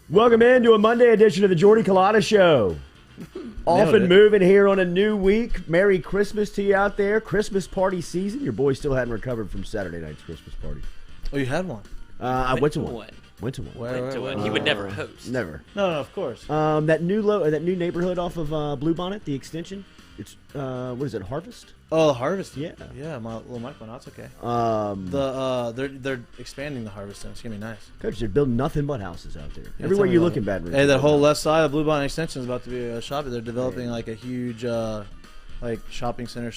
Welcome into a Monday edition of the Jordy Culotta Show. Off and moving here on a new week. Merry Christmas to you out there. Christmas party season. Your boy still hadn't recovered from Saturday night's Christmas party. Oh, you had one? I went to one. Went to one. Where? He would never host. Never. No, of course. That new neighborhood off of Bluebonnet, the extension. It's what is it? Harvest. Oh, Harvest. Yeah. Yeah, my little Mike one. That's okay. They're expanding the Harvest. It's gonna be nice. Coach, they're building nothing but houses out there. Yeah, Everywhere you look in Baton Rouge. Hey, that whole left side of Bluebonnet Extension is about to be a shopping. They're developing like a huge like shopping center,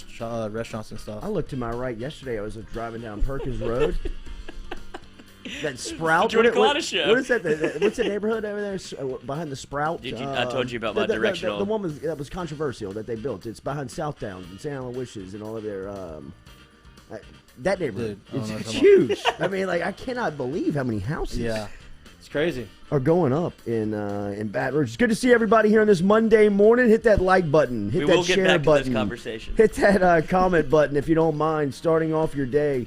restaurants and stuff. I looked to my right yesterday. I was driving down Perkins Road. That Sprout. Jordy Culotta Show. What is that? What's the neighborhood over there behind the Sprout? I told you about my directional. The one that was controversial that they built. It's behind Southdowns and St. Aloysius and all of their. That neighborhood. It's huge. I mean, like, I cannot believe how many houses. Yeah, it's crazy. Are going up in Baton Rouge. It's good to see everybody here on this Monday morning. Hit that like button. Hit that share button. To this conversation. Hit that comment button if you don't mind. Starting off your day.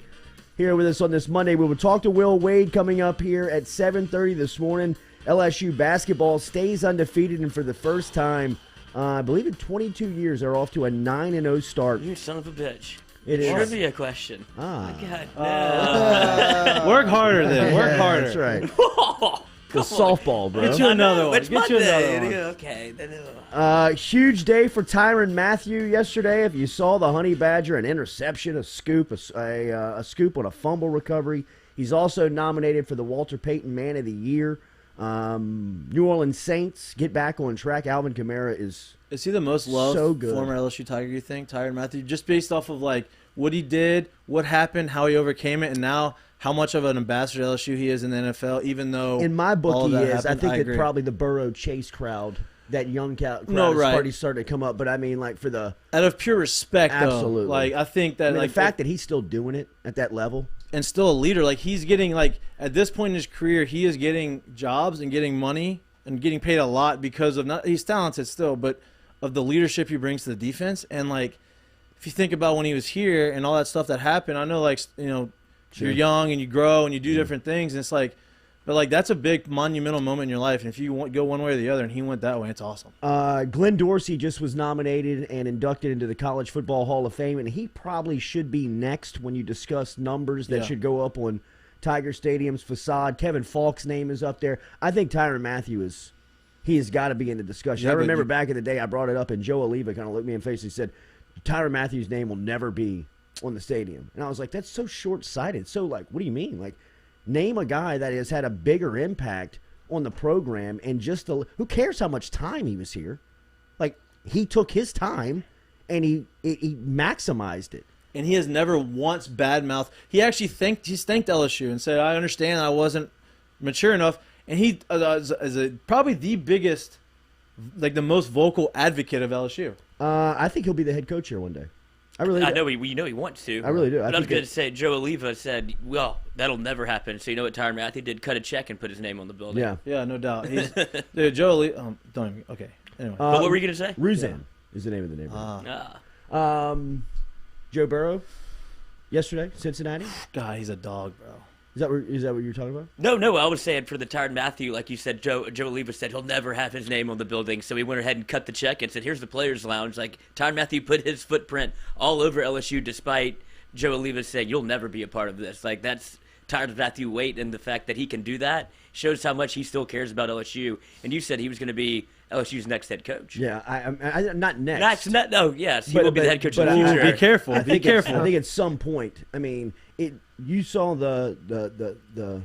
Here with us on this Monday, we will talk to Will Wade coming up here at 7:30 this morning. LSU basketball stays undefeated, and for the first time, I believe in 22 years, they're off to a 9-0 start. You son of a bitch. It is. Trivia question. Ah. God, no. Work harder then. Work harder. That's right. The softball, bro. Get you another one. It's Get you Monday. another one. Okay. Huge day for Tyrann Mathieu yesterday. If you saw the Honey Badger, an interception, a scoop, a scoop on a fumble recovery. He's also nominated for the Walter Payton Man of the Year. New Orleans Saints get back on track. Alvin Kamara is he the most loved so good. Former LSU Tiger, you think? Tyrann Mathieu? Just based off of like what he did, what happened, how he overcame it, and now how much of an ambassador to LSU he is in the NFL, even though in my book he is. Happened, I think that probably the Burrow Chase crowd, that young crowd is already starting to come up. But I mean, like, for the out of pure respect, absolutely. Though, like I think that the fact that he's still doing it at that level and still a leader, like he's getting like at this point in his career, he is getting jobs and getting money and getting paid a lot because of not he's talented still, but of the leadership he brings to the defense. And like if you think about when he was here and all that stuff that happened, I know like Sure. You're young and you grow and you do different things, and it's like, but like that's a big monumental moment in your life. And if you go one way or the other, and he went that way, it's awesome. Glenn Dorsey just was nominated and inducted into the College Football Hall of Fame, and he probably should be next when you discuss numbers that should go up on Tiger Stadium's facade. Kevin Falk's name is up there. I think Tyrann Mathieu has got to be in the discussion. I remember back in the day I brought it up, and Joe Oliva kind of looked me in the face and said, Tyrann Mathieu's name will never be on the stadium. And I was like, that's so short-sighted. So, like, what do you mean? Like, name a guy that has had a bigger impact on the program and just who cares how much time he was here? Like, he took his time and he maximized it. And he has never once badmouthed. He actually thanked LSU and said, I understand I wasn't mature enough. And he is probably the biggest, like the most vocal advocate of LSU. I think he'll be the head coach here one day. I really do. I know he wants to. I really do. But I was going to say, Joe Oliva said, well, that'll never happen. So you know what Tyrann Mathieu did? Cut a check and put his name on the building. Yeah, no doubt. Dude, Joe Oliva, don't even, okay. Anyway. But what were you going to say? Ruzan is the name of the neighborhood. Joe Burrow, yesterday, Cincinnati. God, he's a dog, bro. Is that what you're talking about? No. I was saying for the Tyrann Mathieu, like you said, Joe Oliva said he'll never have his name on the building. So he went ahead and cut the check and said, here's the players' lounge. Like, Tyrann Mathieu put his footprint all over LSU despite Joe Oliva saying, you'll never be a part of this. Like, that's Tyrann Mathieu weight, and the fact that he can do that shows how much he still cares about LSU. And you said he was going to be LSU's next head coach. Yeah, I not next. Yes, he will be the head coach in the future. Be careful. I think at some point, I mean, you saw the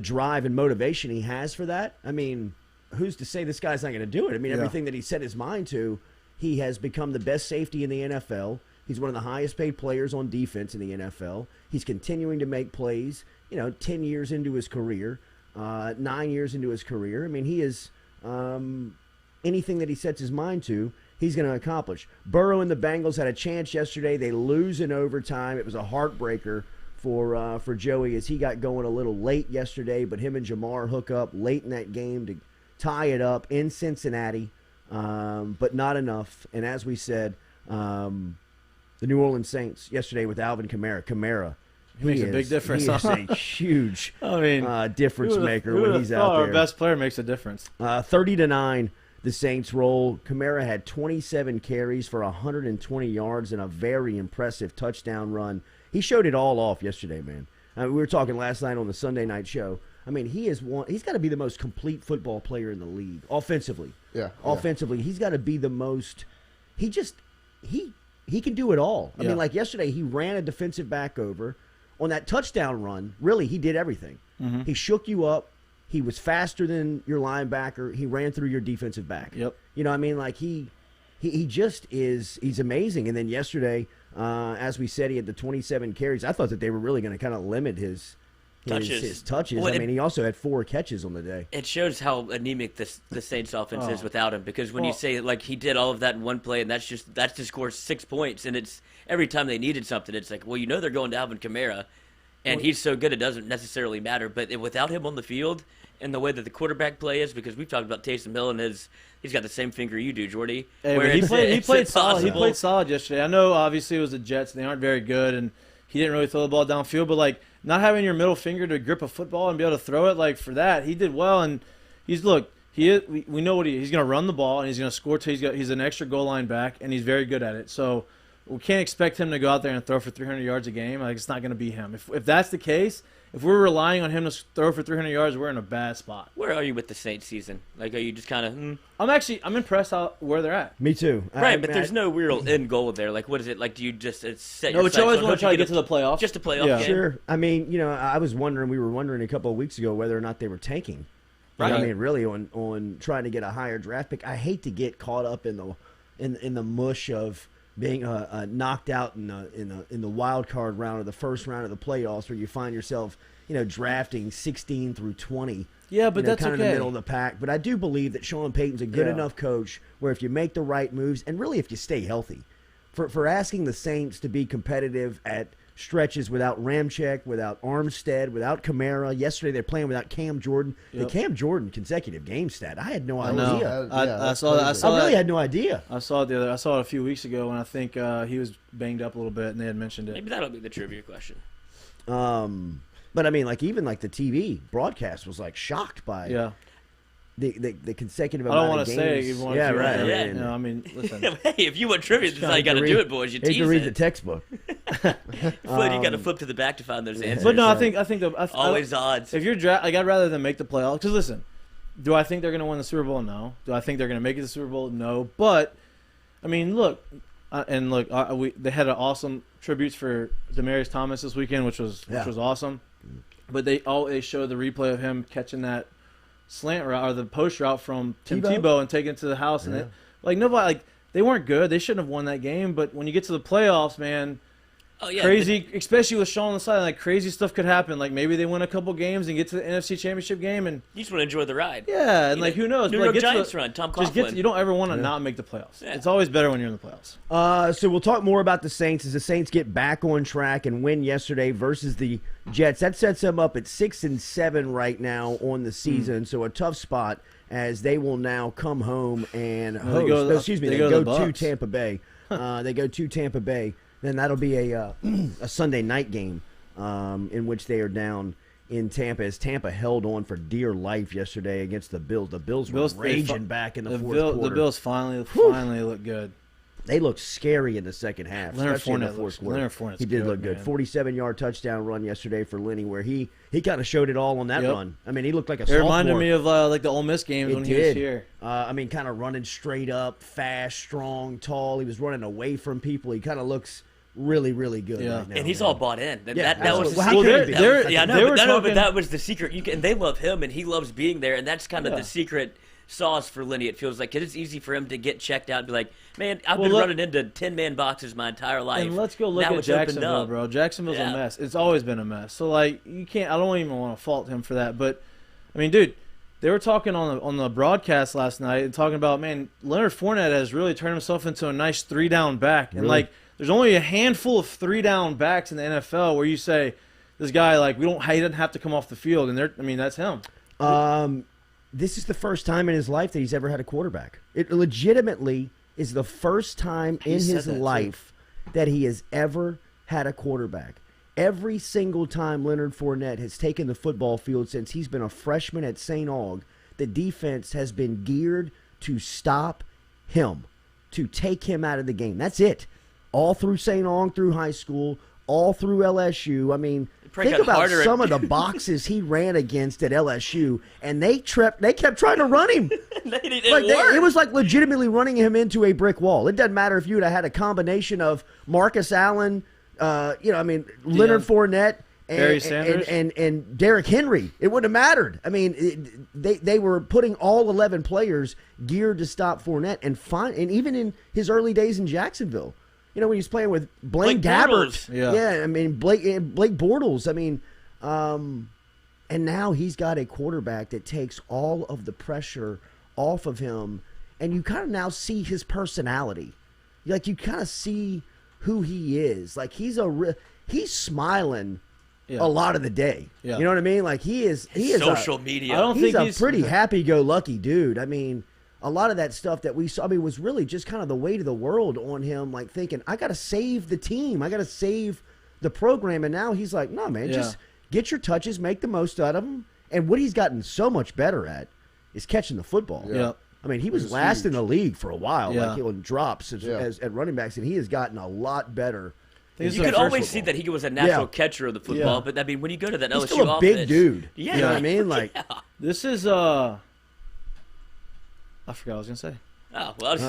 drive and motivation he has for that. I mean, who's to say this guy's not going to do it? I mean, everything that he set his mind to, he has become the best safety in the NFL. He's one of the highest paid players on defense in the NFL. He's continuing to make plays, 10 years into his career, 9 years into his career. I mean, he is anything that he sets his mind to, he's going to accomplish. Burrow and the Bengals had a chance yesterday. They lose in overtime. It was a heartbreaker for Joey as he got going a little late yesterday, but him and Jamar hook up late in that game to tie it up in Cincinnati, but not enough. And as we said, the New Orleans Saints yesterday with Alvin Kamara. Kamara He makes a big difference. He is a huge difference maker who when he's out there. Our best player makes a difference. 30-9, the Saints roll. Kamara had 27 carries for 120 yards and a very impressive touchdown run. He showed it all off yesterday, man. We were talking last night on the Sunday night show. I mean, he's got to be the most complete football player in the league offensively. Yeah. Offensively, he's got to be the most. He can do it all. I mean, like yesterday, he ran a defensive back over on that touchdown run. Really, he did everything. Mm-hmm. He shook you up. He was faster than your linebacker. He ran through your defensive back. Yep. You know what I mean? Like he just is. He's amazing. And then yesterday, as we said, he had the 27 carries. I thought that they were really going to kind of limit his touches. Well, I mean, he also had 4 catches on the day. It shows how anemic the Saints offense is without him, because when you say like he did all of that in one play and that's to score 6 points, and it's every time they needed something, it's like, well, they're going to Alvin Kamara, and he's so good it doesn't necessarily matter. But without him on the field and the way that the quarterback play is, because we've talked about Taysom Hill and he's got the same finger you do, Jordy. Hey, he played solid. He played solid yesterday. I know obviously it was the Jets and they aren't very good, and he didn't really throw the ball downfield, but like not having your middle finger to grip a football and be able to throw it, like for that, he did well. And we know what he's going to run the ball and he's going to score. He's an extra goal line back and he's very good at it. So we can't expect him to go out there and throw for 300 yards a game. Like it's not going to be him. If that's the case, if we're relying on him to throw for 300 yards, we're in a bad spot. Where are you with the Saints season? Like, are you just kind of? I'm impressed where they're at. Me too. Right, but there's no real end goal there. Like, what is it? Like, do you just set your but you always want to try to get to the playoffs. Just a playoff game. Sure. I mean, we were wondering a couple of weeks ago whether or not they were tanking. Right. I mean, really on trying to get a higher draft pick. I hate to get caught up in the mush of being knocked out in the wild card round or the first round of the playoffs, where you find yourself drafting 16 through 20. Yeah, but that's kind okay. of in the middle of the pack. But I do believe that Sean Payton's a good enough coach where if you make the right moves, and really if you stay healthy, for asking the Saints to be competitive at stretches without Ramczyk, without Armstead, without Kamara. Yesterday they're playing without Cam Jordan. Yep. The Cam Jordan consecutive game stat, I had no I idea. know. I saw that. I really had no idea. I saw it a few weeks ago, and I think he was banged up a little bit, and they had mentioned it. Maybe that'll be the trivia question. But I mean, even the TV broadcast was shocked by the consecutive amount of games. I don't want to say. Yeah, right. Yeah. No, I mean, listen. Hey, if you want trivia, this is how you got to do it, boys. You tease to read the textbook. You got to flip to the back to find those answers. But no, I think always odds. If you're I'd rather than make the playoffs. Because listen, do I think they're going to win the Super Bowl? No. Do I think they're going to make it to the Super Bowl? No. But I mean, look. They had an awesome tributes for Demaryius Thomas this weekend, which was awesome. But they showed the replay of him catching that slant route or the post route from Tim Tebow and taking it to the house, and they weren't good. They shouldn't have won that game. But when you get to the playoffs, man, crazy, especially with Sean on the side, crazy stuff could happen. Like maybe they win a couple games and get to the NFC Championship game, and you just want to enjoy the ride. Yeah, and who knows? New York Giants run, Tom Coughlin. You don't ever want to not make the playoffs. Yeah. It's always better when you're in the playoffs. So we'll talk more about the Saints as the Saints get back on track and win yesterday versus the Jets. That sets them up at 6-7 right now on the season. So a tough spot as they will now come home and host. They go to Tampa Bay. They go to Tampa Bay. Then that'll be a Sunday night game in which they are down in Tampa, as Tampa held on for dear life yesterday against the Bills. The Bills were raging back in the fourth quarter. The Bills finally look good. They looked scary in the second half, especially in the fourth quarter. Leonard Fournette, he did look good. 47-yard touchdown run yesterday for Lenny, where he kind of showed it all on that run. I mean, he looked like a sophomore. It reminded me of the Ole Miss games when he was here. I mean, kind of running straight up, fast, strong, tall. He was running away from people. He kind of looks really, really good right now. And he's all bought in. That was the secret. And they love him, and he loves being there, and that's kind of the secret sauce for Lenny. It feels like it's easy for him to get checked out and be like, man, I've been running into 10-man boxes my entire life. And let's go look at Jacksonville, bro. Jacksonville's a mess. It's always been a mess. So you can't. I don't even want to fault him for that. But I mean, dude, they were talking on the broadcast last night and talking about, man, Leonard Fournette has really turned himself into a nice 3-down back, and there's only a handful of 3-down backs in the NFL where you say this guy he doesn't have to come off the field, and that's him. This is the first time in his life that he's ever had a quarterback. It legitimately is the first time in his life that he has ever had a quarterback. every single time Leonard Fournette has taken the football field since he's been a freshman at St. Aug, the defense has been geared to stop him, to take him out of the game. That's it. All through St. Aug, through high school, all through LSU. I mean, think about some of the boxes he ran against at LSU, and they kept trying to run him. It was like legitimately running him into a brick wall. It doesn't matter if you would have had a combination of Marcus Allen, Leonard Fournette, and Derrick Henry. It wouldn't have mattered. I mean, they were putting all 11 players geared to stop Fournette, and even in his early days in Jacksonville. You know, when he's playing with Blake Gabbert. Yeah, I mean, Blake Bortles. I mean, and now he's got a quarterback that takes all of the pressure off of him, and you kind of now see his personality. Like, you kind of see who he is. Like, he's smiling a lot of the day. Yeah. You know what I mean? Like, he is social media. He's a pretty happy-go-lucky dude. I mean, a lot of that stuff that we saw, was really just kind of the weight of the world on him, like thinking, I got to save the team. I got to save the program. And now he's like, no, man, just get your touches, make the most out of them. And what he's gotten so much better at is catching the football. Yeah. I mean, he was last in the league for a while, like on drops as at running backs, and he has gotten a lot better. You could always see that he was a natural catcher of the football, but I mean, when you go to that LSU offense, he's still a big dude. Yeah. You know what I mean? Like, this is I forgot what I was gonna say. Oh, well, you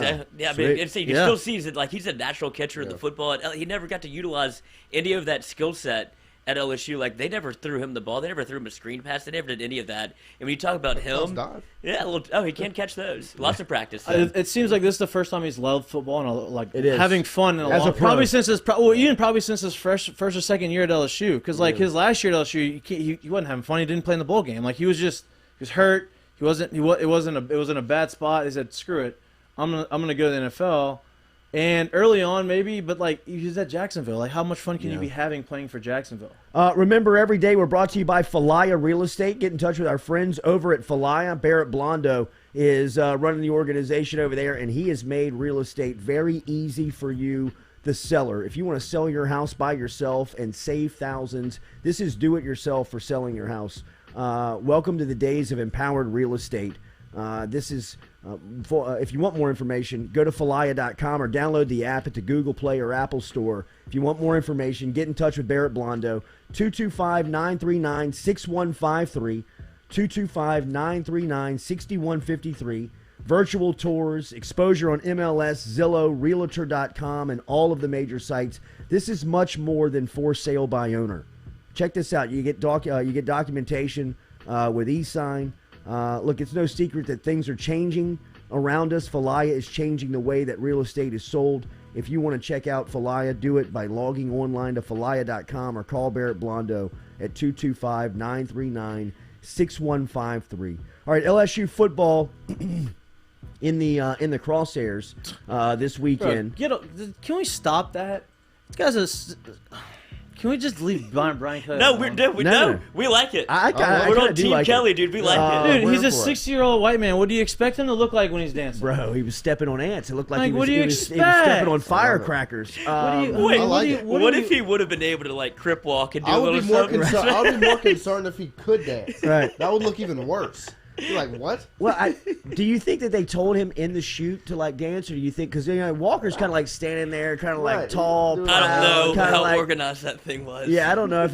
can still see that, like, he's a natural catcher of the football. And he never got to utilize any of that skill set at LSU. Like, they never threw him the ball. They never threw him a screen pass. They never did any of that. And when you talk about him, he can catch those. Lots of practice. It seems like this is the first time he's loved football and having fun. Probably since his first or second year at LSU. Because his last year at LSU, he wasn't having fun. He didn't play in the bowl game. Like, he was hurt. It wasn't a bad spot. He said, "Screw it, I'm gonna go to the NFL." And early on, maybe, but like, he was at Jacksonville. Like, how much fun can you be having playing for Jacksonville? Remember, every day we're brought to you by Falaya Real Estate. Get in touch with our friends over at Falaya. Barrett Blondo is running the organization over there, and he has made real estate very easy for you, the seller. If you want to sell your house by yourself and save thousands, this is do-it-yourself for selling your house. Welcome to the days of empowered real estate. This is if you want more information, go to falaya.com or download the app at the Google Play or Apple Store. If you want more information, get in touch with Barrett Blondo, 225-939-6153, 225-939-6153. Virtual tours, exposure on MLS, Zillow, Realtor.com, and all of the major sites. This is much more than for sale by owner. Check this out. You get documentation with e-sign. Look, it's no secret that things are changing around us. Falaya is changing the way that real estate is sold. If you want to check out Falaya, do it by logging online to falaya.com or call Barrett Blondo at 225-939-6153. All right, LSU football in the crosshairs this weekend. Bro, can we stop that? This guy's Can we just leave Brian Kelly? No, we like it. We're on Team Kelly, dude. We like it. Dude, he's a 60-year-old white man. What do you expect him to look like when he's dancing? Bro, he was stepping on ants. It looked like he was stepping on firecrackers. What if he would have been able to, like, crip walk and do a little something? I would be more concerned if he could dance. Right. That would look even worse. You're like, what? Well, do you think that they told him in the shoot to, like, dance, or do you think, because Walker's kind of like standing there, kind of like tall, proud, I don't know how organized that thing was. Yeah, I don't know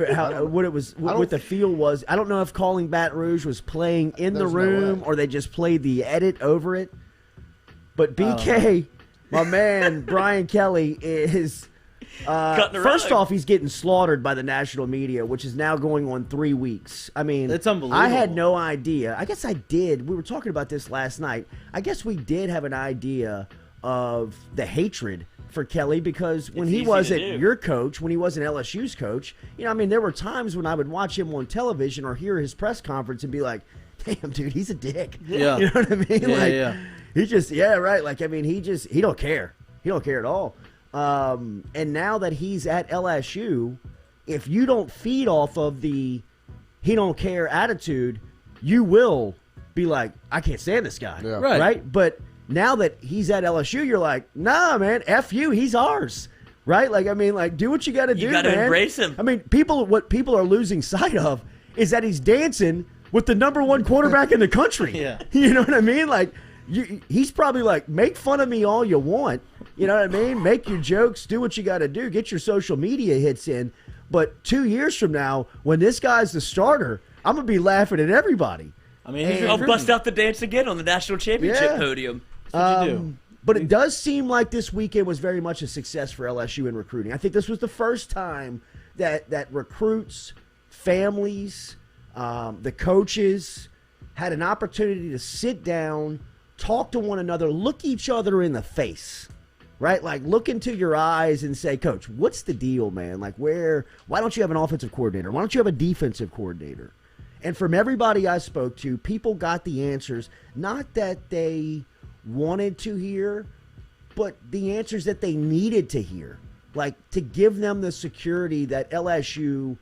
what the feel was. I don't know if Calling Baton Rouge was playing in the room or they just played the edit over it. But BK, my man Brian Kelly is. First off, he's getting slaughtered by the national media, which is now going on 3 weeks. I mean, it's unbelievable. I had no idea. I guess I did. We were talking about this last night. I guess we did have an idea of the hatred for Kelly because when he wasn't your coach, when he wasn't LSU's coach, there were times when I would watch him on television or hear his press conference and be like, damn, dude, he's a dick. Yeah. You know what I mean? Yeah, He just, right. Like, I mean, he don't care. He don't care at all. And now that he's at LSU, if you don't feed off of the he don't care attitude, you will be like, I can't stand this guy. Yeah. Right? But now that he's at LSU, you're like, nah, man, F you, he's ours. right? Like, I mean, like, do what you got to do, You got to man. embrace him. I mean, what people are losing sight of is that he's dancing with the number one quarterback in the country. Yeah. You know what I mean? Like, he's probably like, make fun of me all you want. You know what I mean? Make your jokes, do what you got to do, get your social media hits in. But 2 years from now, when this guy's the starter, I'm going to be laughing at everybody. I mean, I'll bust out the dance again on the national championship podium. That's what you do. But it does seem like this weekend was very much a success for LSU in recruiting. I think this was the first time that recruits, families, the coaches had an opportunity to sit down, talk to one another, look each other in the face, right? Like, look into your eyes and say, Coach, what's the deal, man? Like, why don't you have an offensive coordinator? Why don't you have a defensive coordinator? And from everybody I spoke to, people got the answers, not that they wanted to hear, but the answers that they needed to hear, like to give them the security that LSU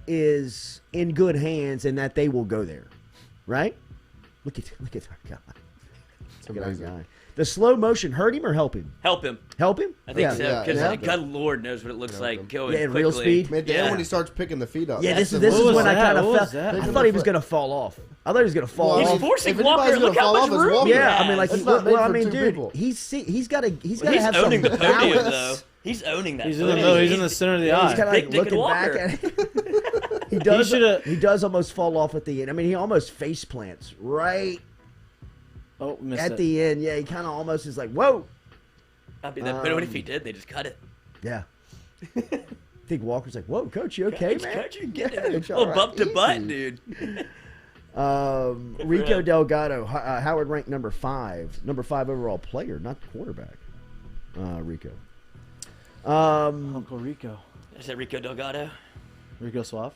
is in good hands and that they will go there, right? Look at our guy. Look at our guy. The slow motion hurt him or help him? Help him. Help him? I think so. Because yeah. God Lord knows what it looks like going Yeah, quickly. real speed. Man, Dan, when he starts picking the feet up. Yeah, this is What when was I kind that? of What was felt. that? I thought he was going to fall off. I thought he was going to fall Well, off. He's forcing if Walker. anybody's Look gonna how fall much off, it's room Walker. he Yeah, has. I mean, like, It's not made well, I for mean, two dude, people. he's got to He's have some owning the podium, balance. though. He's owning that He's in the podium. middle. He's in the center of the He's eye. kind of Big like Dick and looking back Walker. at it. He shoulda- does almost fall off at the end. I mean, he almost face plants right Oh, missed at it. the end. Yeah, he kind of almost is like, whoa. I mean, but if he did, they just cut it. Yeah. I think Walker's like, whoa, Coach, you okay, man? Coach, you get Yeah, it. it's A all little right. bump to butt, Easy. dude. Rico him. Delgado, Howard ranked number 5 overall player, not quarterback. Rico. Uncle Rico. Is that Rico Delgado? Rico Suave.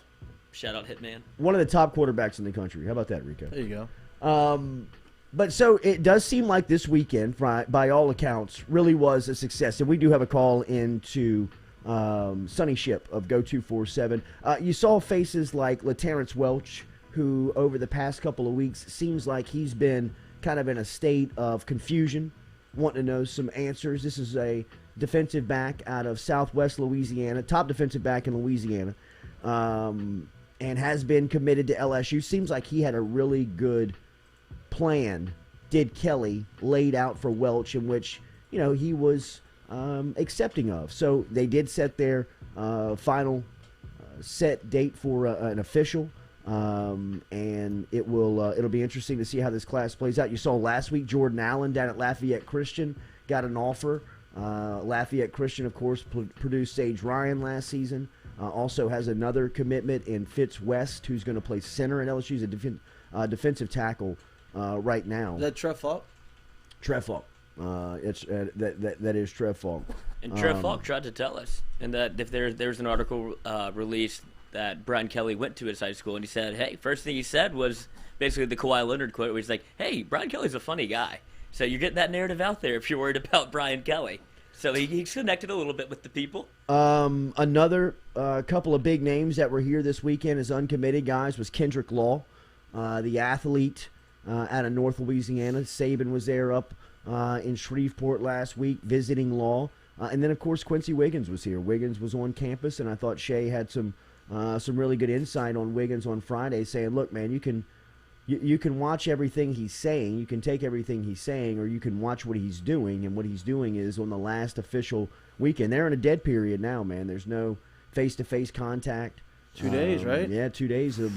Shout out Hitman. One of the top quarterbacks in the country. How about that, Rico? There you go. But so it does seem like this weekend, by all accounts, really was a success. And we do have a call into Sonny Ship of Go247. You saw faces like LaTerrence Welch, who over the past couple of weeks seems like he's been kind of in a state of confusion, wanting to know some answers. This is a defensive back out of Southwest Louisiana, top defensive back in Louisiana, and has been committed to LSU. Seems like he had a really good plan, did Kelly, laid out for Welch, in which, you know, he was accepting of. So they did set their final set date for an official, and it'll be interesting to see how this class plays out. You saw last week Jordan Allen down at Lafayette Christian got an offer. Lafayette Christian, of course, produced Sage Ryan last season. Also has another commitment in Fitz West, who's going to play center at LSU. He's a defensive tackle right now. Is that Trev Falk? Trev Falk. That is Trev Falk. And Trev Falk tried to tell us, and that if there's an article released that Brian Kelly went to his high school, and he said, hey, first thing he said was basically the Kawhi Leonard quote, where he's like, hey, Brian Kelly's a funny guy. So you're getting that narrative out there if you're worried about Brian Kelly. So he's connected a little bit with the people. Another couple of big names that were here this weekend as uncommitted guys was Kendrick Law, the athlete out of North Louisiana. Saban was there up in Shreveport last week visiting Law. And then, of course, Quincy Wiggins was here. Wiggins was on campus, and I thought Shea had some really good insight on Wiggins on Friday, saying, look, man, you can watch everything he's saying. You can take everything he's saying, or you can watch what he's doing. And what he's doing is on the last official weekend. They're in a dead period now, man. There's no face-to-face contact. 2 days, right? Yeah, 2 days. It'll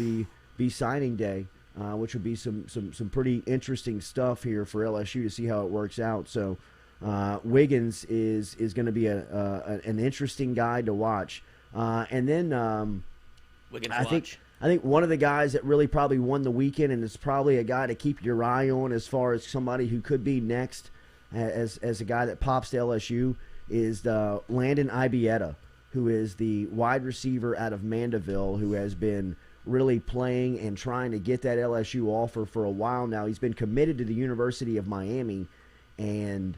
be signing day, which will be some pretty interesting stuff here for LSU to see how it works out. So Wiggins is going to be an interesting guy to watch. And then Wiggins I think one of the guys that really probably won the weekend, and is probably a guy to keep your eye on as far as somebody who could be next as a guy that pops to LSU, is Landon Ibieta, who is the wide receiver out of Mandeville, who has been really playing and trying to get that LSU offer for a while now. He's been committed to the University of Miami, and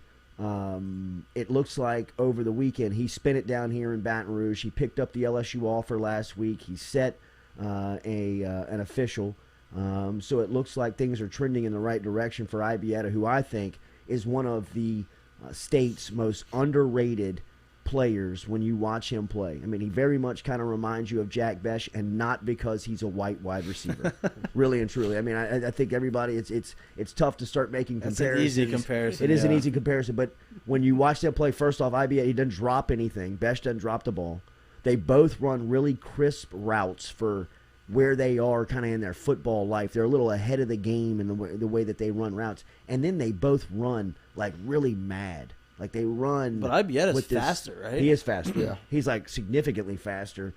it looks like over the weekend he spent it down here in Baton Rouge. He picked up the LSU offer last week. He set an official. So it looks like things are trending in the right direction for Ibieta, who I think is one of the state's most underrated players when you watch him play. I mean, he very much kind of reminds you of Jack Besh, and not because he's a white wide receiver. Really and truly. I mean, I think everybody, it's tough to start making comparisons. It's an easy comparison. It is an easy comparison, but when you watch them play, first off, IBA, he doesn't drop anything. Besh doesn't drop the ball. They both run really crisp routes for where they are kind of in their football life. They're a little ahead of the game in the way that they run routes. And then they both run like really mad. Like they run. But Ibieta is faster, right? He is faster. Yeah. He's like significantly faster,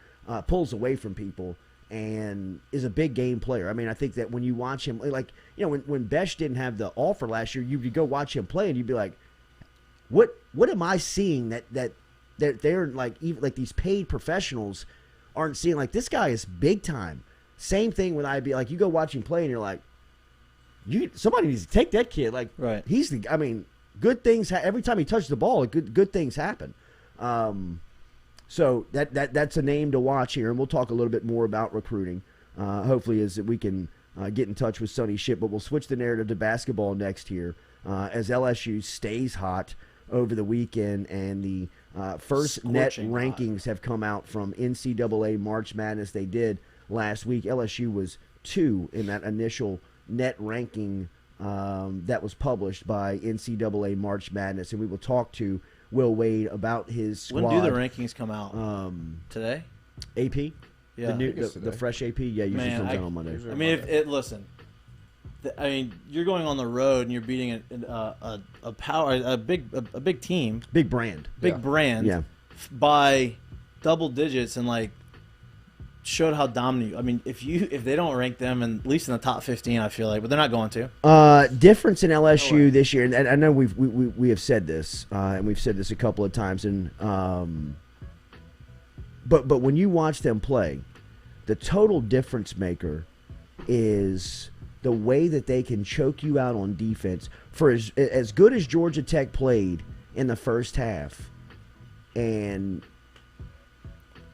pulls away from people, and is a big game player. I mean, I think that when you watch him, like, you know, when Besh didn't have the offer last year, you'd go watch him play and you'd be like, what am I seeing that they're like, even like these paid professionals aren't seeing? Like, this guy is big time. Same thing with IB. Like, you go watch him play and you're like, somebody needs to take that kid. Like, right. I mean, good things every time he touches the ball, good things happen. So that's a name to watch here, and we'll talk a little bit more about recruiting. Hopefully, as we can get in touch with Sonny Ship, but we'll switch the narrative to basketball next here as LSU stays hot over the weekend, and the first Scorching net rankings have come out from NCAA March Madness. They did last week. LSU was 2 in that initial net ranking that was published by NCAA March Madness, and we will talk to Will Wade about his squad. When do the rankings come out? Today? AP? Yeah. The fresh AP? Yeah, usually comes out on Monday. I mean, listen. I mean, you're going on the road and you're beating a big team, big brand, yeah, by double digits, and like showed how dominant. I mean, if they don't rank them at least in the top 15, I feel like, but they're not going to. Difference in LSU this year, and I know we have said this, and we've said this a couple of times, and but when you watch them play, the total difference maker is the way that they can choke you out on defense. For as good as Georgia Tech played in the first half, and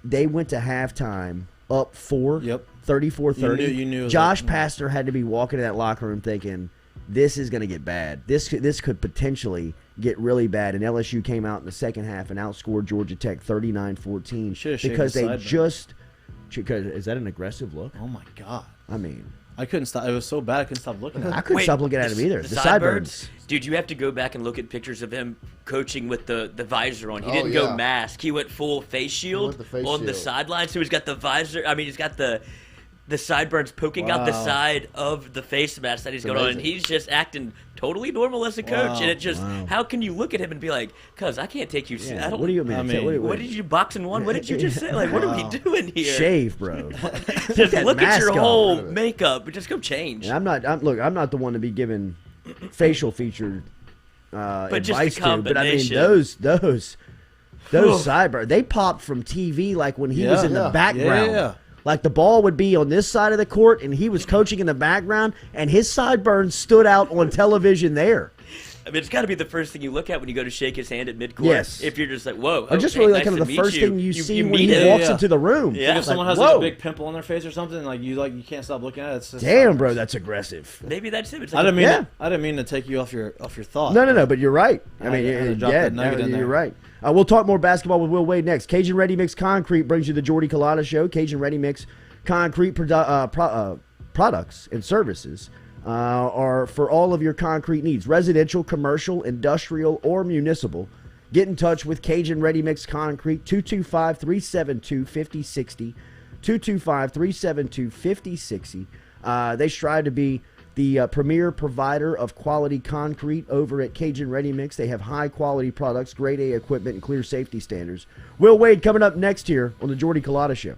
they went to halftime up 4, 34-30. You knew Josh Pastner had to be walking to that locker room thinking, this is going to get bad. This could potentially get really bad. And LSU came out in the second half and outscored Georgia Tech 39-14 because they just – is that an aggressive look? Oh, my God. I mean – I couldn't stop. It was so bad I couldn't stop looking at it. I couldn't stop looking at him either. The sideburns. Dude, you have to go back and look at pictures of him coaching with the visor on. He didn't go mask. He went full face shield the sideline. So he's got the visor. I mean, he's got the sideburns poking out the side of the face mask that he's got on. And he's just acting totally normal as a coach. And it just, how can you look at him and be like, cuz I can't take you. Yeah, what do you mean? What did you boxing one? What did you just say? Like, what are we doing here? Shave, bro. Just look at your whole makeup. Just go change. And I'm not the one to be giving facial feature advice to, but I mean those sideburns, they popped from TV like when he was in the background. Yeah. Like the ball would be on this side of the court and he was coaching in the background and his sideburns stood out on television there. I mean, it's got to be the first thing you look at when you go to shake his hand at midcourt. Yes. If you're just like, whoa. Or just really like kind of the first thing you see when he walks into the room. Yeah. Like if someone has like a big pimple on their face or something, like you can't stop looking at it. It's just damn, bro, that's aggressive. Maybe that's it. It's like I didn't mean to take you off your thought. No, but you're right. I mean, you're right. We'll talk more basketball with Will Wade next. Cajun Ready Mix Concrete brings you the Jordy Culotta Show. Cajun Ready Mix Concrete products and services are for all of your concrete needs, residential, commercial, industrial, or municipal. Get in touch with Cajun Ready Mix Concrete, 225-372-5060, 225-372-5060. They strive to be the premier provider of quality concrete over at Cajun Ready Mix. They have high-quality products, grade A equipment, and clear safety standards. Will Wade coming up next here on the Jordy Culotta Show.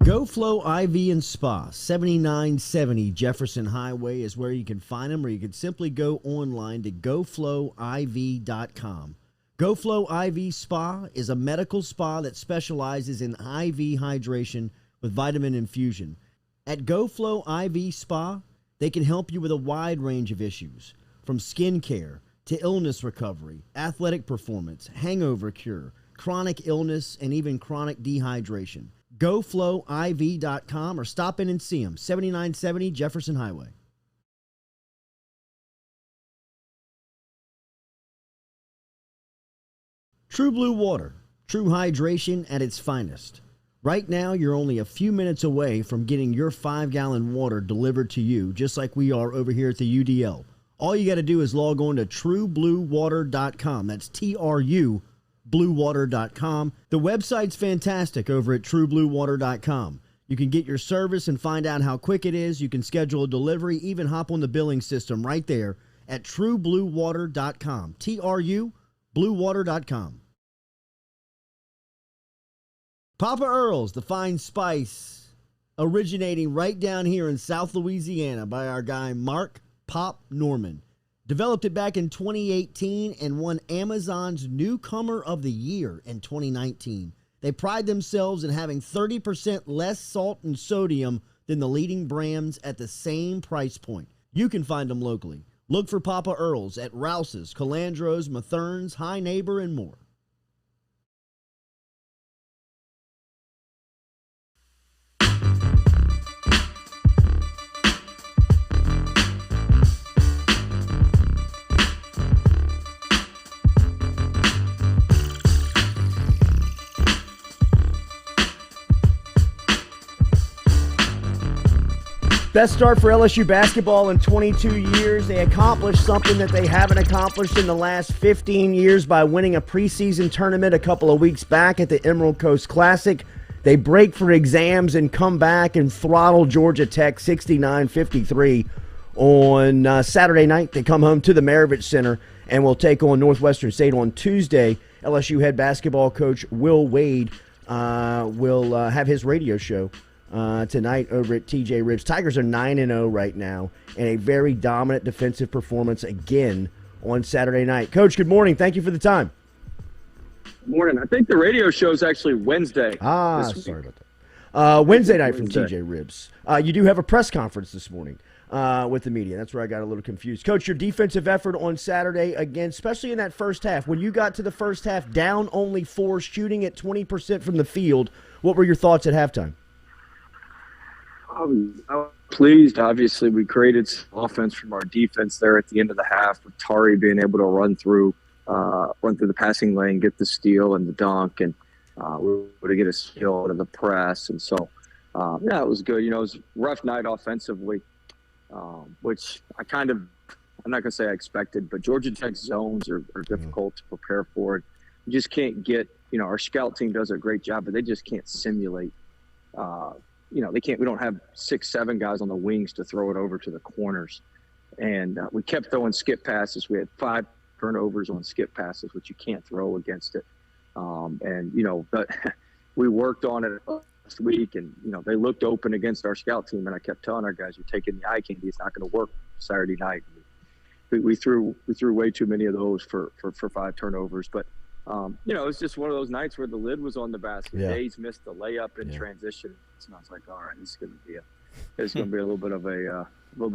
GoFlow IV and Spa, 7970 Jefferson Highway is where you can find them, or you can simply go online to goflowiv.com. GoFlow IV Spa is a medical spa that specializes in IV hydration with vitamin infusion. At GoFlow IV Spa, they can help you with a wide range of issues, from skin care to illness recovery, athletic performance, hangover cure, chronic illness, and even chronic dehydration. goflowiv.com, or stop in and see them, 7970 Jefferson Highway. True Blue Water, true hydration at its finest. Right now, you're only a few minutes away from getting your 5-gallon water delivered to you, just like we are over here at the UDL. All you got to do is log on to truebluewater.com. That's TRU, bluewater.com. The website's fantastic over at truebluewater.com. You can get your service and find out how quick it is. You can schedule a delivery, even hop on the billing system right there at truebluewater.com. TRU, bluewater.com. Papa Earl's, the fine spice, originating right down here in South Louisiana by our guy Mark Pop Norman. Developed it back in 2018 and won Amazon's Newcomer of the Year in 2019. They pride themselves in having 30% less salt and sodium than the leading brands at the same price point. You can find them locally. Look for Papa Earl's at Rouse's, Calandro's, Mathern's, High Neighbor, and more. Best start for LSU basketball in 22 years. They accomplished something that they haven't accomplished in the last 15 years by winning a preseason tournament a couple of weeks back at the Emerald Coast Classic. They break for exams and come back and throttle Georgia Tech 69-53 on Saturday night. They come home to the Maravich Center and will take on Northwestern State on Tuesday. LSU head basketball coach Will Wade will have his radio show tonight over at TJ Ribs. Tigers are 9-0 right now, and a very dominant defensive performance again on Saturday night. Coach, good morning. Thank you for the time. Good morning. I think the radio show is actually Wednesday. Sorry about that. Wednesday night from TJ Ribs. You do have a press conference this morning with the media. That's where I got a little confused. Coach, your defensive effort on Saturday, again, especially in that first half. When you got to the first half down only 4, shooting at 20% from the field, what were your thoughts at halftime? I was pleased. Obviously, we created some offense from our defense there at the end of the half, with Tari being able to run through the passing lane, get the steal and the dunk, and we were able to get a steal out of the press. And so, it was good. You know, it was a rough night offensively, which I'm not going to say I expected, but Georgia Tech's zones are difficult to prepare for. You just can't get, our scout team does a great job, but they just can't simulate they can't. We don't have 6-7 guys on the wings to throw it over to the corners, and we kept throwing skip passes. We had 5 turnovers on skip passes, which you can't throw against it. But we worked on it last week, and they looked open against our scout team, and I kept telling our guys, "You're taking the eye candy. It's not going to work Saturday night." We threw way too many of those for 5 turnovers, but. It's just one of those nights where the lid was on the basket. Yeah. Days missed the layup in transition, and I was like, "All right, it's going to be a little bit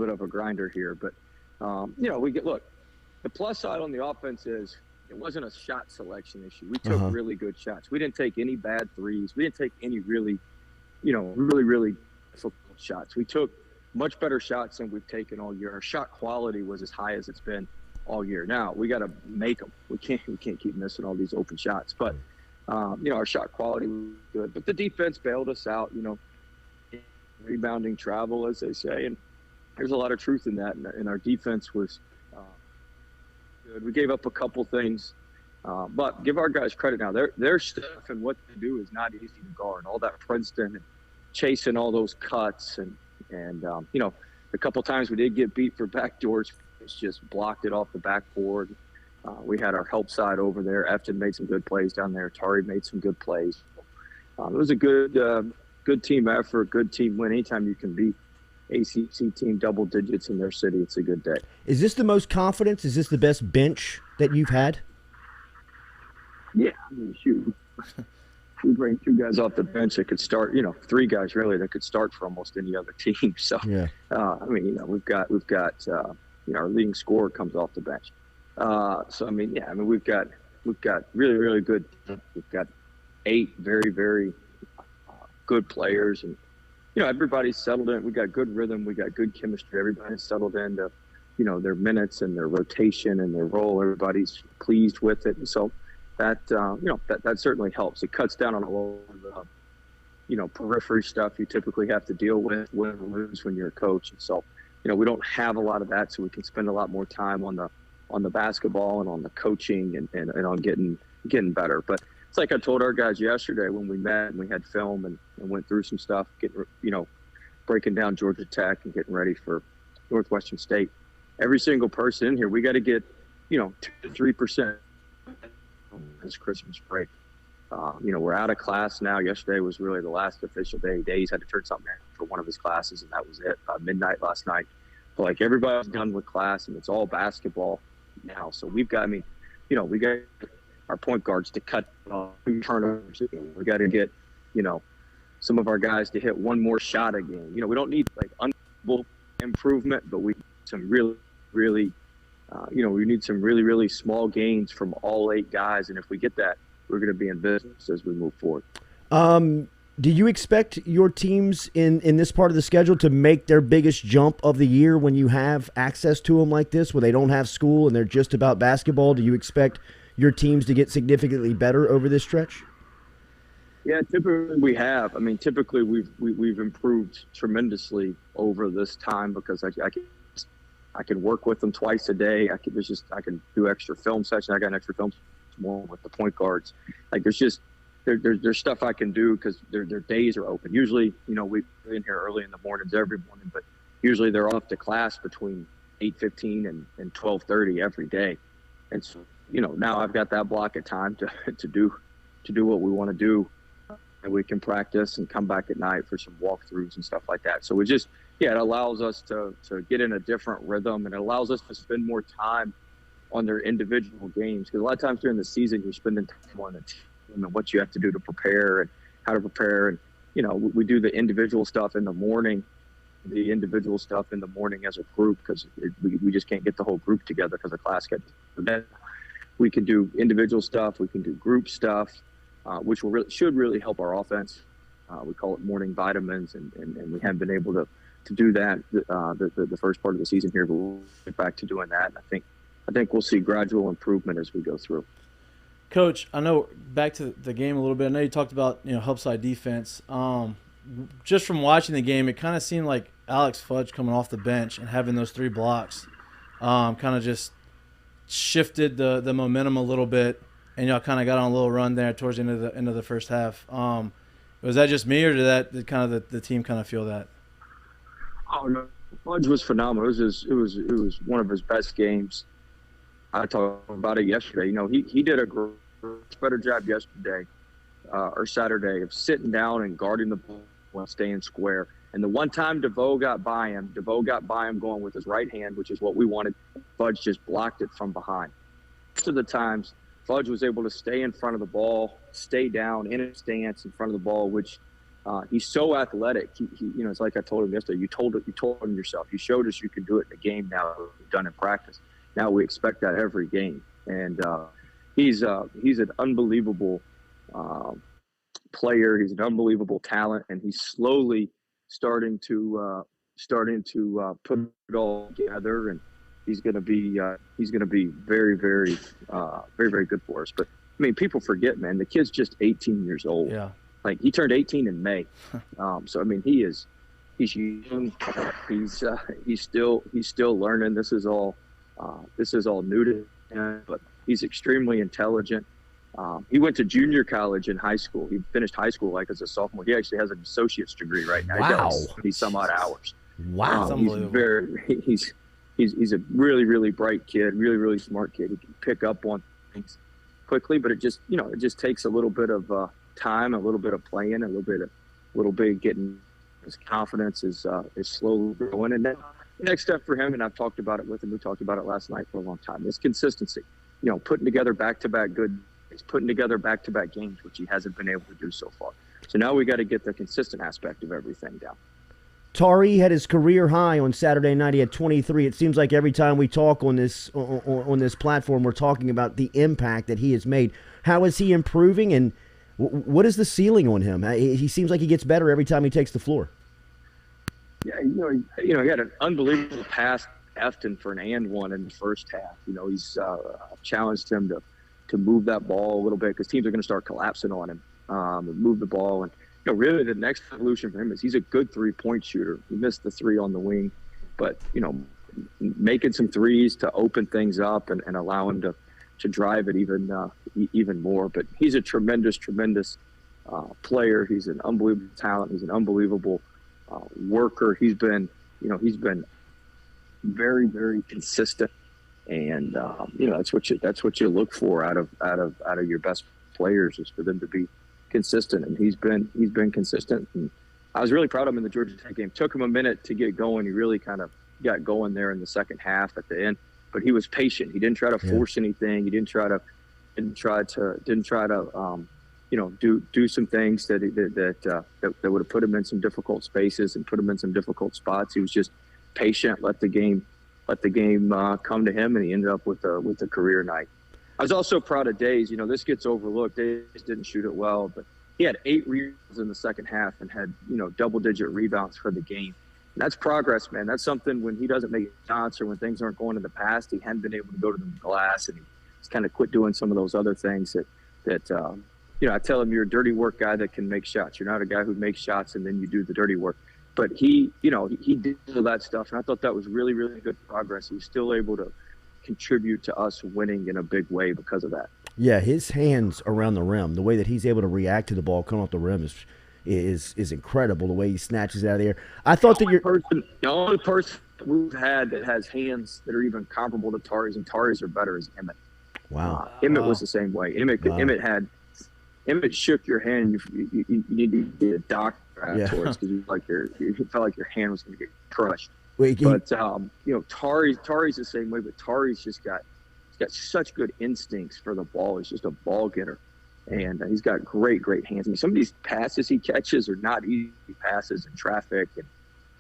of a grinder here." But the plus side on the offense is it wasn't a shot selection issue. We took really good shots. We didn't take any bad threes. We didn't take any really difficult shots. We took much better shots than we've taken all year. Our shot quality was as high as it's been all year. Now we got to make them. We can't keep missing all these open shots. But our shot quality was good. But the defense bailed us out. Rebounding travel, as they say, and there's a lot of truth in that. And our defense was good. We gave up a couple things, but give our guys credit now. Their stuff and what they do is not easy to guard. All that Princeton and chasing all those cuts and a couple times we did get beat for backdoors. Just blocked it off the backboard. We had our help side over there. Efton made some good plays down there. Tari made some good plays. It was a good team effort, good team win. Anytime you can beat ACC team double digits in their city, it's a good day. Is this the most confidence? Is this the best bench that you've had? Yeah, shoot. We bring 2 guys off the bench that could start, 3 guys really that could start for almost any other team. So, we've got our leading scorer comes off the bench. We've got really, really good. We've got 8 very, very good players, and everybody's settled in. We got good rhythm, we got good chemistry. Everybody's settled into their minutes and their rotation and their role. Everybody's pleased with it, and so that that certainly helps. It cuts down on a lot of periphery stuff you typically have to deal with, win or lose when you're a coach. And so we don't have a lot of that, so we can spend a lot more time on the basketball and on the coaching and on getting better. But it's like I told our guys yesterday when we met and we had film and went through some stuff, breaking down Georgia Tech and getting ready for Northwestern State. Every single person in here, we got to get 2 to 3% this Christmas break. We're out of class now. Yesterday was really the last official day. Days had to turn something in for one of his classes, and that was it. Midnight last night. But like everybody's done with class, and it's all basketball now. So we got our point guards to cut turnovers. We got to get some of our guys to hit one more shot a game. We don't need like unbelievable improvement, but we need some really we need some really small gains from all 8 guys, and if we get that, we're going to be in business as we move forward. Do you expect your teams in this part of the schedule to make their biggest jump of the year when you have access to them like this, where they don't have school and they're just about basketball? Do you expect your teams to get significantly better over this stretch? Yeah, typically we have. I mean, typically we've improved tremendously over this time because I can work with them twice a day. I can do extra film sessions. I got an extra film more with the point guards. Like there's stuff I can do because their days are open. Usually, we're in here early in the mornings every morning, but usually they're off to class between 8:15 and 12:30 every day. And so, now I've got that block of time to do what we want to do, and we can practice and come back at night for some walkthroughs and stuff like that. So it allows us to get in a different rhythm, and it allows us to spend more time on their individual games, because a lot of times during the season you're spending time on the team and what you have to do to prepare and how to prepare, and we do the individual stuff in the morning as a group because we just can't get the whole group together because the class gets. Then we can do individual stuff, we can do group stuff, which should really help our offense. We call it morning vitamins, and we haven't been able to do that the first part of the season here, but we'll get back to doing that. And I think we'll see gradual improvement as we go through. Coach, I know back to the game a little bit. I know you talked about help side defense. Just from watching the game, it kind of seemed like Alex Fudge coming off the bench and having those 3 blocks kind of just shifted the momentum a little bit, and y'all kind of got on a little run there towards the end of the first half. Was that just me, or did the team kind of feel that? Oh no, Fudge was phenomenal. It was one of his best games. I talked about it yesterday. He did a better job yesterday or Saturday of sitting down and guarding the ball and staying square. And the one time DeVoe got by him going with his right hand, which is what we wanted. Fudge just blocked it from behind. Most of the times, Fudge was able to stay in front of the ball, stay down in a stance in front of the ball, which he's so athletic. He it's like I told him yesterday. You told him yourself. You showed us you can do it in the game now. We've done in practice. Now we expect that every game, and he's an unbelievable player. He's an unbelievable talent, and he's slowly starting to put it all together. And he's going to be very, very, very good for us. But I mean, people forget, man. The kid's just 18 years old. Yeah, like he turned 18 in May. So I mean, he's young. He's still learning. This is all new to him, but he's extremely intelligent. He went to junior college in high school. He finished high school like as a sophomore. He actually has an associate's degree right now. Wow. He's some odd hours. Wow. He's a really, really bright kid, really, really smart kid. He can pick up on things quickly, but it just takes a little bit of time, a little bit of playing, a little bit getting his confidence is slowly growing. And then the next step for him, and I've talked about it with him, we talked about it last night for a long time, is consistency. Putting together back-to-back putting together back-to-back games, which he hasn't been able to do so far. So now we got to get the consistent aspect of everything down. Tari had his career high on Saturday night. He had 23. It seems like every time we talk on this platform, we're talking about the impact that he has made. How is he improving, and What is the ceiling on him? He seems like he gets better every time he takes the floor. Yeah, he had an unbelievable pass Efton for an and one in the first half. He's challenged him to move that ball a little bit because teams are going to start collapsing on him, and move the ball. And really the next evolution for him is he's a good 3-point shooter. He missed the 3 on the wing, but making some threes to open things up and allow him to drive it even more. But he's a tremendous player. He's an unbelievable talent. He's an unbelievable worker. He's been very, very consistent, and that's what you look for out of your best players, is for them to be consistent. And he's been consistent. And I was really proud of him in the Georgia Tech game. Took him a minute to get going. He really kind of got going there in the second half at the end, but he was patient. He didn't try to force anything. He didn't try to do some things that would have put him in some difficult spaces and put him in some difficult spots. He was just patient, let the game come to him, and he ended up with a career night. I was also proud of Days. This gets overlooked. Days didn't shoot it well, but he had 8 rebounds in the second half and had double-digit rebounds for the game. And that's progress, man. That's something when he doesn't make shots or when things aren't going in the past, he hadn't been able to go to the glass, and he's kind of quit doing some of those other things that I tell him, you're a dirty work guy that can make shots. You're not a guy who makes shots and then you do the dirty work. But he did all that stuff, and I thought that was really, really good progress. He was still able to contribute to us winning in a big way because of that. Yeah, his hands around the rim, the way that he's able to react to the ball coming off the rim is incredible. The way he snatches it out of the air. I thought the only person we've had that has hands that are even comparable to Tari's, and Tari's are better, is Emmett. Wow. Emmett was the same way. Emmett shook your hand. You need to get a doctor afterwards because you felt like your hand was going to get crushed. Tari's the same way, but Tari's he's got such good instincts for the ball. He's just a ball getter, and he's got great hands. I mean, some of these passes he catches are not easy passes in traffic, and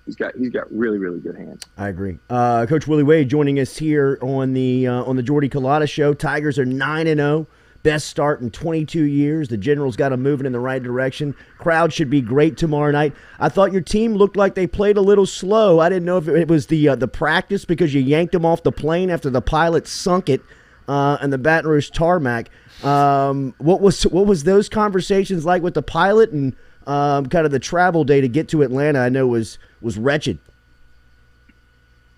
he's got really, really good hands. I agree. Coach Willie Wade joining us here on the Jordy Culotta Show. Tigers are 9-0. Best start in 22 years. The Generals got them moving in the right direction. Crowd should be great tomorrow night. I thought your team looked like they played a little slow. I didn't know if it was the practice because you yanked them off the plane after the pilot sunk it and the Baton Rouge tarmac. What was those conversations like with the pilot, and kind of the travel day to get to Atlanta? I know was wretched.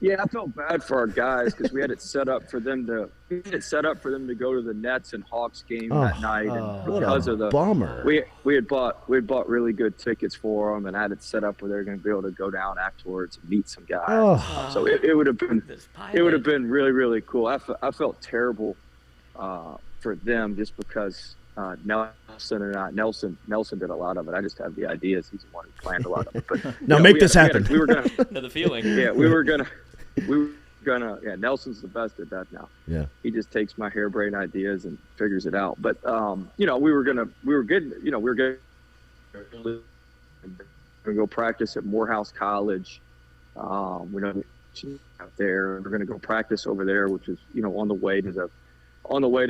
Yeah, I felt bad for our guys because we had it set up for them to go to the Nets and Hawks game that night, and because of the bummer, we had bought really good tickets for them, and I had it set up where they were going to be able to go down afterwards and meet some guys. So it would have been really, really cool. I felt terrible for them just because Nelson did a lot of it. I just have the ideas. He's the one who planned a lot of it. But now make this happen. We were gonna know the feeling. Yeah, we were gonna. Yeah, Nelson's the best at that now. Yeah, he just takes my harebrained ideas and figures it out. But we were good. We're going to go practice at Morehouse College. We're not out there. We're going to go practice over there, which is on the way to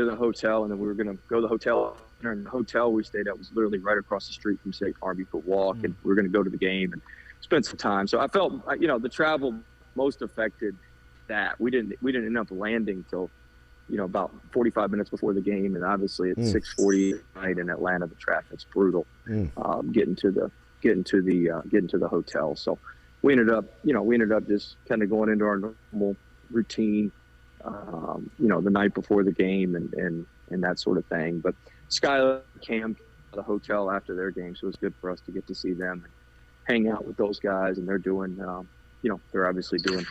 the hotel, and then we were going to go to the hotel. And the hotel we stayed at was literally right across the street from State Farm. You could walk, and we were going to go to the game and spend some time. So I felt, the travel most affected that. We didn't end up landing till about 45 minutes before the game, and obviously at 6:40 at night in Atlanta, the traffic's brutal. Getting to the hotel. So we ended up just kind of going into our normal routine, the night before the game and that sort of thing. But Skylar and Cam to the hotel after their game, so it was good for us to get to see them and hang out with those guys, and they're doing, they're obviously doing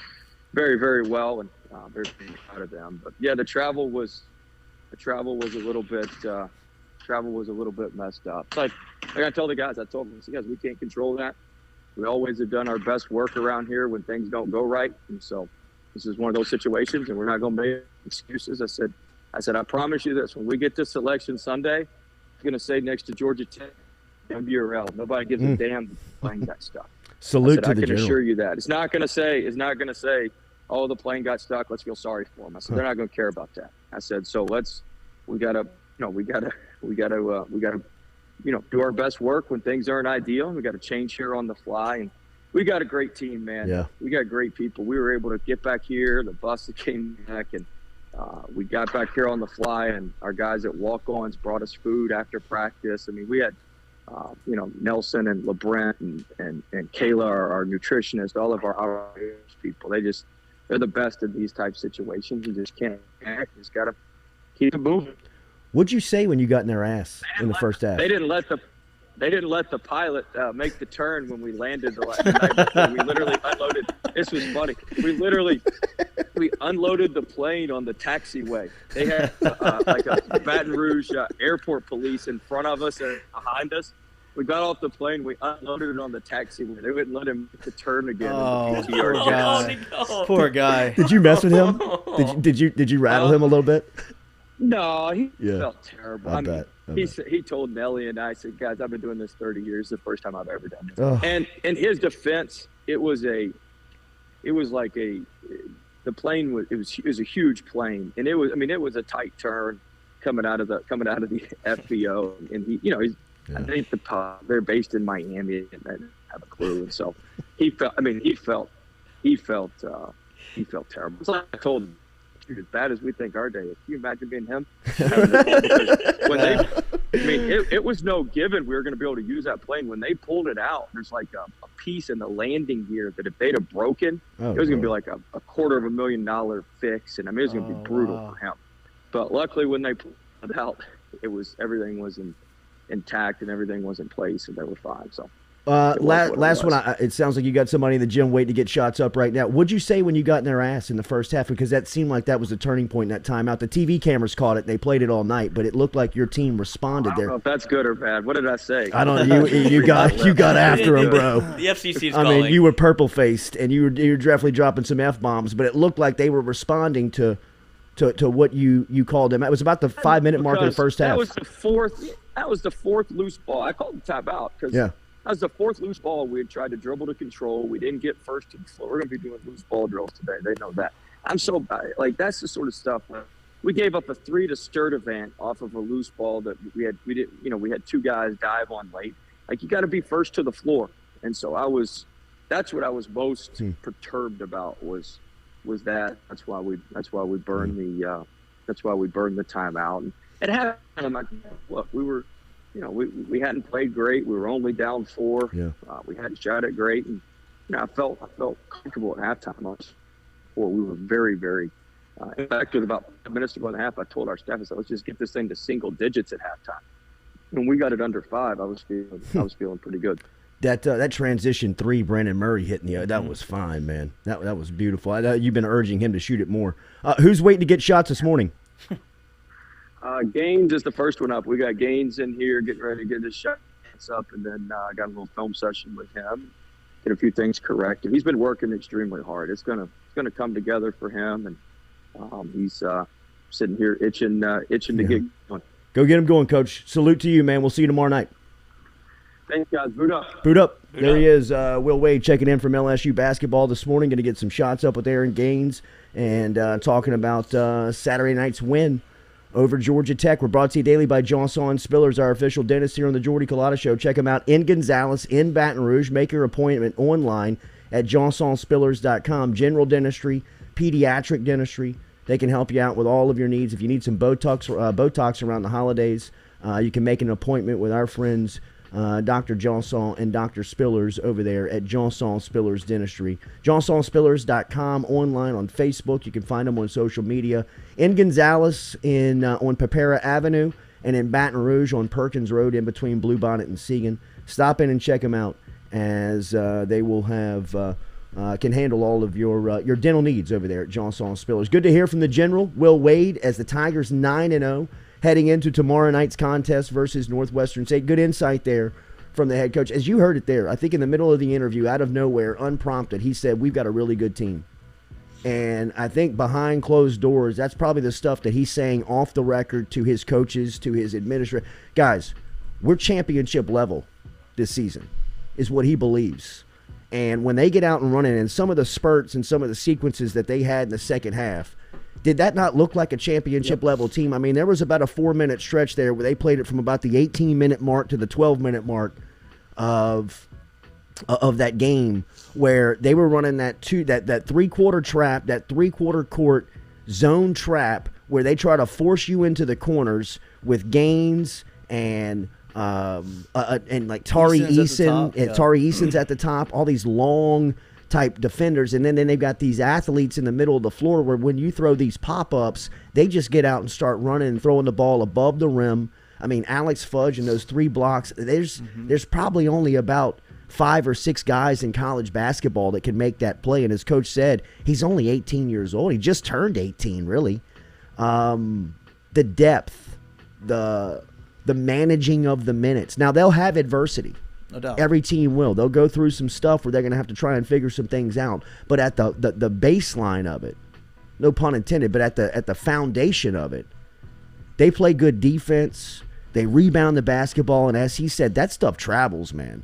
very, very well, and very proud of them. But yeah, the travel was a little bit messed up. It's like I told the guys, I told them, guys, we can't control that. We always have done our best work around here when things don't go right, and so this is one of those situations, and we're not going to make excuses. I said, I promise you this: when we get to Selection Sunday, I'm going to say next to Georgia Tech, MBRL. Nobody gives a damn playing that stuff. Salute to the I can General. assure you that it's not going to say, oh, the plane got stuck, let's feel sorry for them. I said, they're not going to care about that. I said, so we gotta do our best work when things aren't ideal. We got to change here on the fly, and we got a great team, man. Yeah. We got great people. We were able to get back here. The bus that came back, and we got back here on the fly, and our guys at walk-ons brought us food after practice. I mean, we had, Nelson and LeBrent and Kayla, our nutritionist, all of our people. They're the best in these type situations. You just can't act. You just got to keep it moving. What'd you say when you got in their ass in the first half? They didn't let the pilot make the turn when we landed the night before. We literally unloaded. This was funny. We unloaded the plane on the taxiway. They had like a Baton Rouge airport police in front of us and behind us. We got off the plane. We unloaded it on the taxiway. They wouldn't let him make the turn again. Oh, poor guy. Poor guy. Did you mess with him? Did you rattle him a little bit? No, he felt terrible. I bet. He told Nelly and I, said, guys, I've been doing this 30 years. It's the first time I've ever done this. Oh. And in his defense, the plane was a huge plane, and it was a tight turn coming out of the FBO, and he's I think they're based in Miami, and I didn't have a clue, and so he felt terrible. It's like I told him, as bad as we think our day is. Can you imagine being him? It was no given we were going to be able to use that plane. When they pulled it out, there's like a piece in the landing gear that if they'd have broken, it was going to be like a $250,000 fix, and it was going to be brutal for him. But luckily, when they pulled it out, everything was intact and everything was in place, and they were fine. So. Last one. It sounds like you got somebody in the gym waiting to get shots up right now. What'd you say when you got in their ass in the first half? Because that seemed like that was a turning point in that timeout. The TV cameras caught it. They played it all night, but it looked like your team responded there. I don't know if that's good or bad. What did I say? I don't know. You got after him, bro. The FCC's I calling. mean, you were purple faced and you were definitely dropping some F-bombs, but it looked like they were responding to what you called them. It was about the 5-minute mark of the first half. That was the fourth loose ball. I called the timeout because. Yeah. That was the fourth loose ball we had tried to dribble to control. We didn't get first to the floor. We're going to be doing loose ball drills today. They know that. I'm so that's the sort of stuff. We gave up a 3 to Sturdivant off of a loose ball that we had 2 guys dive on late. Like, you got to be first to the floor. And so that's what I was most perturbed about was that. That's why we burned the timeout. And it happened. Look, we were. We hadn't played great. We were only down 4. Yeah. We hadn't shot it great, and I felt comfortable at halftime. We were very, very. In fact, with about 5 minutes to go in the half, I told our staff, I said, "Let's just get this thing to single digits at halftime." When we got it under 5, I was feeling pretty good. That transition 3, Brandon Murray hitting that was fine, man. That was beautiful. I know you've been urging him to shoot it more. Who's waiting to get shots this morning? Gaines is the first one up. We got Gaines in here getting ready to get his shots up, and then I got a little film session with him, get a few things corrected. He's been working extremely hard. It's gonna come together for him, and he's sitting here itching to get going. Go get him going, Coach. Salute to you, man. We'll see you tomorrow night. Thanks, guys. Boot up. Boot up. There he is, Will Wade checking in from LSU basketball this morning. Going to get some shots up with Aaron Gaines and talking about Saturday night's win over Georgia Tech. We're brought to you daily by Johnson Spillers, our official dentist here on the Jordy Culotta Show. Check them out in Gonzales, in Baton Rouge. Make your appointment online at johnsonspillers.com. General dentistry, pediatric dentistry. They can help you out with all of your needs. If you need some Botox around the holidays, you can make an appointment with our friends Dr. Johnson and Dr. Spillers over there at Johnson Spillers Dentistry. JohnsonSpillers.com, online on Facebook. You can find them on social media. In Gonzales, on Pepera Avenue, and in Baton Rouge on Perkins Road in between Bluebonnet and Segan. Stop in and check them out, as they will have can handle all of your dental needs over there at Johnson Spillers. Good to hear from the General, Will Wade, as the Tigers 9-0. Heading into tomorrow night's contest versus Northwestern State. Good insight there from the head coach. As you heard it there, I think in the middle of the interview, out of nowhere, unprompted, he said, we've got a really good team. And I think behind closed doors, that's probably the stuff that he's saying off the record to his coaches, to his administrator. Guys, we're championship level this season, is what he believes. And when they get out and running, and some of the spurts and some of the sequences that they had in the second half, did that not look like a championship level team? I mean, there was about a 4-minute stretch there where they played it from about the 18-minute mark to the 12-minute mark of that game, where they were running that 3-quarter trap, that 3-quarter court zone trap, where they try to force you into the corners with Gaines and like Tari Eason, Tari Eason's at the top, all these long type defenders, and then they've got these athletes in the middle of the floor where when you throw these pop-ups, they just get out and start running and throwing the ball above the rim. I mean, Alex Fudge and those 3 blocks, there's probably only about 5 or 6 guys in college basketball that can make that play. And as Coach said, he's only 18 years old. He just turned 18, really. The depth, the managing of the minutes. Now, they'll have adversity. No doubt. Every team will. They'll go through some stuff where they're going to have to try and figure some things out. But at the baseline of it, no pun intended, but at the foundation of it, they play good defense. They rebound the basketball. And as he said, that stuff travels, man.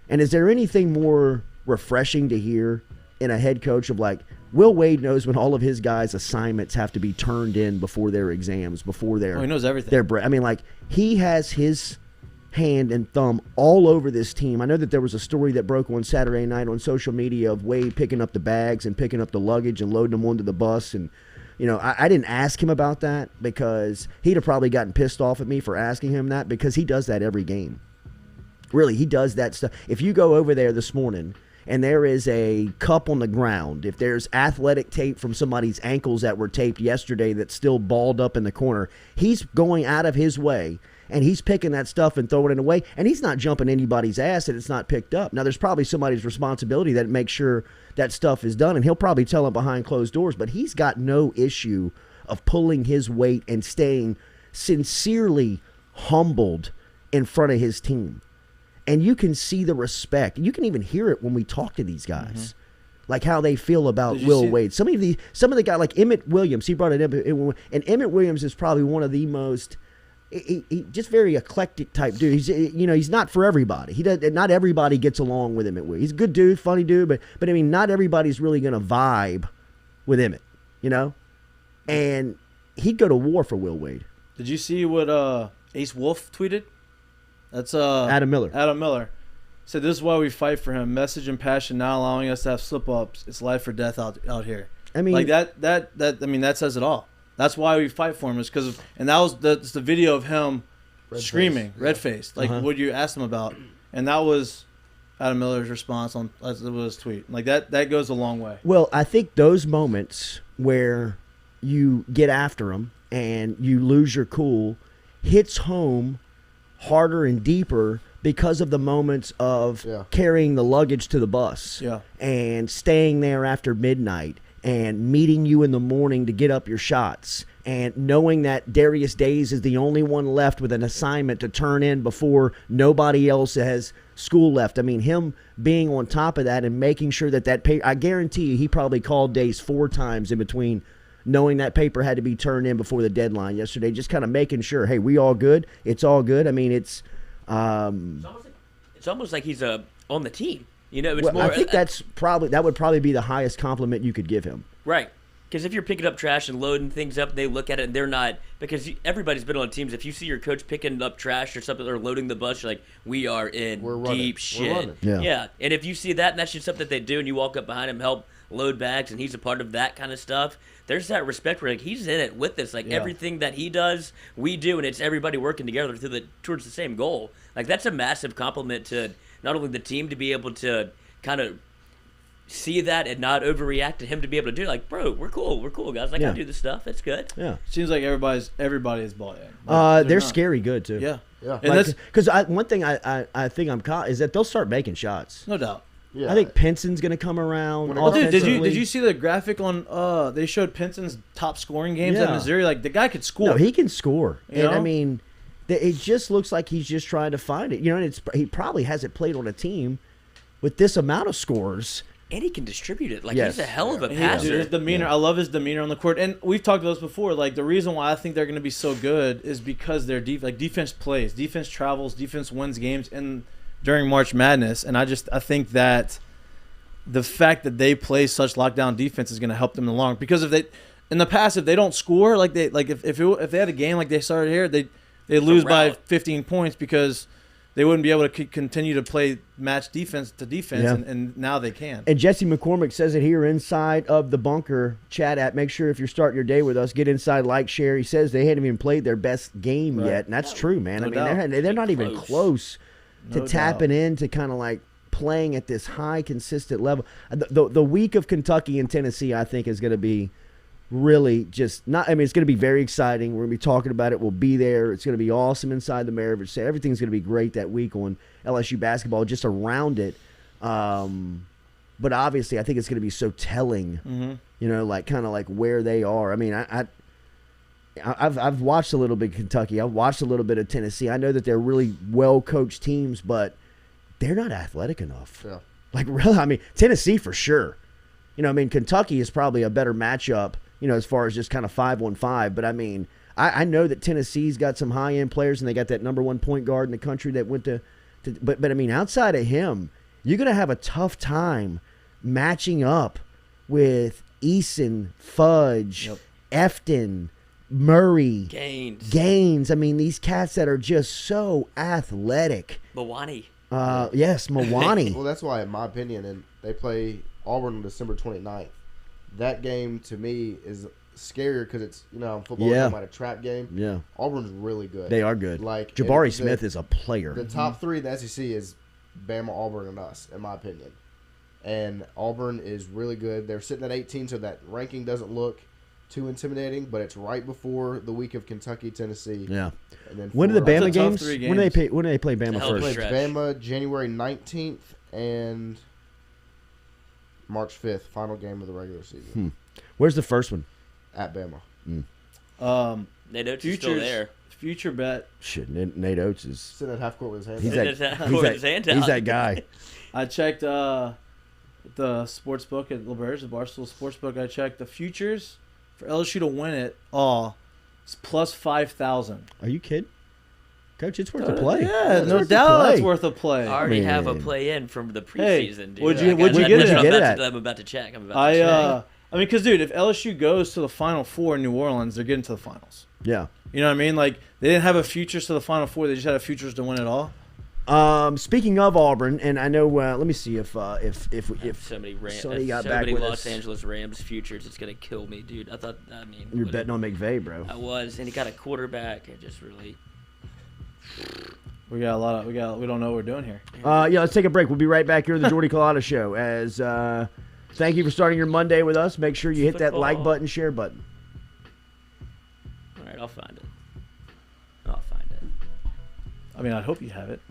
And is there anything more refreshing to hear in a head coach of like, Will Wade knows when all of his guys' assignments have to be turned in before their exams, before their he knows everything. I mean, like, he has his hand and thumb all over this team. I know that there was a story that broke on Saturday night on social media of Wade picking up the bags and picking up the luggage and loading them onto the bus. And, you know, I didn't ask him about that because he'd have probably gotten pissed off at me for asking him that, because he does that every game. Really, he does that stuff. If you go over there this morning and there is a cup on the ground, if there's athletic tape from somebody's ankles that were taped yesterday that's still balled up in the corner, he's going out of his way and he's picking that stuff and throwing it away, and he's not jumping anybody's ass that it's not picked up. Now, there's probably somebody's responsibility that makes sure that stuff is done, and he'll probably tell them behind closed doors, but he's got no issue of pulling his weight and staying sincerely humbled in front of his team. And you can see the respect. You can even hear it when we talk to these guys, like how they feel about Will Wade. Some of the guys, like Emmett Williams, he brought it up, and Emmett Williams is probably one of the most, he just very eclectic type dude. He's not for everybody. Not everybody gets along with Emmett Williams. He's a good dude, funny dude, but I mean, not everybody's really gonna vibe with Emmett, you know. And he'd go to war for Will Wade. Did you see what Ace Wolf tweeted? That's Adam Miller. Adam Miller said, "This is why we fight for him. Message and passion, not allowing us to have slip-ups. It's life or death out here." I mean, like that. I mean, that says it all. That's why we fight for him, is because and that was the video of him screaming, red-faced, like what you asked him about, and that was Adam Miller's response on his tweet. Like that goes a long way. Well, I think those moments where you get after him and you lose your cool hits home harder and deeper because of the moments of carrying the luggage to the bus and staying there after midnight and meeting you in the morning to get up your shots and knowing that Darius Days is the only one left with an assignment to turn in before nobody else has school left. I mean, him being on top of that and making sure that paper, I guarantee you he probably called Days 4 times in between, knowing that paper had to be turned in before the deadline yesterday, just kind of making sure, hey, we all good? It's all good. I mean, it's almost like he's on the team. You know, it's more, I think that would probably be the highest compliment you could give him. Right. Because if you're picking up trash and loading things up, they look at it and they're not, because everybody's been on teams. If you see your coach picking up trash or something or loading the bus, you're like, we are in deep shit. Yeah. And if you see that and that's just something that they do and you walk up behind him, help load bags, and he's a part of that kind of stuff, there's that respect where like he's in it with us. Like everything that he does, we do, and it's everybody working together towards the same goal. Like that's a massive compliment to not only the team to be able to kind of see that and not overreact, to him to be able to do like, bro, we're cool guys. Like I do this stuff. It's good. Yeah. Seems like everybody is bought in. They're scary good too. Yeah. And like, because one thing I think I'm caught is that they'll start making shots. No doubt. Yeah. I think Pinson's going to come around. Well, dude, did you see the graphic on? They showed Pinson's top scoring games at Missouri. Like the guy could score. No, he can score. And I mean, it just looks like he's just trying to find it. You know, and he probably hasn't played on a team with this amount of scores. And he can distribute it. Like he's a hell of a passer. Dude, his demeanor, I love his demeanor on the court. And we've talked about this before. Like the reason why I think they're going to be so good is because their defense plays, defense travels, defense wins games, and during March Madness. And I think that the fact that they play such lockdown defense is going to help them along, because if they, in the past, if they don't score, like if they had a game like they started here, they lose by 15 points because they wouldn't be able to continue to play match defense to defense, and now they can. And Jesse McCormick says it here inside of the bunker chat app. Make sure if you're starting your day with us, get inside, like, share. He says they hadn't even played their best game yet, and that's true, man. They're not even close to tapping into kind of like playing at this high, consistent level. The week of Kentucky and Tennessee, I think, is going to be really just not. I mean, it's going to be very exciting. We're going to be talking about it. We'll be there. It's going to be awesome inside the Maravich. Everything's going to be great that week on LSU basketball, just around it. But obviously, I think it's going to be so telling. You know, like kind of like where they are. I mean, I've watched a little bit of Kentucky. I've watched a little bit of Tennessee. I know that they're really well coached teams, but they're not athletic enough. Yeah. Like really, I mean, Tennessee for sure. You know, I mean, Kentucky is probably a better matchup, you know, as far as just kind of 5-on-5. But, I mean, I know that Tennessee's got some high-end players, and they got that #1 point guard in the country that went to but I mean, outside of him, you're going to have a tough time matching up with Eason, Fudge, Efton, Murray. Gaines. I mean, these cats that are just so athletic. Mawani. Yes, Mawani. Well, that's why, in my opinion, and they play Auburn on December 29th. That game, to me, is scarier because it's, you know, football is about a trap game. Yeah. Auburn's really good. They are good. Like Jabari Smith is a player. The top three in the SEC is Bama, Auburn, and us, in my opinion. And Auburn is really good. They're sitting at 18, so that ranking doesn't look too intimidating, but it's right before the week of Kentucky, Tennessee. Yeah. And then when are the Bama games? When do they play Bama first? They play Bama January 19th and March 5th, final game of the regular season. Where's the first one? At Bama. Nate Oates is still there. Future bet. Shit, Nate Oates is sitting at half court with his hands He's that guy. I checked the sports book at LeBear's, the Barstool Sportsbook. I checked the futures for LSU to win it. It's plus 5,000. Are you kidding? Coach, it's worth a play. Yeah, no doubt it's worth a play. I already have a play in from the preseason, dude. Would you get it? I'm about to check. I mean, because, dude, if LSU goes to the Final Four in New Orleans, they're getting to the finals. Yeah. You know what I mean? Like, they didn't have a futures to the Final Four. They just had a futures to win it all. Speaking of Auburn, and I know, let me see if somebody got back with Los Angeles Rams futures, it's gonna kill me, dude. You're betting on McVay, bro. I was, and he got a quarterback. It just really. We don't know what we're doing here. Let's take a break. We'll be right back here on the Jordy Culotta Show. As thank you for starting your Monday with us. Make sure you hit that like button, share button. All right, I'll find it. I mean, I hope you have it.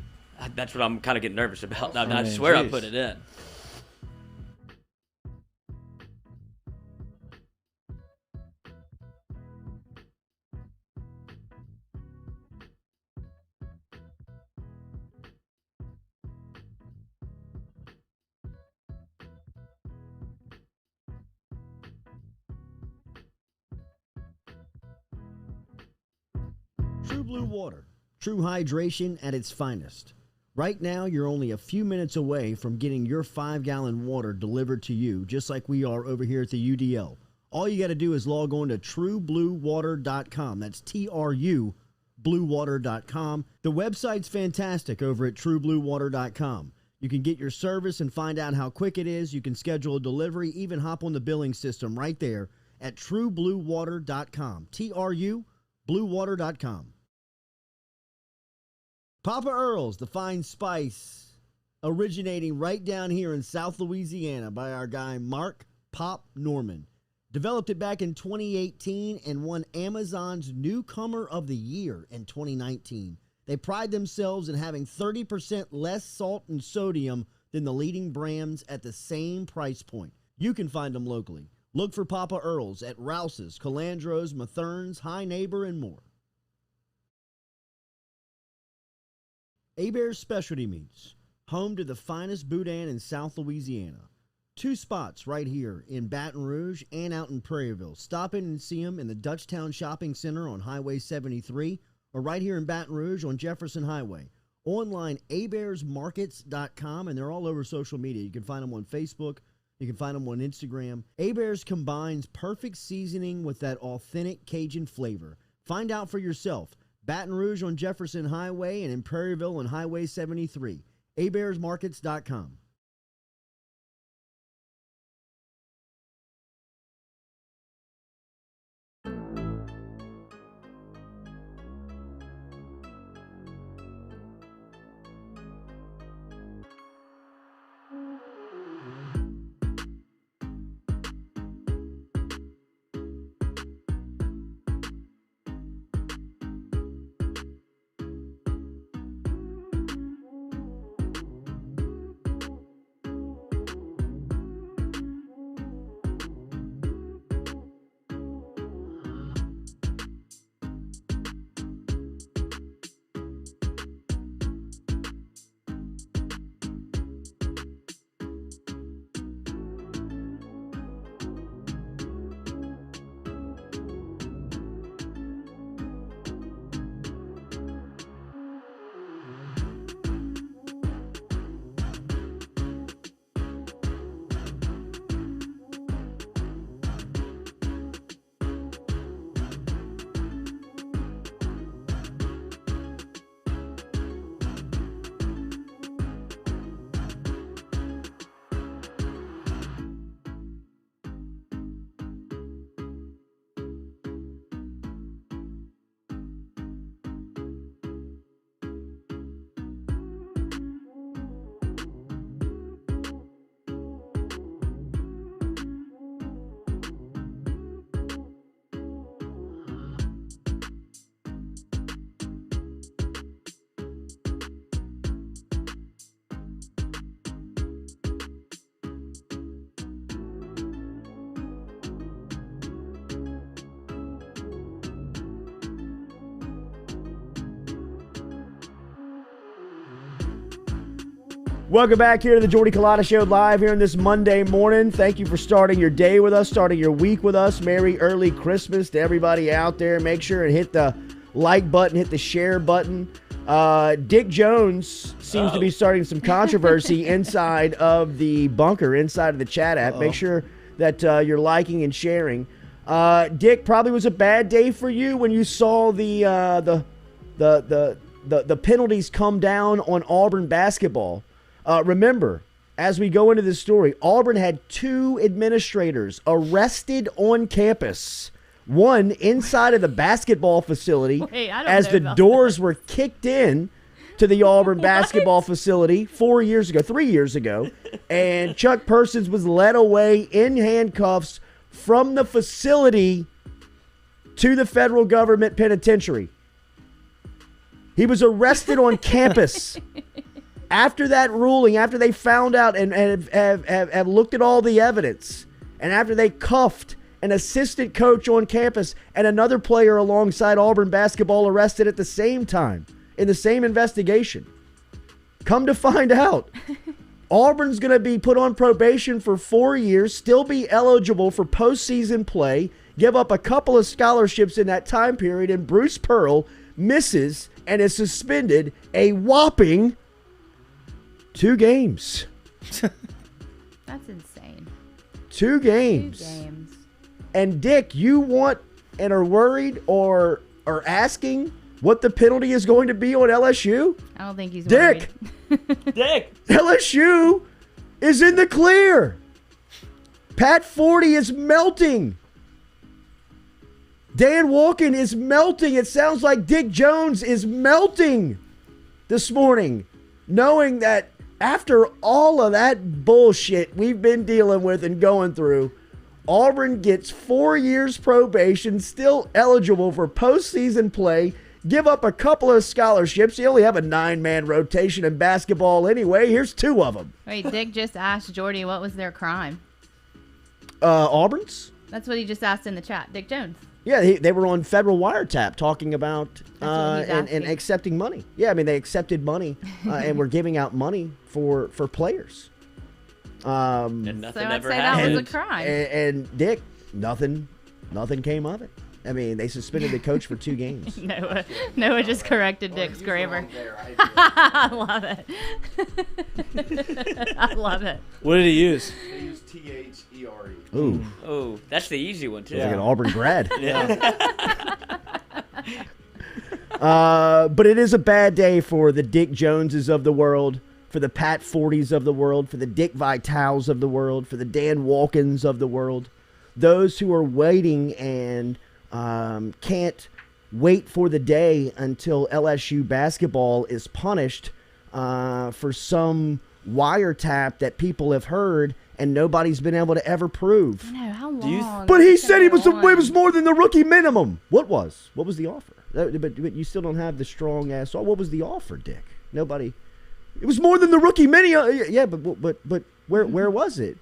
That's what I'm kind of getting nervous about. I swear I put it in. True Blue Water. True hydration at its finest. Right now, you're only a few minutes away from getting your 5-gallon water delivered to you, just like we are over here at the UDL. All you got to do is log on to truebluewater.com. That's TRU, bluewater.com. The website's fantastic over at truebluewater.com. You can get your service and find out how quick it is. You can schedule a delivery, even hop on the billing system right there at truebluewater.com. TRU, bluewater.com. Papa Earl's, the fine spice, originating right down here in South Louisiana by our guy Mark Pop Norman. Developed it back in 2018 and won Amazon's Newcomer of the Year in 2019. They pride themselves in having 30% less salt and sodium than the leading brands at the same price point. You can find them locally. Look for Papa Earl's at Rouse's, Calandro's, Mathern's, High Neighbor, and more. Hebert's Specialty Meats, home to the finest boudin in South Louisiana. 2 spots right here in Baton Rouge and out in Prairieville. Stop in and see them in the Dutchtown Shopping Center on Highway 73 or right here in Baton Rouge on Jefferson Highway. Online, hebertsmarkets.com, and they're all over social media. You can find them on Facebook, You can find them on Instagram. Hebert's combines perfect seasoning with that authentic Cajun flavor. Find out for yourself. Baton Rouge on Jefferson Highway and in Prairieville on Highway 73. Hebert'sMarkets.com. Welcome back here to the Jordy Culotta Show live here on this Monday morning. Thank you for starting your day with us, starting your week with us. Merry early Christmas to everybody out there. Make sure and hit the like button, hit the share button. Dick Jones seems to be starting some controversy inside of the bunker, inside of the chat app. Make sure that you're liking and sharing. Dick, probably was a bad day for you when you saw the penalties come down on Auburn basketball. Remember, as we go into this story, Auburn had 2 administrators arrested on campus. One inside of the basketball facility as the doors were kicked in to the Auburn basketball facility 3 years ago. And Chuck Persons was led away in handcuffs from the facility to the federal government penitentiary. He was arrested on campus. After that ruling, after they found out and have looked at all the evidence, and after they cuffed an assistant coach on campus and another player alongside Auburn basketball arrested at the same time in the same investigation, come to find out, Auburn's going to be put on probation for 4 years, still be eligible for postseason play, give up a couple of scholarships in that time period, and Bruce Pearl misses and is suspended a whopping 2 games. That's insane. 2 games. 2 games. And Dick, you want and are worried or are asking what the penalty is going to be on LSU? I don't think he's worried. Dick! LSU is in the clear. Pat 40 is melting. Dan Walken is melting. It sounds like Dick Jones is melting this morning, knowing that after all of that bullshit we've been dealing with and going through, Auburn gets 4 years probation, still eligible for postseason play, give up a couple of scholarships. You only have a 9-man rotation in basketball anyway. Here's 2 of them. Wait, Dick just asked Jordy what was their crime. Auburn's? That's what he just asked in the chat. Dick Jones. Yeah, they were on federal wiretap talking about and accepting money. Yeah, I mean, they accepted money and were giving out money for players. And nothing ever that happened. was a crime. And Dick, nothing came of it. I mean, they suspended the coach for 2 games. Noah just corrected Dick's grammar. I love it. I love it. What did he use? He used T-H-E-R-E. Ooh, Oh, that's the easy one too. like an Auburn grad. Yeah. But it is a bad day for the Dick Joneses of the world, for the Pat Fortys of the world, for the Dick Vitales of the world, for the Dan Walkins of the world. Those who are waiting and can't wait for the day until LSU basketball is punished for some wiretap that people have heard and nobody's been able to ever prove. I know, how you- long? But he It's said it gonna was go on. more than the rookie minimum. What was the offer? But you still don't have the strong ass. What was the offer, Dick? Nobody. It was more than the rookie minimum. Yeah, but where was it?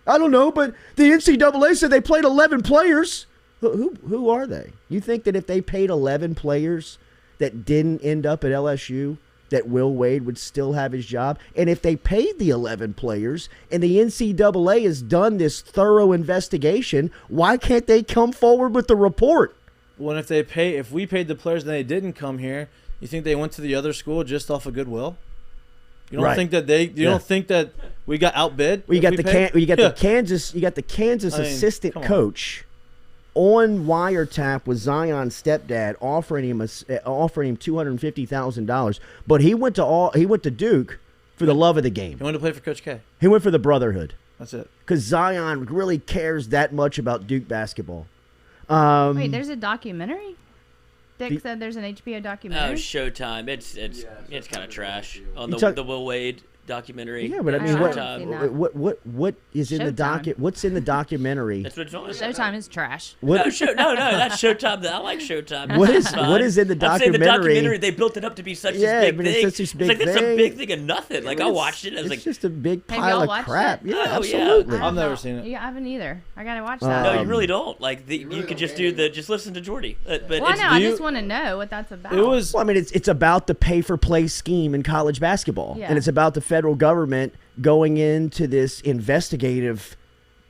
I don't know. But the NCAA said they played 11 players. Who are they? You think that if they paid 11 players that didn't end up at LSU, that Will Wade would still have his job? And if they paid the 11 players and the NCAA has done this thorough investigation, why can't they come forward with the report? Well, if we paid the players and they didn't come here, you think they went to the other school just off of goodwill? You don't Right. think that don't think that we got outbid? Well, you got the Kansas I mean, assistant come on. coach on wiretap with Zion's stepdad offering him $250,000, but he went to Duke for the love of the game. He wanted to play for Coach K. He went for the brotherhood That's it. because Zion really cares that much about Duke basketball. Wait, there's a documentary? Dick The- said there's an HBO Oh, documentary. Showtime. It's kind of trash on You the talk- the Will Wade documentary. Yeah, but I I mean, haven't seen that. what is in the Showtime. What's in the documentary? That's what it's on. Showtime is trash. What No, that's Showtime. I like Showtime. What It's is- fine. what is in the I'm saying the documentary- documentary, they built it up to be such Yeah, this big but it's thing. such this big like that's a thing. big thing of nothing. Like I watched it. I was It's like, just a big Have pile y'all of watched crap. it? Yeah, Oh, yeah. absolutely. I've never seen it. Yeah, I haven't either. I gotta watch Oh, that. no, you really don't. Like you could just do just listen to Jordy. But well, I it's, know. I you- just want to know what that's about. It was Well, I mean, it's about the pay-for-play scheme in college basketball, Yeah. and it's about the federal government going into this investigative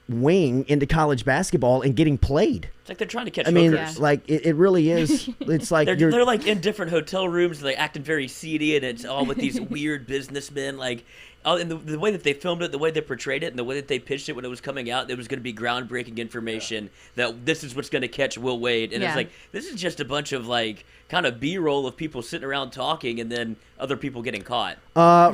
wing into college basketball and getting played. it's like they're trying to catch I mean, hookers. like it really is. It's like They're like in different hotel rooms, like acting very seedy, and it's all with these weird businessmen. Like, and the way that they filmed it, the way they portrayed it, and the way that they pitched it when it was coming out, it was going to be groundbreaking information that this is what's going to catch Will Wade. And Yeah. it's like this is just a bunch of like kind of B-roll of people sitting around talking, and then other people getting caught.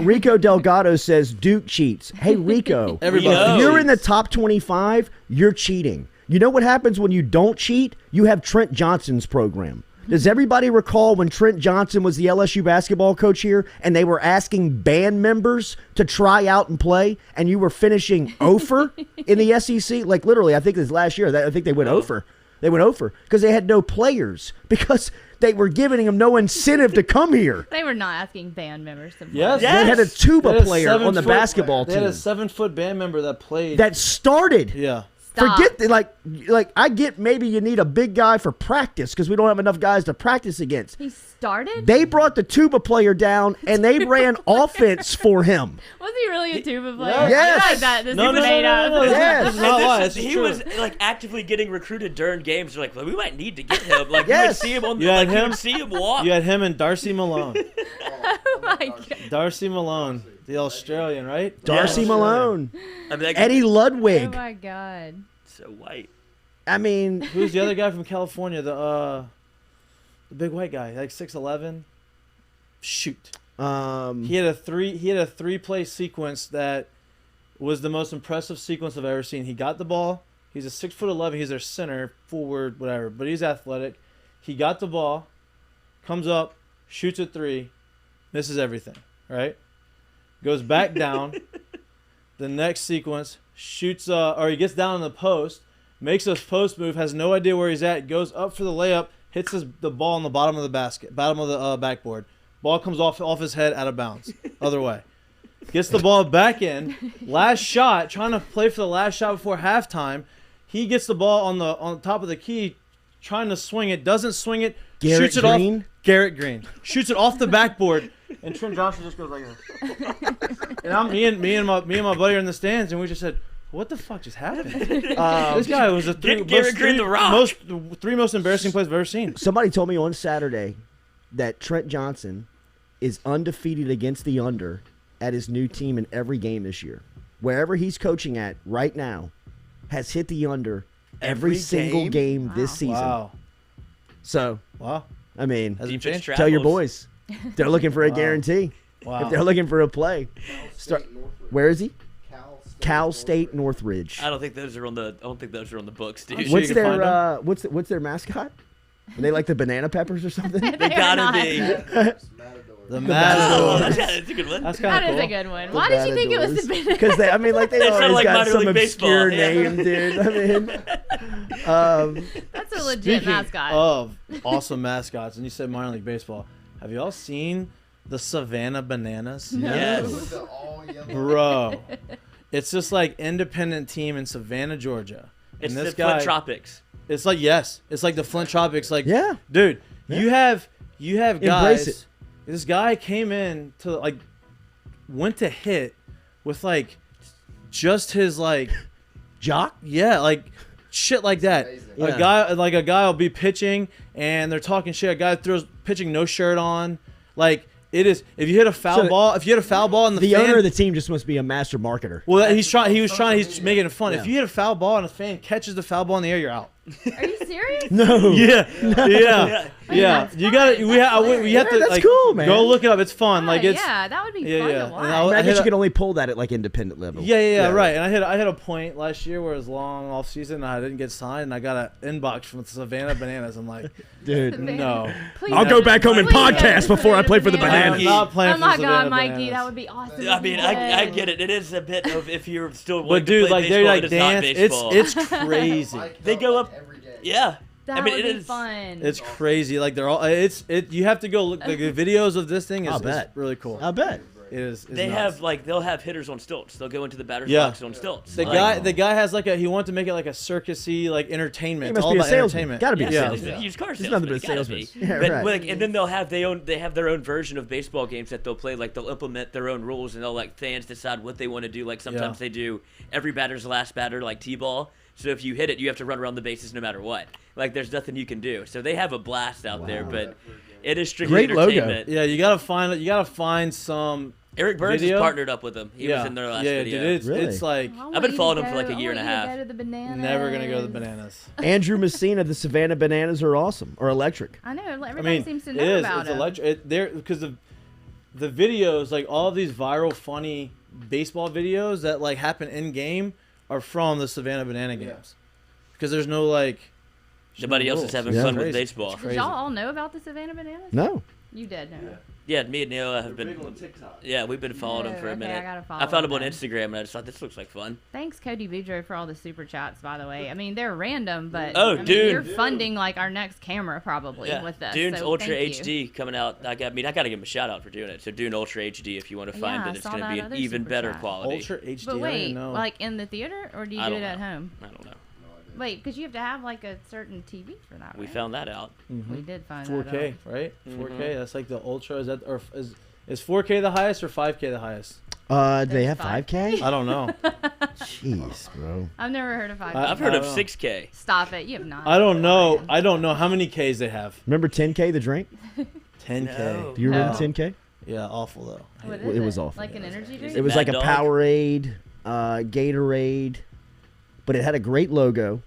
Rico Delgado says Duke cheats. Hey, Rico, Everybody if you're cheats. in the top 25, you're cheating. You know what happens when you don't cheat? You have Trent Johnson's program. Does everybody recall when Trent Johnson was the LSU basketball coach here and they were asking band members to try out and play and you were finishing over in the SEC? Like literally, I think this last year, I think they went over. They went over because they had no players because they were giving them no incentive to come here. They were not asking band members to play. Yes. They had a Yes. tuba They had a player on the 7-foot basketball They had a team 7-foot band member that played. that started. Yeah. Stop. Forget like I get maybe you need a big guy for practice because we don't have enough guys to practice against. He started? They brought the tuba player down and they ran offense for him. Was he really a tuba player? Yes. I feel like that. This No, is no, made no, up. no, no. Yes. This is not And lie. this This is- is he true. was like actively getting recruited during games. They're like, well, we might need to get him. Like Yes. you would see him on You had like you him? would see him walk. You had him and Darcy Malone. Oh my god. Darcy Malone, the Australian, right? Darcy Yeah. Malone, I mean, like, Eddie Oh Ludwig. my god. so white. I mean, Who's the other guy from California? The big white guy, like 6'11". Shoot. He had a three-play sequence that was the most impressive sequence I've ever seen. He got the ball. He's a 6'11". He's their center, forward, whatever. But he's athletic. He got the ball, comes up, shoots a three, misses everything. Right? Goes back down. The next sequence shoots, or he gets down in the post, makes a post move, has no idea where he's at, goes up for the layup, hits the ball on the bottom of the basket, bottom of the backboard. Ball comes off his head, out of bounds, other way. Gets the ball back in. Last shot, trying to play for the last shot before halftime. He gets the ball on top of the key, trying to swing it, doesn't swing it, Garrett shoots it Green? off. Garrett Green shoots it off the backboard, and Trent Johnson just goes like this. And me and my buddy are in the stands, and we just said, "What the fuck just happened?" This guy was the Garrett Green the Rock. three most embarrassing plays I've ever seen. somebody told me on Saturday that Trent Johnson is undefeated against the under at his new team in every game this year. wherever he's coaching at right now, has hit the under every single game this season. Wow. So, I mean, Hasn't changed. tell your boys. They're looking for a guarantee. Wow. If they're looking for a play. Where is he? Cal State Northridge. I don't think those are on the books, dude. What's their what's their mascot? Are they like the banana peppers or something? They gotta be. The Matadors. That's a good one. That's kind of cool. That is a good one. Why did you think it was the banana? Because they sound always like got minor some league obscure baseball, yeah. name, dude. I mean, That's a legit Speaking mascot. of awesome mascots, and you said minor league baseball, have you all seen the Savannah Bananas? Yes. Bro. It's just like independent team in Savannah, Georgia. It's and this the guy, Flint Tropics. It's like it's like the Flint Tropics. Like Yeah. dude, Yeah. you have Embrace guys. it. This guy came in to went to hit with just his Jock? yeah, shit like that. Yeah. A guy will be pitching and they're talking shit. A guy throws pitching no shirt on. It is if you hit a foul ball in The fan, owner of the team just must be a master marketer. well, he's making it fun. Yeah. If you hit a foul ball and a fan catches the foul ball in the air, you're out. Are you serious? No. Yeah. That's You got fun. we have to that's cool, man. go look it up. It's fun. It's yeah, that would be yeah, fun yeah. to And watch. I I guess hit you a- can only pull that at independent level. Yeah, right. And I hit a point last year where it was long off season and I didn't get signed and I got an inbox from the Savannah Bananas. I'm like, Dude. no. Please I'll go back home and please podcast go before I play for the Bananas. Bananas. I'm not playing Oh for my Savannah God, Mikey, Bananas. that would be awesome. I mean, I did. get it. It is a bit of if you're still But wanting dude, to play they're baseball, it dance. is not baseball. It's crazy. They go up. Yeah. That I mean, would it be is fun. It's crazy. They're all. You have to go look. The videos of this thing I'll is bet. really cool. I bet. It is. They nuts. have they'll have hitters on stilts. They'll go into the batter's Yeah. box on stilts. The guy has he wanted to make it like a circusy entertainment. He It's must all be a about salesman. entertainment. Gotta be a Yeah, salesman. it's a used car He's salesman. nothing but a It's gotta salesman. be. Yeah, But, right. and then they have their own version of baseball games that they'll play. They'll implement their own rules and they'll fans decide what they want to do. Sometimes they do every batter's last batter t-ball. So if you hit it, you have to run around the bases no matter what. There's nothing you can do. So they have a blast out there, but it is strictly Great logo. entertainment. Yeah, you gotta find some. Eric Burns video? has partnered up with them. He was in their last video. Dude, it's Really? I I've want been you following to him for go- a year and a I want half. you to go to the Bananas. never gonna go to the Bananas. Andrew Messina, the Savannah Bananas are awesome. Or electric. I know. Everybody I mean, seems to it know is. about It's it. electric. Because the videos, all of these viral, funny baseball videos that happen in game are from the Savannah Banana games. Because there's no Nobody else is rules. having Yeah. fun Crazy. with baseball. It's Did crazy. y'all all know about the Savannah Bananas? No. You did know. Yeah, me and Neil have been. Yeah, we've been following him for a Okay, minute. I gotta follow found him him on then. Instagram and I just thought this looks like fun. Thanks, Cody Boudreau, for all the super chats. By the way, I mean they're random, but Oh, I mean, dude. you're funding our next camera probably Yeah, with this. Dune's so Ultra thank you. HD coming out. I gotta give him a shout out for doing it. So Dune Ultra HD, if you want to find Yeah, I it, it's saw going to that be an other even super better chat. quality. Ultra HD. But I don't wait, even know. in the theater or do you I do it don't at know. home? I don't know. Wait, because you have to have a certain TV for that. We right? found that out. We did find 4K, that. right? Mm-hmm. 4K. That's the Ultra. Is 4K the highest or 5K the highest? Do they have There's 5K? I don't know. Jeez, bro. I've never heard of 5K. I've heard of don't know. 6K. Stop it! You have not. I don't know. I don't know how many Ks they have. Remember 10K, the drink? 10K. No. Do you remember No. 10K? Yeah, awful though. What It is was awful. Like an energy drink? It was Mad like a Dog? Powerade, Gatorade, but it had a great logo,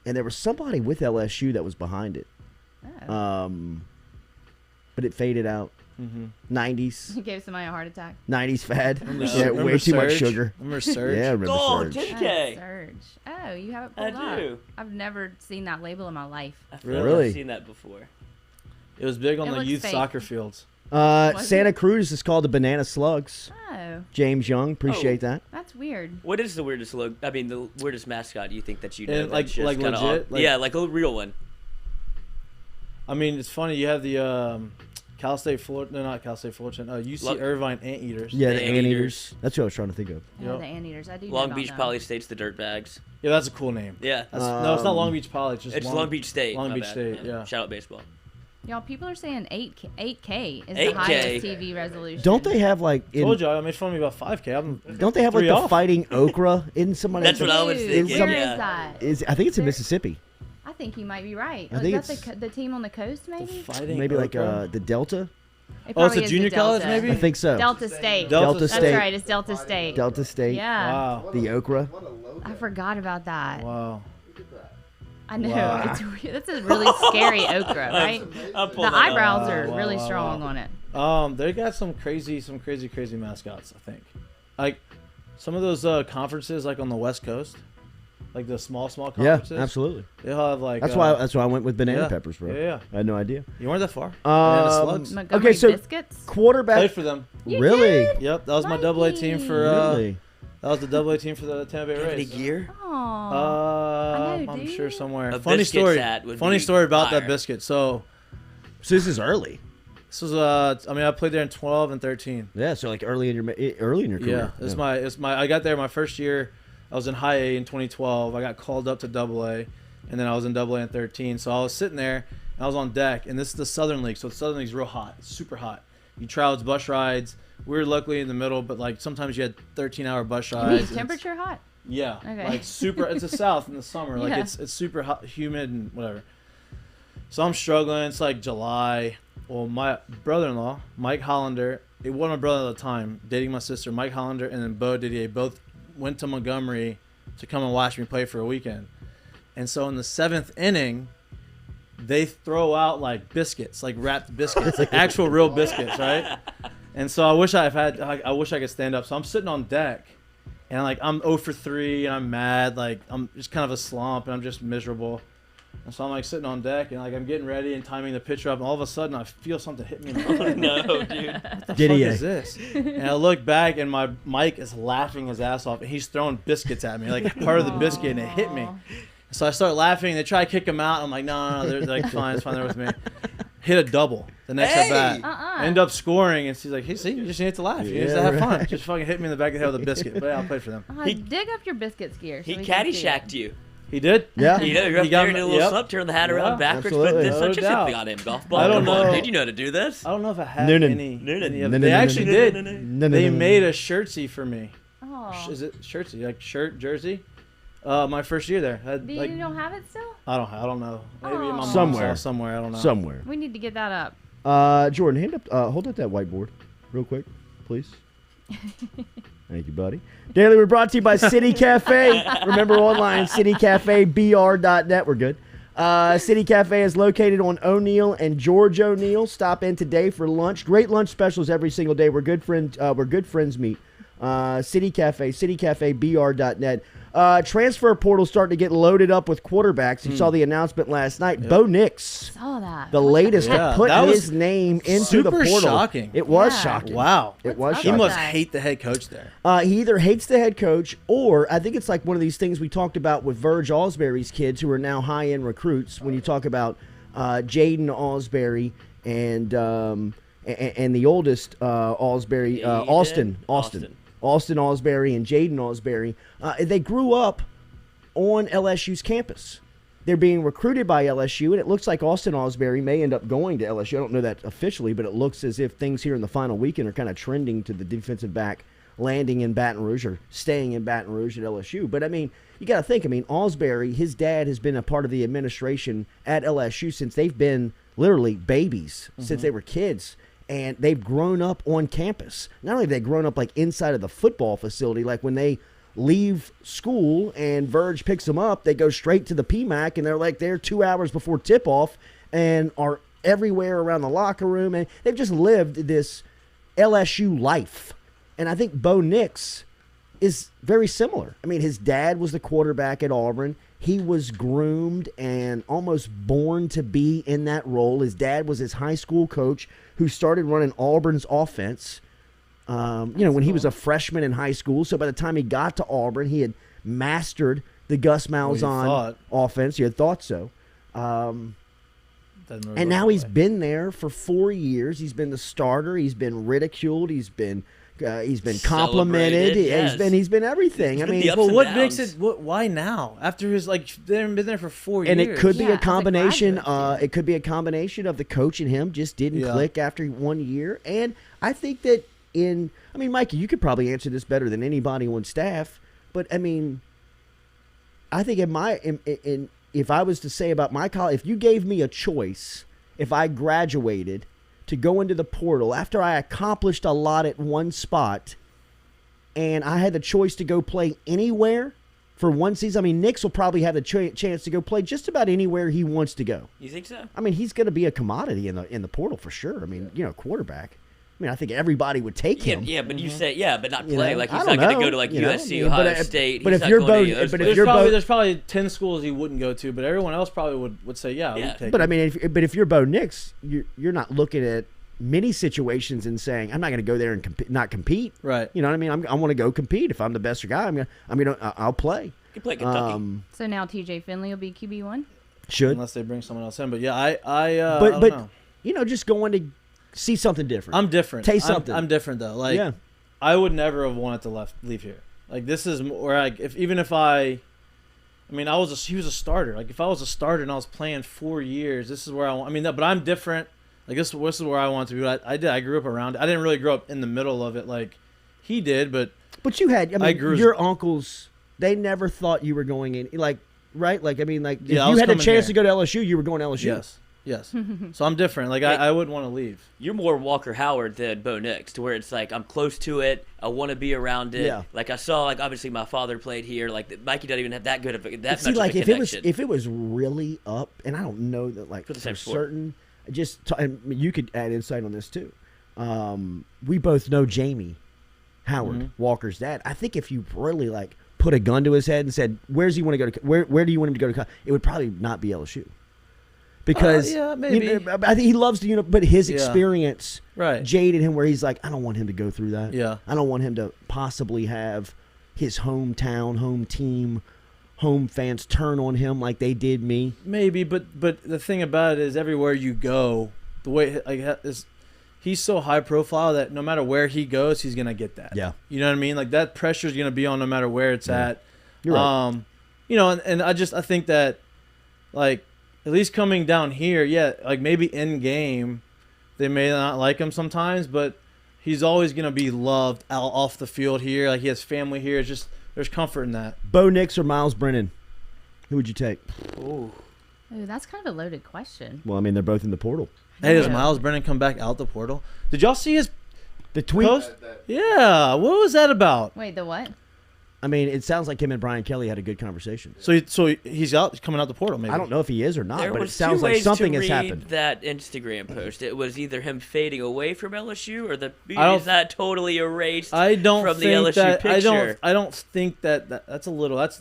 and there was somebody with LSU that was behind it. Oh. But it faded out. Mm-hmm. 90s, You gave somebody a heart attack. 90s fad. Remember Yeah, Remember way too much Surge? sugar. Remember Surge? Yeah, I remember Oh, Surge. 10K. Surge. Oh, you have it I pulled up. do. I've never seen that label in my life. I feel Really? like I've seen that before. It was big on It the looks youth fake. soccer fields. Was Santa it? Cruz is called the Banana Slugs. Oh, James Young, appreciate that. that's weird. What is the weirdest logo? I mean, the weirdest mascot you think that you know? And, that's like- just like kinda legit? off? Like- Yeah, like a real one. I mean, it's funny. You have the Cal State Fullerton, no, not Cal State Fullerton, UC Look- Irvine Anteaters. Yeah, The the Anteaters. Anteaters. That's what I was trying to think of. Yeah, Yep. the anteaters. I do know Long about Beach them. Poly State's the Dirtbags. Yeah, that's a cool name. Yeah. No, it's not Long Um, Beach Poly. It's just It's Long Beach State. Long my Beach bad. State, yeah. Shout out baseball. Y'all, people are saying 8K is 8K. the highest TV resolution. Don't they have Told you, I made fun of me about 5K. Don't they have like 3 the off. Fighting Okra in somebody? That's what I was Dude, thinking. Where yeah. is that? I think it's in There- Mississippi. I think you might be right. I think is that it's- the team on the coast, maybe? Fighting Maybe like Okra? the Delta. It Oh, it's probably a is junior the college, Delta. maybe? I think so. Delta State. Delta That's State. right. It's Delta State. Delta State. Yeah. Wow. The Okra. What a logo. I forgot about that. Wow. Look at that. I know. Wow. It's weird. That's a really scary okra, right? The eyebrows are really strong on it. They got some crazy mascots, I think. Like some of those conferences, like on the West Coast, like the small Yeah, conferences. absolutely. They'll have like. That's why I went with banana yeah. peppers, bro. Yeah. I had no idea. You weren't that far. Banana slugs. Montgomery Okay, so biscuits. quarterback. Played for them. You Really? did? Yep, that was my AA team for. Really? That was the AA team for the Tampa Bay Any Rays. gear? Aw. I know, I'm dude. sure somewhere. A Funny biscuit story. set would Funny be story about fire. that biscuit. So So this is early. this was I played there in 12 and 13. Yeah, so like early in your Yeah, career. it's my. I got there my first year. I was in high A in 2012. I got called up to AA, and then I was in AA in 13. So I was sitting there, and I was on deck, and this is the Southern League. So the Southern League's real hot. It's super hot. You travels bus rides. We were luckily in the middle, but like sometimes you had 13-hour bus rides. and it's- Temperature hot? Yeah, Okay. like super. It's the South in the summer. Like Yeah. it's super hot, humid, and whatever. So I'm struggling. It's like July. Well, my brother-in-law, Mike Hollander, it wasn't my brother at the time, dating my sister, Mike Hollander, and then Bo Didier both went to Montgomery to come and watch me play for a weekend. And so in the 7th inning, they throw out like biscuits, like wrapped biscuits, like actual real biscuits, right? And so I wish I could stand up. So I'm sitting on deck, and like I'm 0 for 3, and I'm mad, like I'm just kind of a slump, and I'm just miserable. And so I'm like sitting on deck, and like I'm getting ready and timing the pitcher up, and all of a sudden I feel something hit me in the head. No, dude. What the Didier. fuck is this? And I look back, and my Mike is laughing his ass off, and he's throwing biscuits at me, like part of the biscuit, and it hit me. So I start laughing. They try to kick him out. I'm like, no, they're like, fine, it's fine, they're with me. Hit a double the next at bat. Uh-uh. End up scoring, and she's like, hey, see, you just need to laugh. You need to Yeah, have fun. right. Just fucking hit me in the back of the head with a biscuit. But yeah, I'll play for them. He- Dig up your biscuits gear. He so we can see it. caddyshacked you. He did? Yeah. You know, you're up He got there in me- a little yep. slump, turn the hat around Yeah, backwards, absolutely. but there's No such a doubt. simple goddamn golf ball. I don't Come on, know. dude, you know how to do this. I don't know if I had Noonan. any. Noonan. any of Noonan, They noonan, actually noonan. did. No, They made a shirtsy for me. Oh. Is it shirtsy? Like shirt, jersey? My first year there. Had, Do like, you don't have it still? I don't know. Maybe in my mom's Somewhere. house somewhere. I don't know. somewhere. We need to get that up. Jordan, hold up that whiteboard real quick, please. Thank you, buddy. Daily, we're brought to you by City Cafe. Remember, online, citycafebr.net. We're good. City Cafe is located on O'Neill and George O'Neill. Stop in today for lunch. Great lunch specials every single day. We're good friends meet. City Cafe, citycafebr.net. Transfer portal starting to get loaded up with quarterbacks. You saw the announcement last night. Bo Nix, Saw that. the latest Yeah, to put that was his name into super the portal. shocking. It was Yeah. shocking. Wow. It was What's He up shocking. with must that? hate the head coach there. He either hates the head coach, or I think it's like one of these things we talked about with Verge Alsbury's kids, who are now high-end recruits. When you talk about Jaden Alsbury and the oldest Alsbury, Austin Alsbury and Jaden Alsbury, they grew up on LSU's campus. They're being recruited by LSU, and it looks like Austin Alsbury may end up going to LSU. I don't know that officially, but it looks as if things here in the final weekend are kind of trending to the defensive back landing in Baton Rouge or staying in Baton Rouge at LSU. But, I mean, you got to think, Alsbury, his dad has been a part of the administration at LSU since they've been literally babies, since they were kids. And they've grown up on campus. Not only have they grown up like inside of the football facility, like when they leave school and Verge picks them up, they go straight to the PMAC, and they're like there 2 hours before tip-off and are everywhere around the locker room. And they've just lived this LSU life. And I think Bo Nix is very similar. His dad was the quarterback at Auburn. He was groomed and almost born to be in that role. His dad was his high school coach who started running Auburn's offense, when he was a freshman in high school. So by the time he got to Auburn, he had mastered the Gus Malzahn offense. You had thought so. And now he's been there for 4 years. He's been the starter. He's been ridiculed. He's been complimented. Yes. He's been everything. The ups But and what downs. makes it? Why now? After his they haven't been there for 4 years. And it could be Yeah, a as a combination. graduate It could be a combination of the coach and him just didn't click after 1 year. And I think that Mikey, you could probably answer this better than anybody on staff. But I think if I was to say about my college, if you gave me a choice, if I graduated to go into the portal after I accomplished a lot at one spot and I had the choice to go play anywhere for one season? I mean, Nix will probably have the chance to go play just about anywhere he wants to go. You think so? I mean, he's going to be a commodity in the portal for sure. I mean, quarterback. I mean, I think everybody would take him. Yeah, but you say but not play. Like he's I not don't going to know, go to like USC, Ohio State. But He's if not you're going to Bo, those but places. if you're there's probably 10 schools he wouldn't go to, but everyone else probably would say, yeah, we'd take But him. I mean, if you're Bo Nix, you're not looking at many situations and saying, I'm not going to go there and not compete. Right. You know what I mean? I want to go compete. If I'm the best guy, I'll play. You can play Kentucky. So now TJ Finley will be QB1? Should. Unless they bring someone else in. But yeah, I don't know. just going to see something different. I'm different. Taste something. I'm different though. Like I would never have wanted to leave here. Like this is where he was a starter. Like if I was a starter and I was playing 4 years, this is where but I'm different. Like this is where I want to be. I grew up around it. I didn't really grow up in the middle of it like he did, but you had your uncles, they never thought you were going in right? Like if you had a chance to go to LSU, you were going to LSU. Yes. So I'm different. Like I wouldn't want to leave. You're more Walker Howard than Bo Nix, to where it's like I'm close to it. I want to be around it. Yeah. Like I saw, like obviously my father played here. Like Mikey doesn't even have that good of a much See, of like a connection. if it was really up, and I don't know that like for certain. And you could add insight on this too. We both know Jamie Howard, Walker's dad. I think if you really like put a gun to his head and said, "Where's he want to go to? Where do you want him to go to?" It would probably not be LSU. Because maybe. I think he loves to, but his experience jaded him where he's like, I don't want him to go through that. Yeah. I don't want him to possibly have his hometown, home team, home fans turn on him like they did me. Maybe, but the thing about it is everywhere you go, the way he's so high profile that no matter where he goes, he's gonna get that. Yeah. You know what I mean? Like that pressure is gonna be on no matter where it's at. You're right. And I think that like. At least coming down here, like maybe in game, they may not like him sometimes, but he's always gonna be loved out off the field here. Like he has family here. It's just there's comfort in that. Bo Nix or Miles Brennan, who would you take? Ooh, that's kind of a loaded question. Well, I mean they're both in the portal. Hey, does Miles Brennan come back out the portal? Did y'all see the tweet? Post? Yeah, what was that about? Wait, the what? I mean, it sounds like him and Brian Kelly had a good conversation. So he's coming out the portal, maybe. I don't know if he is or not, but it sounds like something has happened. That Instagram post, it was either him fading away from LSU or the is that totally erased from the LSU picture. I don't think that's a little that's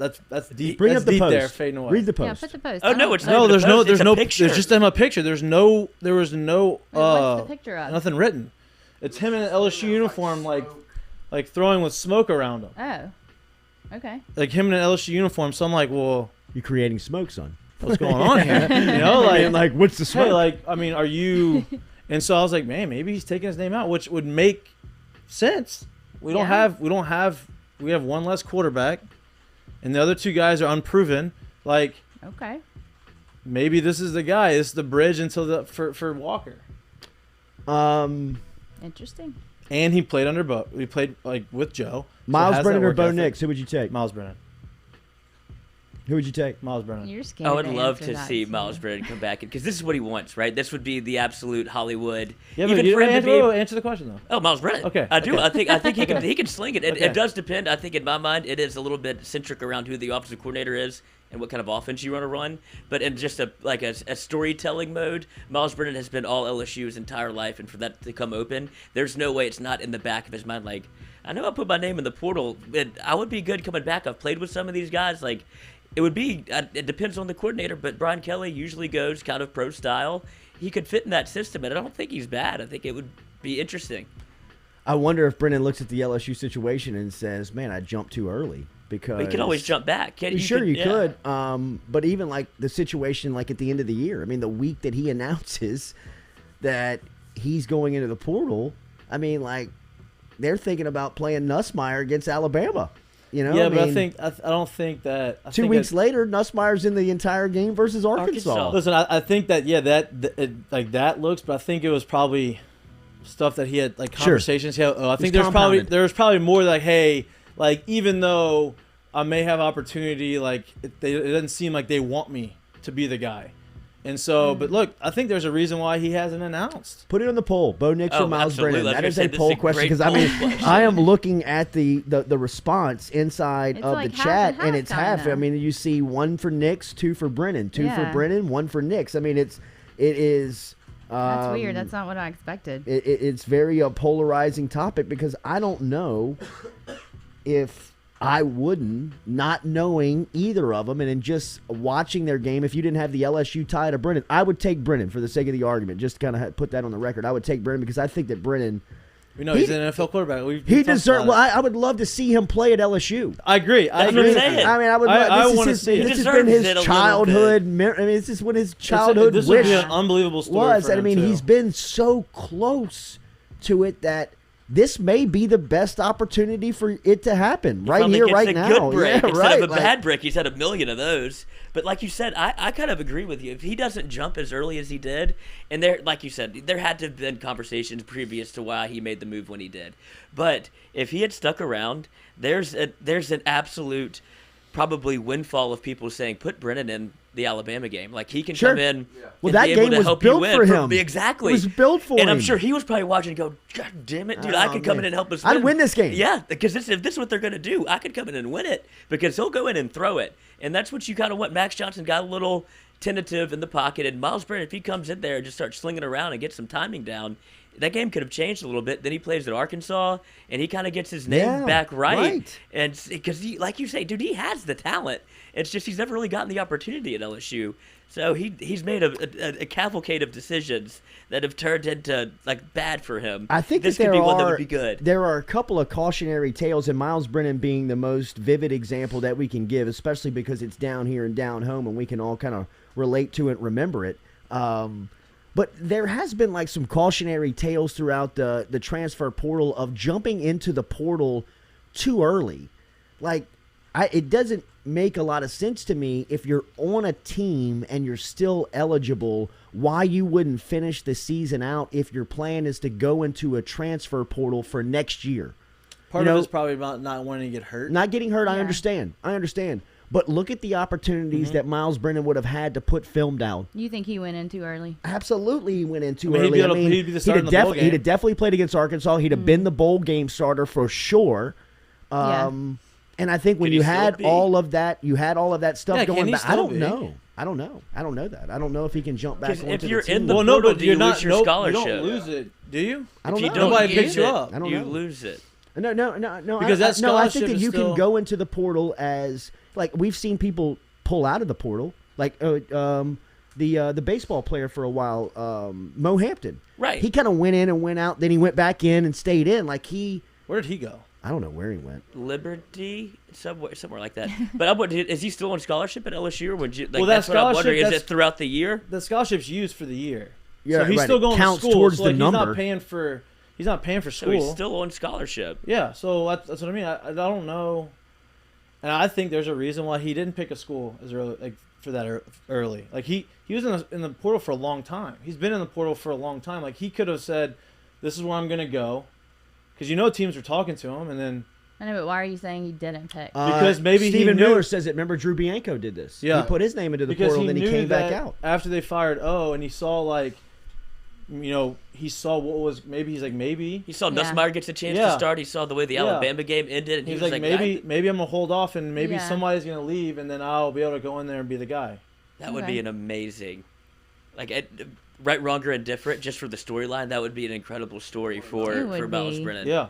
deep. Bring that's up the deep post. there, fading away. Read the post. Yeah, put the post. Oh no, it's no. there's no There's just him a picture. There was no. What's the picture of? Nothing written. It's him in an LSU uniform, like throwing with smoke around him. Oh. Okay. Like him in an LSU uniform, so I'm like, well, you're creating smoke, son. What's going on here? You know, like what's the smoke? Hey, like, I mean, are you? And so I was like, man, maybe he's taking his name out, which would make sense. We have one less quarterback, and the other two guys are unproven. Like, okay, maybe this is the guy. This is the bridge until for Walker. Interesting. And he played under Bo. We played with Joe. Miles Brennan or Bo Nix? Who would you take? Miles Brennan. Who would you take? Miles Brennan. You're scared. I would love to see Miles Brennan come back because this is what he wants, right? This would be the absolute Hollywood. Yeah, but you didn't answer the question though. Oh, Miles Brennan. Okay. I do. Okay. I think he can sling it. Okay. It does depend. I think in my mind it is a little bit centric around who the offensive coordinator is and what kind of offense you want to run. But in just a storytelling mode, Miles Brennan has been all LSU his entire life, and for that to come open, there's no way it's not in the back of his mind. Like, I know I put my name in the portal, but I would be good coming back. I've played with some of these guys. Like, it would be. It depends on the coordinator, but Brian Kelly usually goes kind of pro style. He could fit in that system, and I don't think he's bad. I think it would be interesting. I wonder if Brennan looks at the LSU situation and says, "Man, I jumped too early." Because you can always jump back. You could. But even like the situation, like at the end of the year, I mean, the week that he announces that he's going into the portal, I mean, like they're thinking about playing Nussmeier against Alabama. You know? Yeah, but I don't think that. 2 weeks later, Nussmeier's in the entire game versus Arkansas. Listen, I think that that looks, but I think it was probably stuff that he had conversations. Sure. I think there's probably more like, hey. Like, even though I may have opportunity, like, it doesn't seem like they want me to be the guy. And so, but look, I think there's a reason why he hasn't announced. Put it on the poll. Bo Nix or Miles absolutely. Brennan. That is Like a I said, poll this is a question great because I poll mean question. I am looking at the response inside It's of like the half chat, and and half it's half. kinda. I mean, you see 1 for Nix, 2 for Brennan, 2 for Yeah. Brennan, 1 for Nix. I mean, it is. That's weird. That's not what I expected. It's very a polarizing topic because I don't know if I wouldn't, not knowing either of them, and in just watching their game, if you didn't have the LSU tie to Brennan, I would take Brennan for the sake of the argument. Just to kind of put that on the record. I would take Brennan because I think that Brennan. We know he's an NFL quarterback. He deserves. Well, I would love to see him play at LSU. I agree. That's what I'm saying. I mean, I would. I This wanna is see it. This He has been deserves it a his little childhood. I mean, this is what his childhood This would wish be an unbelievable story was. for And I him, mean, too. he's been so close to it that this may be the best opportunity for it to happen right Finally here, gets right a now. Good break Yeah, instead right. of a bad break. He's had a million of those. But like you said, I kind of agree with you. If he doesn't jump as early as he did, and there, like you said, there had to have been conversations previous to why he made the move when he did. But if he had stuck around, there's an absolute probably windfall of people saying put Brennan in the Alabama game. Like he can Sure. come in. Well, and that be able game to was help built you win for him. Exactly. It was built for and him. I'm sure he was probably watching and go, God damn it, dude! I could come in and help us. I'd win this game. Yeah, because if this is what they're going to do, I could come in and win it because he'll go in and throw it. And that's what you kind of want. Max Johnson got a little tentative in the pocket, and Miles Brennan, if he comes in there and just starts slinging around and gets some timing down, that game could have changed a little bit. Then he plays at Arkansas, and he kind of gets his name back right. And because, like you say, dude, he has the talent. It's just he's never really gotten the opportunity at LSU. So he's made a cavalcade of decisions that have turned into like bad for him. I think this that could be one that would be good. There are a couple of cautionary tales, and Miles Brennan being the most vivid example that we can give, especially because it's down here and down home, and we can all kind of relate to it, remember it. But there has been like some cautionary tales throughout the transfer portal of jumping into the portal too early. Like, it doesn't make a lot of sense to me if you're on a team and you're still eligible, why you wouldn't finish the season out if your plan is to go into a transfer portal for next year. Part of it's probably about not wanting to get hurt. Not getting hurt, Yeah. I understand. But look at the opportunities that Miles Brennan would have had to put film down. You think he went in too early? Absolutely, he went in too I mean, early. he'd be the starter in the bowl game. He'd have definitely played against Arkansas. He'd have been the bowl game starter for sure. Yeah. And I think when Could you he still had be? all of that, stuff Yeah, going can he back. I still don't be? know. I don't know that. I don't know if he can jump back 'Cause onto if the you're team. in the Well, no, portal, but do you're you not. lose your You scholarship? don't lose it, do you? I don't If you know. don't Nobody use picks you it, up. I don't you know. lose it. No. Because that no, I think scholarship that is you still- can go into the portal as like we've seen people pull out of the portal, like the baseball player for a while, Mo Hampton. Right. He kind of went in and went out, then he went back in and stayed in. Like Where did he go? I don't know where he went. Liberty, somewhere like that. But is he still on scholarship at LSU, or would you? Like, Well, that that's what I'm wondering. scholarship, Is it throughout the year? The scholarship's used for the year. Yeah, so he's right, still it going counts to school. towards so the like, number. He's not paying for So school. he's still on scholarship. Yeah, so that's what I mean. I don't know, and I think there's a reason why he didn't pick a school as early, like for that early. Like he was in the portal for a long time. He's been in the portal for a long time. Like he could have said, "This is where I'm gonna go," because teams were talking to him, and then I know, but why are you saying he didn't pick? Because maybe he Stephen knew- Miller says it. Remember, Drew Bianco did this. Yeah. He put his name into the because portal, and then he knew came back that out. after they fired and he saw he saw what was maybe He saw Yeah. Nussmeier gets a chance Yeah. to start. He saw the way the Yeah. Alabama game ended, and he he was like maybe I'm gonna hold off and maybe Yeah. somebody's gonna leave and then I'll be able to go in there and be the guy. that would Okay. be an amazing, like, right, wrong, or indifferent. Just for the storyline, that would be an incredible story It for would Miles be. Brennan. Yeah.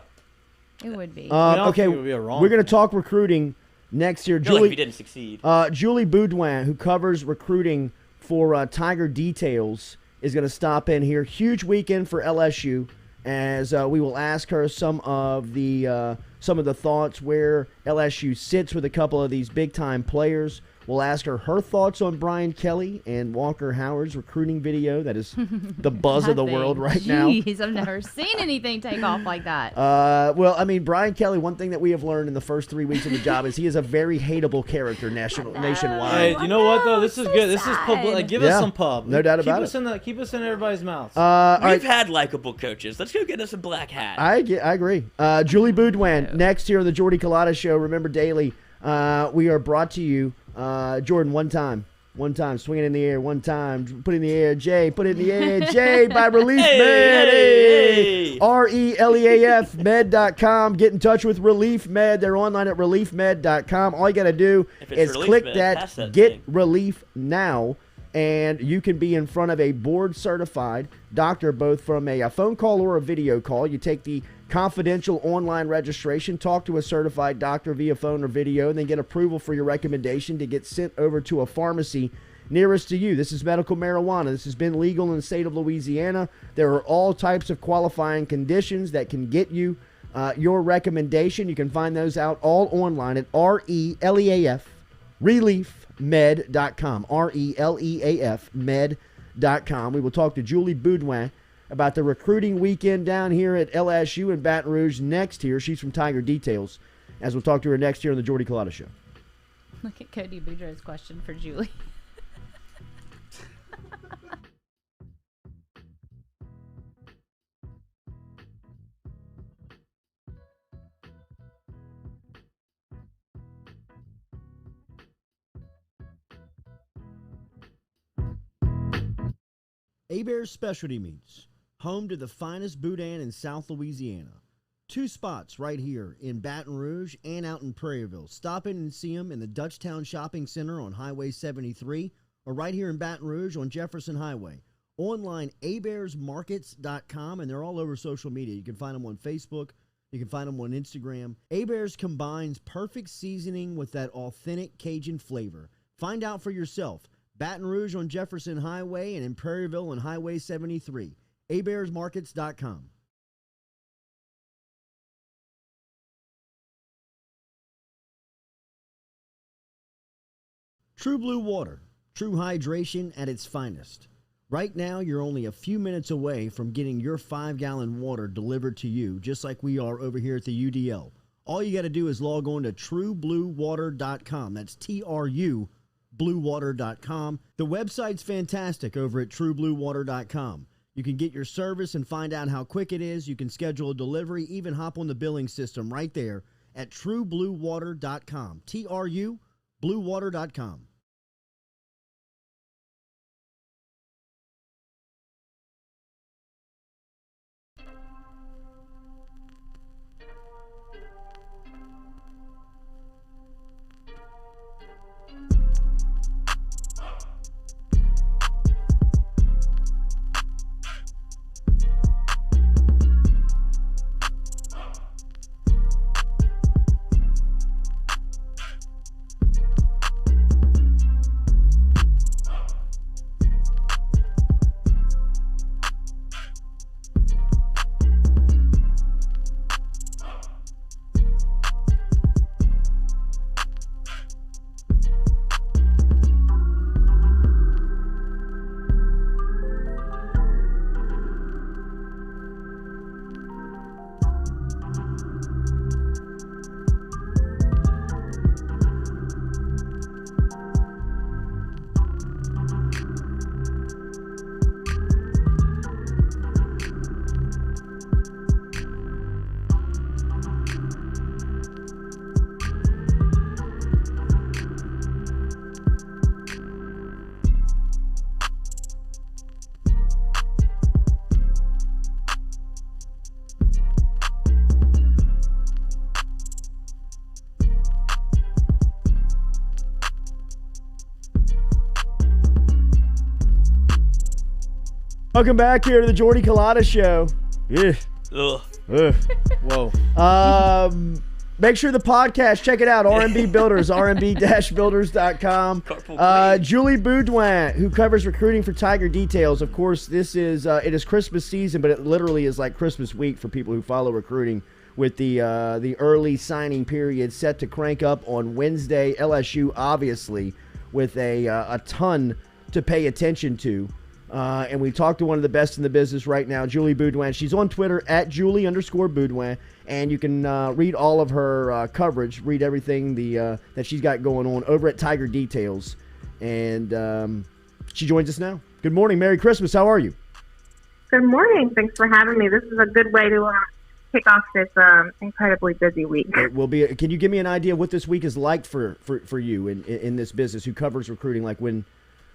It would be. don't Okay, think it would be a wrong we're going to thing. talk recruiting next year. I feel like if Julie, he didn't succeed. Julie Boudwin, who covers recruiting for Tiger Details, is going to stop in here. Huge weekend for LSU, as we will ask her some of the thoughts where LSU sits with a couple of these big time players. We'll ask her thoughts on Brian Kelly and Walker Howard's recruiting video. That is the buzz of the Nothing. world right now. Jeez, I've never seen anything take off like that. Well, I mean, Brian Kelly, one thing that we have learned in the first 3 weeks of the job is he is a very hateable character nationwide. Hey, you know what though? This so is good. This is pub. sad. Like, give Yeah. us some pub. No doubt about Keep us in everybody's mouths. All right, We've had likable coaches. Let's go get us a black hat. I agree. Julie Boudwin, next here on the Jordy Culotta Show. Remember, daily, we are brought to you, Jordan, one time. One time, swing it in the air. One time, put it in the air. Jay, put it in the air. Jay by Relief Med. Hey. RELEAF med.com. Get in touch with Relief Med. They're online at reliefmed.com. All you got to do is click that Get Relief Now, and you can be in front of a board-certified doctor, both from a phone call or a video call. You take the confidential online registration, talk to a certified doctor via phone or video, and then get approval for your recommendation to get sent over to a pharmacy nearest to you. This is medical marijuana. This has been legal in the state of Louisiana. There are all types of qualifying conditions that can get you your recommendation. You can find those out all online at RELEAF, reliefmed.com, RELEAF med.com. We will talk to Julie Boudwin about the recruiting weekend down here at LSU in Baton Rouge next here. She's from Tiger Details, as we'll talk to her next here on the Jordy Culotta Show. Look at Cody Boudreaux's question for Julie. Hebert's Specialty Meats, home to the finest boudin in South Louisiana. 2 spots right here in Baton Rouge and out in Prairieville. Stop in and see them in the Dutchtown Shopping Center on Highway 73 or right here in Baton Rouge on Jefferson Highway. Online, hebertsmarkets.com, and they're all over social media. You can find them on Facebook. You can find them on Instagram. Hebert's combines perfect seasoning with that authentic Cajun flavor. Find out for yourself. Baton Rouge on Jefferson Highway and in Prairieville on Highway 73. hebertsmarkets.com. True Blue Water, true hydration at its finest. Right now, you're only a few minutes away from getting your 5-gallon water delivered to you, just like we are over here at the UDL. All you got to do is log on to truebluewater.com. That's TRU bluewater.com. The website's fantastic over at truebluewater.com. You can get your service and find out how quick it is. You can schedule a delivery, even hop on the billing system right there at truebluewater.com. TRU bluewater.com. Welcome back here to the Jordy Culotta Show. Yeah. Ugh. Whoa. Make sure the podcast, check it out, RMB Builders, rmb-builders.com. Julie Boudwin, who covers recruiting for Tiger Details. Of course, this is it is Christmas season, but it literally is like Christmas week for people who follow recruiting, with the early signing period set to crank up on Wednesday. LSU, obviously, with a ton to pay attention to. And we talked to one of the best in the business right now, Julie Boudwin. She's on Twitter at Julie_Boudwin, and you can read all of her coverage, read everything that she's got going on over at Tiger Details. And she joins us now. Good morning. Merry Christmas. How are you? Good morning. Thanks for having me. This is a good way to kick off this incredibly busy week. It will be. Can you give me an idea of what this week is like for you in this business who covers recruiting? Like when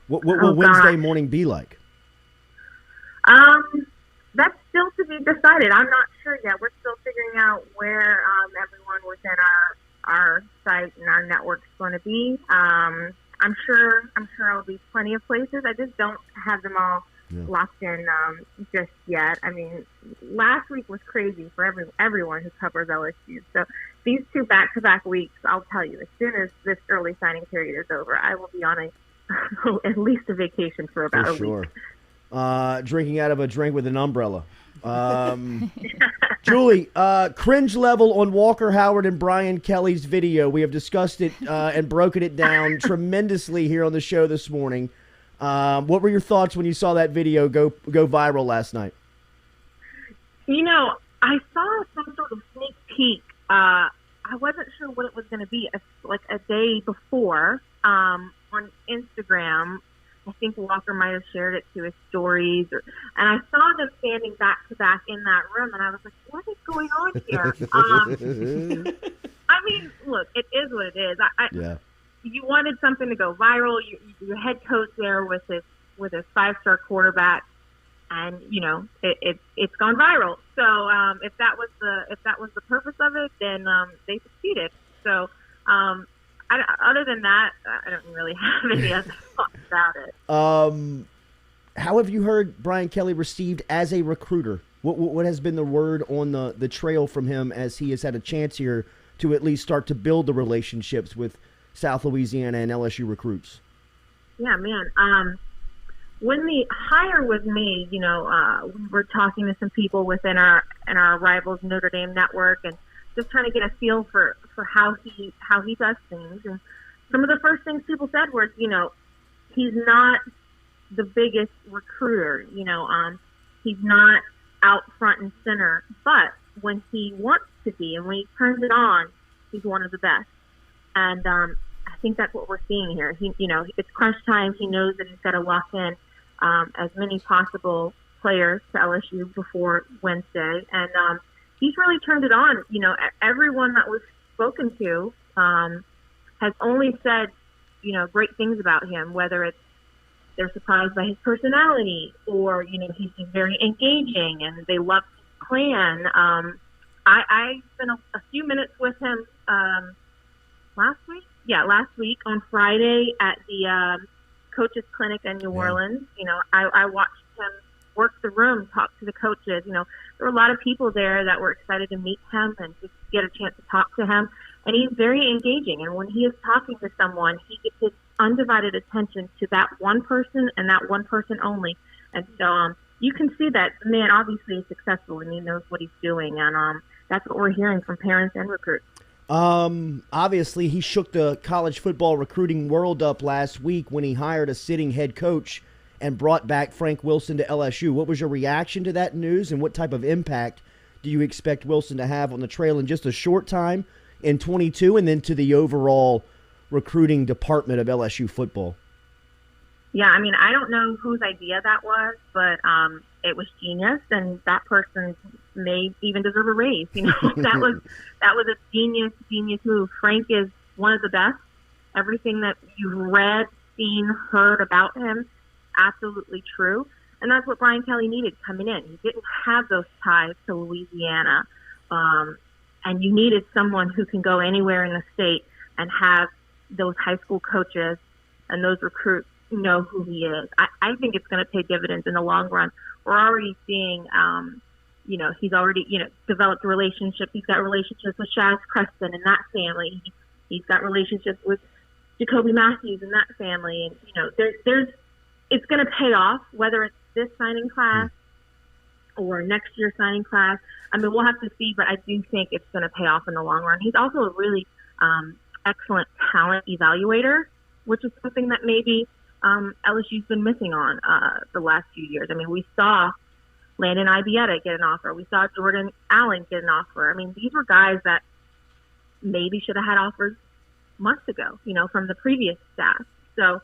What will Wednesday morning be like? That's still to be decided. I'm not sure yet. We're still figuring out where everyone within our site and our network is going to be. I'm sure I'll be plenty of places. I just don't have them all locked in just yet. I mean, last week was crazy for everyone who covers LSU. So these 2 back-to-back weeks, I'll tell you, as soon as this early signing period is over, I will be on at least a vacation for about a week. Drinking out of a drink with an umbrella. Julie, cringe level on Walker Howard and Brian Kelly's video. We have discussed it and broken it down tremendously here on the show this morning. What were your thoughts when you saw that video go viral last night? I saw some sort of sneak peek. I wasn't sure what it was going to be. Like a day before on Instagram, I think Walker might have shared it to his stories. And I saw them standing back to back in that room, and I was like, what is going on here? I mean, look, it is what it is. You wanted something to go viral. Your head coach there with his 5-star quarterback, and it's gone viral. So if that was the purpose of it, then they succeeded. So other than that, I don't really have any other thoughts about it. How have you heard Brian Kelly received as a recruiter? What has been the word on the trail from him as he has had a chance here to at least start to build the relationships with South Louisiana and LSU recruits? Yeah, man. When the hire was made, we were talking to some people within our rivals Notre Dame network and just trying to get a feel for how he does things. And some of the first things people said was, he's not the biggest recruiter. He's not out front and center, but when he wants to be and when he turns it on, he's one of the best. And I think that's what we're seeing here. It's crunch time. He knows that he's got to lock in as many possible players to LSU before Wednesday, and he's really turned it on. Everyone that was spoken to has only said, great things about him, whether it's they're surprised by his personality or, he's just very engaging and they love his plan. I spent a few minutes with him last week on Friday at the coaches clinic in New Orleans. I watched him work the room, talk to the coaches. There were a lot of people there that were excited to meet him and just get a chance to talk to him. And he's very engaging. And when he is talking to someone, he gets his undivided attention to that one person and that one person only. And so you can see that the man obviously is successful and he knows what he's doing. And that's what we're hearing from parents and recruits. Obviously, he shook the college football recruiting world up last week when he hired a sitting head coach and brought back Frank Wilson to LSU. What was your reaction to that news, and what type of impact do you expect Wilson to have on the trail in just a short time in 22 and then to the overall recruiting department of LSU football? Yeah, I mean, I don't know whose idea that was, but it was genius, and that person may even deserve a raise. That was a genius move. Frank is one of the best. Everything that you've read, seen, heard about him, absolutely true. And that's what Brian Kelly needed coming in. He didn't have those ties to Louisiana, and you needed someone who can go anywhere in the state and have those high school coaches and those recruits know who he is. I think it's going to pay dividends in the long run. We're already seeing, he's already, developed relationships. He's got relationships with Shaz Preston and that family. He's got relationships with Jacoby Matthews and that family. And, it's going to pay off, whether it's this signing class or next year's signing class. I mean, we'll have to see, but I do think it's going to pay off in the long run. He's also a really excellent talent evaluator, which is something that maybe LSU's been missing on the last few years. I mean, we saw Landon Ibieta get an offer. We saw Jordan Allen get an offer. I mean, these were guys that maybe should have had offers months ago, from the previous staff. So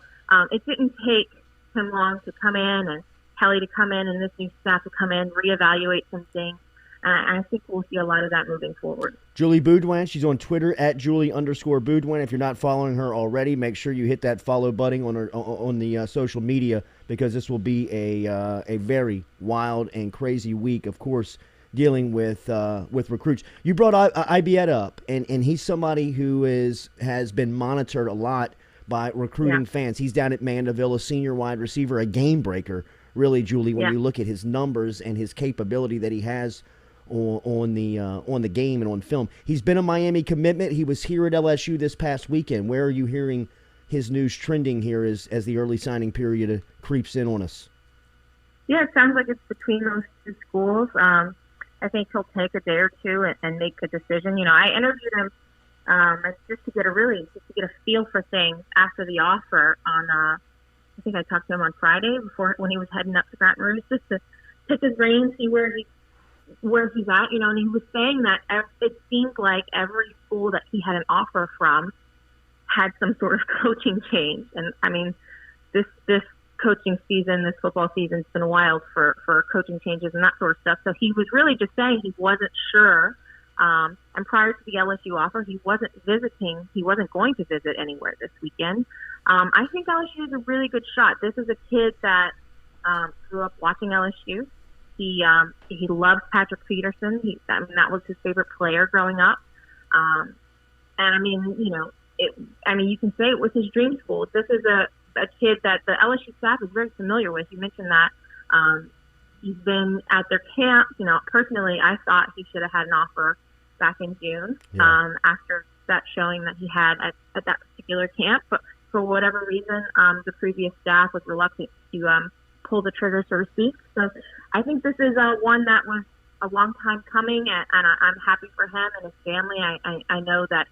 it didn't take him long to come in and Kelly to come in and this new staff to come in, reevaluate some things. I think we'll see a lot of that moving forward. Julie Boudwin, she's on Twitter at Julie_Boudwin. If you're not following her already, make sure you hit that follow button on the social media, because this will be a very wild and crazy week, of course, dealing with recruits. You brought Ibieta up, and he's somebody who has been monitored a lot by recruiting fans. He's down at Mandeville, a senior wide receiver, a game breaker, really, Julie, when you look at his numbers and his capability that he has on the game and on film. He's been a Miami commitment. He was here at LSU this past weekend. Where are you hearing his news trending here as the early signing period creeps in on us? Yeah, it sounds like it's between those two schools. I think he'll take a day or two and make a decision. You know, I interviewed him just to get a feel for things after the offer on. I think I talked to him on Friday when he was heading up to Baton Rouge, just to pick his brain, see where he's at, you know. And he was saying that it seemed like every school that he had an offer from had some sort of coaching change. And I mean, this coaching season, this football season's been wild for coaching changes and that sort of stuff. So he was really just saying he wasn't sure. And prior to the LSU offer, he wasn't going to visit anywhere this weekend. I think LSU is a really good shot. This is a kid that grew up watching LSU. He loves Patrick Peterson. That was his favorite player growing up. And I mean, you know, you can say it was his dream school. This is a kid that the LSU staff is very familiar with. You mentioned that. He's been at their camp. You know, personally, I thought he should have had an offer back in June after that showing that he had at that particular camp. But for whatever reason, the previous staff was reluctant to pull the trigger, so to speak. So I think this is one that was a long time coming, and I'm happy for him and his family. I know that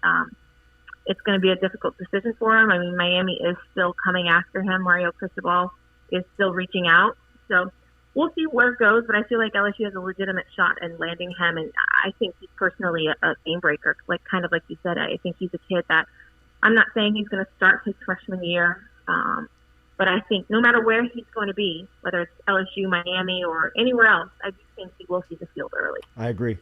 it's going to be a difficult decision for him. I mean, Miami is still coming after him. Mario Cristobal is still reaching out. So we'll see where it goes, but I feel like LSU has a legitimate shot in landing him, and I think he's personally a game breaker. Kind of like you said, I think he's a kid that I'm not saying he's going to start his freshman year, but I think no matter where he's going to be, whether it's LSU, Miami, or anywhere else, I do think he will see the field early. I agree.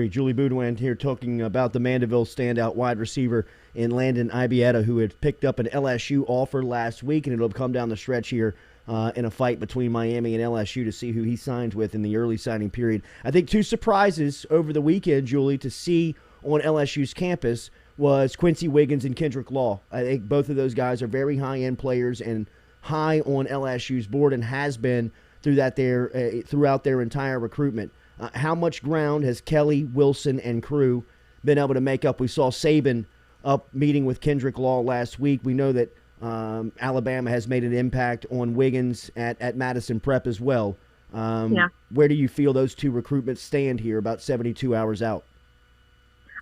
Julie Boudwin here talking about the Mandeville standout wide receiver in Landon Ibieta, who had picked up an LSU offer last week, and it'll come down the stretch here in a fight between Miami and LSU to see who he signs with in the early signing period. I think two surprises over the weekend, Julie, to see on LSU's campus was Quincy Wiggins and Kendrick Law. I think both of those guys are very high-end players and high on LSU's board, and has been throughout their entire recruitment. How much ground has Kelly, Wilson, and crew been able to make up? We saw Saban up meeting with Kendrick Law last week. We know that Alabama has made an impact on Wiggins at Madison Prep as well. Where do you feel those two recruitments stand here about 72 hours out?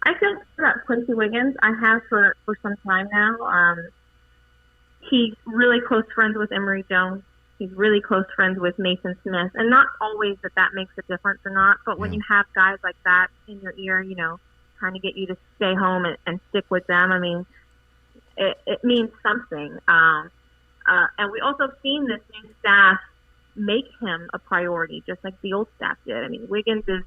I feel about Quincy Wiggins. I have for some time now. He's really close friends with Emory Jones. He's really close friends with Mason Smith. And not always that makes a difference or not, but when you have guys like that in your ear, you know, trying to get you to stay home and stick with them, I mean, it means something. And we also have seen this new staff make him a priority, just like the old staff did. I mean, Wiggins is,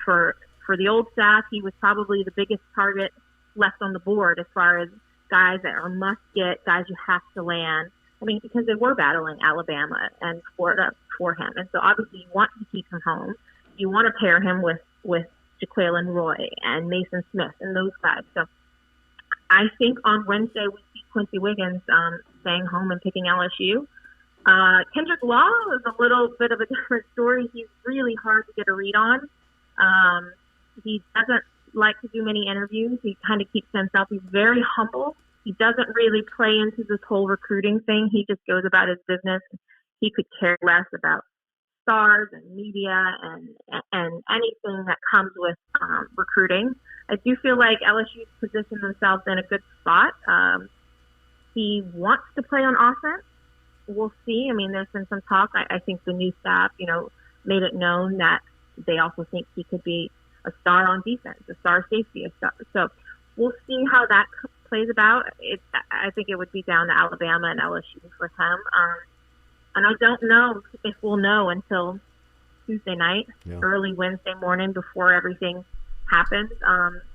for the old staff, he was probably the biggest target left on the board as far as guys that are must-get, guys you have to land. I mean, because they were battling Alabama and Florida for him. And so obviously you want to keep him home. You want to pair him with Jaquelin Roy and Mason Smith and those guys. So I think on Wednesday we see Quincy Wiggins staying home and picking LSU. Kendrick Law is a little bit of a different story. He's really hard to get a read on. He doesn't like to do many interviews. He kind of keeps to himself. He's very humble. He doesn't really play into this whole recruiting thing. He just goes about his business. He could care less about stars and media and anything that comes with recruiting. I do feel like LSU's positioned themselves in a good spot. He wants to play on offense. We'll see. I mean, there's been some talk. I think the new staff, you know, made it known that they also think he could be a star on defense, a star safety, a star. So we'll see how that plays about. I think it would be down to Alabama and LSU for him. And I don't know if we'll know until Tuesday night, Yeah. early Wednesday morning before everything happens.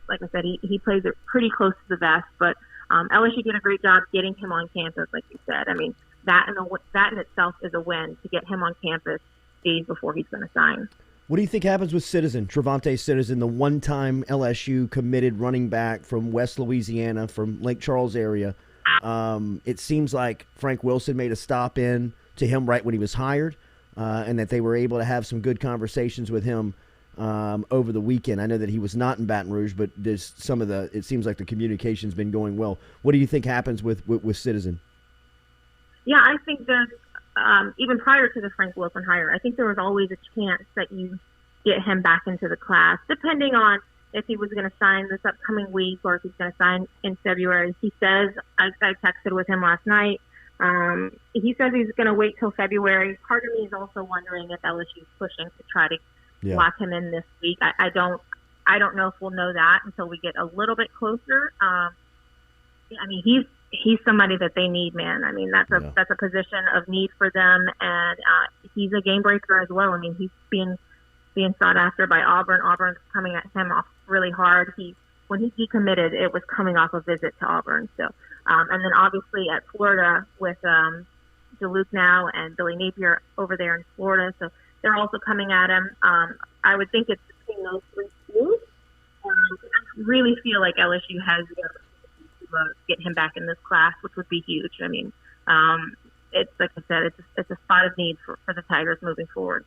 Like I said, he plays it pretty close to the vest, but LSU did a great job getting him on campus, like you said. I mean, that in itself is a win to get him on campus days before he's going to sign. What do you think happens with Citizen, Trevante Citizen, the one-time LSU committed running back from West Louisiana, from Lake Charles area? It seems like Frank Wilson made a stop in to him right when he was hired, and that they were able to have some good conversations with him over the weekend. I know that he was not in Baton Rouge, but there's it seems like the communication's been going well. What do you think happens with Citizen? Yeah, I think that even prior to the Frank Wilson hire, I think there was always a chance that you get him back into the class, depending on if he was going to sign this upcoming week or if he's going to sign in February. He says, I texted with him last night, he says he's going to wait till February. Part of me is also wondering if LSU is pushing to try to lock him in this week. I don't know if we'll know that until we get a little bit closer. I mean, he's somebody that they need, man. I mean, that's a position of need for them, and he's a game breaker as well. I mean, he's being sought after by Auburn. Auburn's coming at him off really hard. When he decommitted, it was coming off a visit to Auburn. So, and then obviously at Florida with DeLuke now and Billy Napier over there in Florida. So they're also coming at him. I would think it's between those three schools. I really feel like LSU has to get him back in this class, which would be huge. I mean, it's like I said, it's a spot of need for the Tigers moving forward.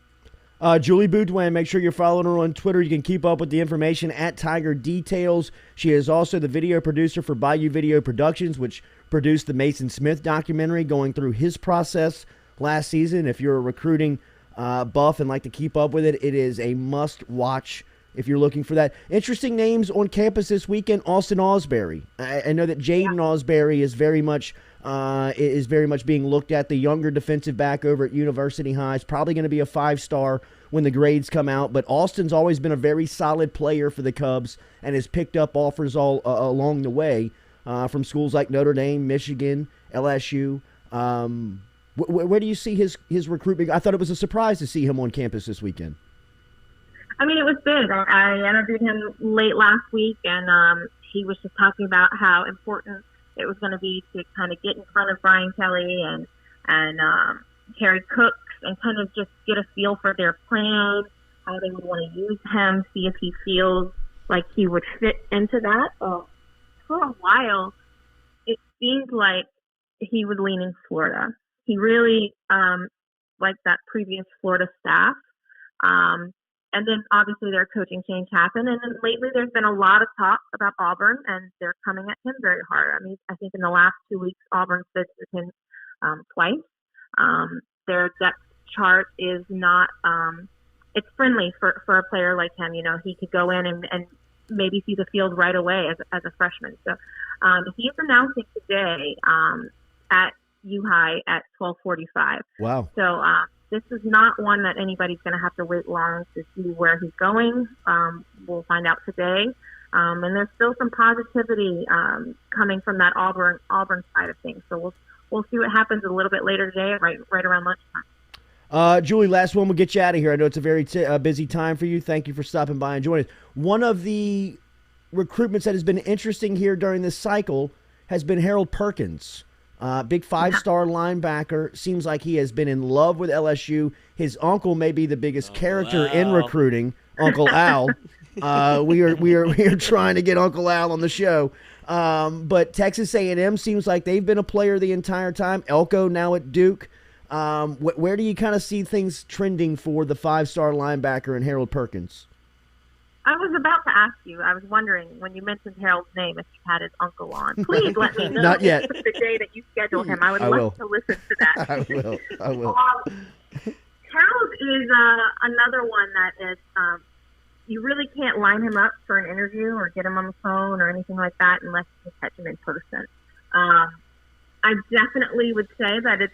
Julie Boudwin, make sure you're following her on Twitter. You can keep up with the information at Tiger Details. She is also the video producer for Bayou Video Productions, which produced the Mason Smith documentary, going through his process last season. If you're a recruiting buff and like to keep up with it, it is a must-watch if you're looking for that. Interesting names on campus this weekend. Austin Osbury. I know that Jaden Osbury is very much being looked at. The younger defensive back over at University High is probably going to be a 5-star when the grades come out. But Austin's always been a very solid player for the Cubs and has picked up offers all along the way from schools like Notre Dame, Michigan, LSU. Where do you see his recruitment? I thought it was a surprise to see him on campus this weekend. I mean, it was big. I interviewed him late last week, and he was just talking about how important it was going to be to kind of get in front of Brian Kelly and Harry Cooks and kind of just get a feel for their plan, how they would want to use him, see if he feels like he would fit into that. For a while, it seemed like he was leaning Florida. He really liked that previous Florida staff. And then obviously their coaching change happened. And then lately there's been a lot of talk about Auburn, and they're coming at him very hard. I mean, I think in the last 2 weeks, Auburn visited him twice. Their depth chart is not it's friendly for a player like him. You know, he could go in and maybe see the field right away as a freshman. So he is announcing today at U-High at 12:45. Wow. So this is not one that anybody's going to have to wait long to see where he's going. We'll find out today. And there's still some positivity coming from that Auburn side of things. So we'll see what happens a little bit later today, right around lunchtime. Julie, last one. We'll get you out of here. I know it's a very busy time for you. Thank you for stopping by and joining us. One of the recruitments that has been interesting here during this cycle has been Harold Perkins. Big 5-star linebacker. Seems like he has been in love with LSU. His uncle may be the biggest character in recruiting, Uncle Al. We are trying to get Uncle Al on the show. But Texas A&M seems like they've been a player the entire time. Elko now at Duke. Where do you kind of see things trending for the 5-star linebacker and Harold Perkins? I was about to ask you. I was wondering when you mentioned Harold's name if you had his uncle on. Please let me know. Not yet. The day that you schedule him. I would love to listen to that. I will. Harold is another one that is you really can't line him up for an interview or get him on the phone or anything like that unless you catch him in person. I definitely would say that it's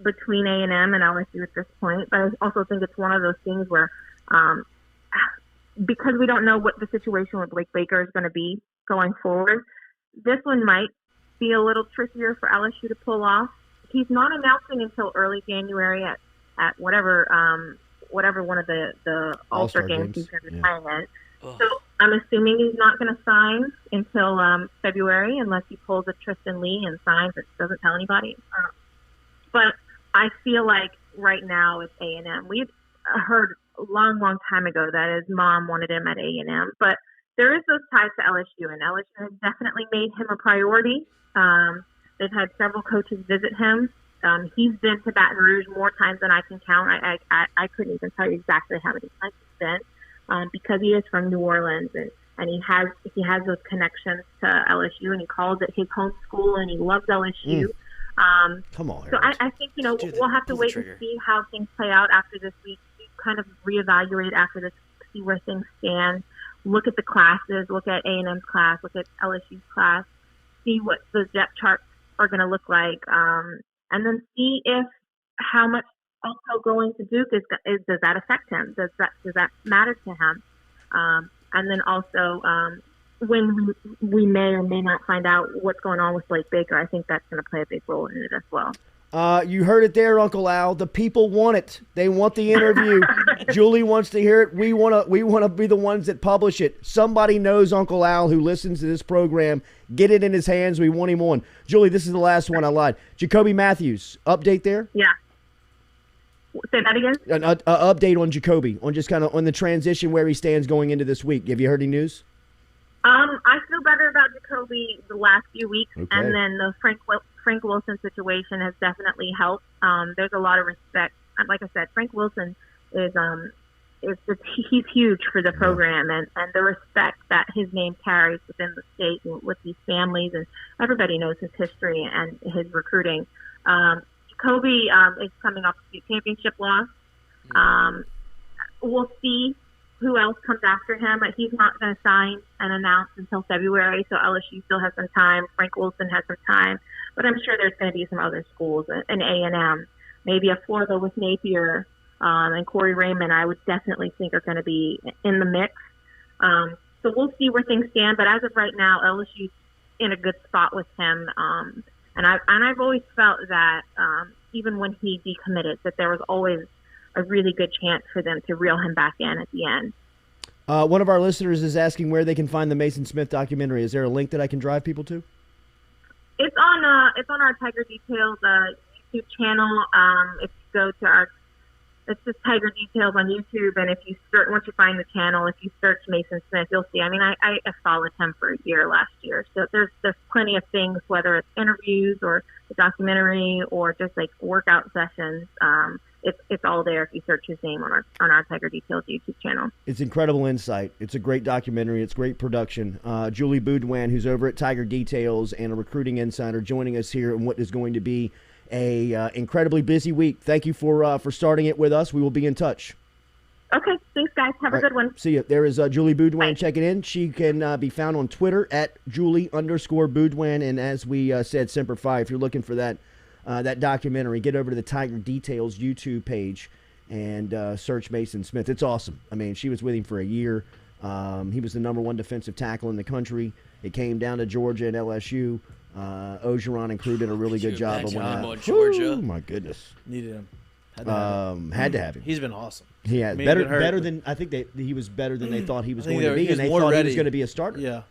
between A&M and LSU at this point, but I also think it's one of those things where because we don't know what the situation with Blake Baker is going to be going forward, this one might be a little trickier for LSU to pull off. He's not announcing until early January at whatever whatever one of the All-Star All-Star games games. he's going to be Yeah. playing in. Ugh. So I'm assuming he's not going to sign until February unless he pulls a Tristan Lee and signs and doesn't tell anybody. But I feel like right now it's A&M. We've heard a long time ago that his mom wanted him at A&M, but there is those ties to LSU, and LSU has definitely made him a priority. They've had several coaches visit him. He's been to Baton Rouge more times than I can count. I couldn't even tell you exactly how many times he's been, because he is from New Orleans, and he has those connections to LSU, and he calls it his home school, and he loves LSU. Come on, so I think we'll have to wait and see how things play out after this week. We kind of reevaluate after this, see where things stand. Look at the classes, look at A&M's class, look at LSU's class, see what the depth charts are going to look like, and then see if how much also going to Duke is does that affect him? Does that matter to him? And then also when we may or may not find out what's going on with Blake Baker, I think that's going to play a big role in it as well. You heard it there, Uncle Al. The people want it. They want the interview. Julie wants to hear it. We want to be the ones that publish it. Somebody knows Uncle Al who listens to this program. Get it in his hands. We want him on. Julie, this is the last one. I lied. Jacoby Matthews, update there? Yeah. Say that again? An update on Jacoby, on just kind of on the transition where he stands going into this week. Have you heard any news? I feel better about Jacoby the last few weeks, Okay. and then the Frank Wilson situation has definitely helped. There's a lot of respect. Like I said, Frank Wilson he's huge for the program, and the respect that his name carries within the state and with these families, and everybody knows his history and his recruiting. Jacoby is coming off the championship loss. We'll see who else comes after him. He's not going to sign and announce until February, so LSU still has some time. Frank Wilson has some time, but I'm sure there's going to be some other schools, an A&M, maybe a Florida with Napier and Corey Raymond. I would definitely think are going to be in the mix. So we'll see where things stand. But as of right now, LSU's in a good spot with him. And I've always felt that even when he decommitted, that there was always a really good chance for them to reel him back in at the end. One of our listeners is asking where they can find the Mason Smith documentary. Is there a link that I can drive people to? It's on our Tiger Details YouTube channel. If you go to it's just Tiger Details on YouTube, and if you search, once you find the channel, if you search Mason Smith, you'll see. I mean, I followed him for a year last year, so there's plenty of things, whether it's interviews or the documentary or just like workout sessions. It's all there if you search his name on our Tiger Details YouTube channel. It's incredible insight. It's a great documentary. It's great production. Julie Boudwin, who's over at Tiger Details and a recruiting insider, joining us here in what is going to be a incredibly busy week. Thank you for starting it with us. We will be in touch. Okay, thanks, guys. Have a good one. See you. There is Julie Boudwin Bye. checking in. She can be found on Twitter at Julie_Boudwin. And as we said, Semper Fi, if you're looking for that documentary, get over to the Tiger Details YouTube page and search Mason Smith. It's awesome. I mean, she was with him for a year. He was the #1 defensive tackle in the country. It came down to Georgia and LSU. Ogeron and crew did a really good job of winning on Georgia. Oh my goodness. Needed him. Had to have him. He's been awesome. He had better than I think he was better than they thought he was going to be, and they thought he was going to be a starter. Yeah.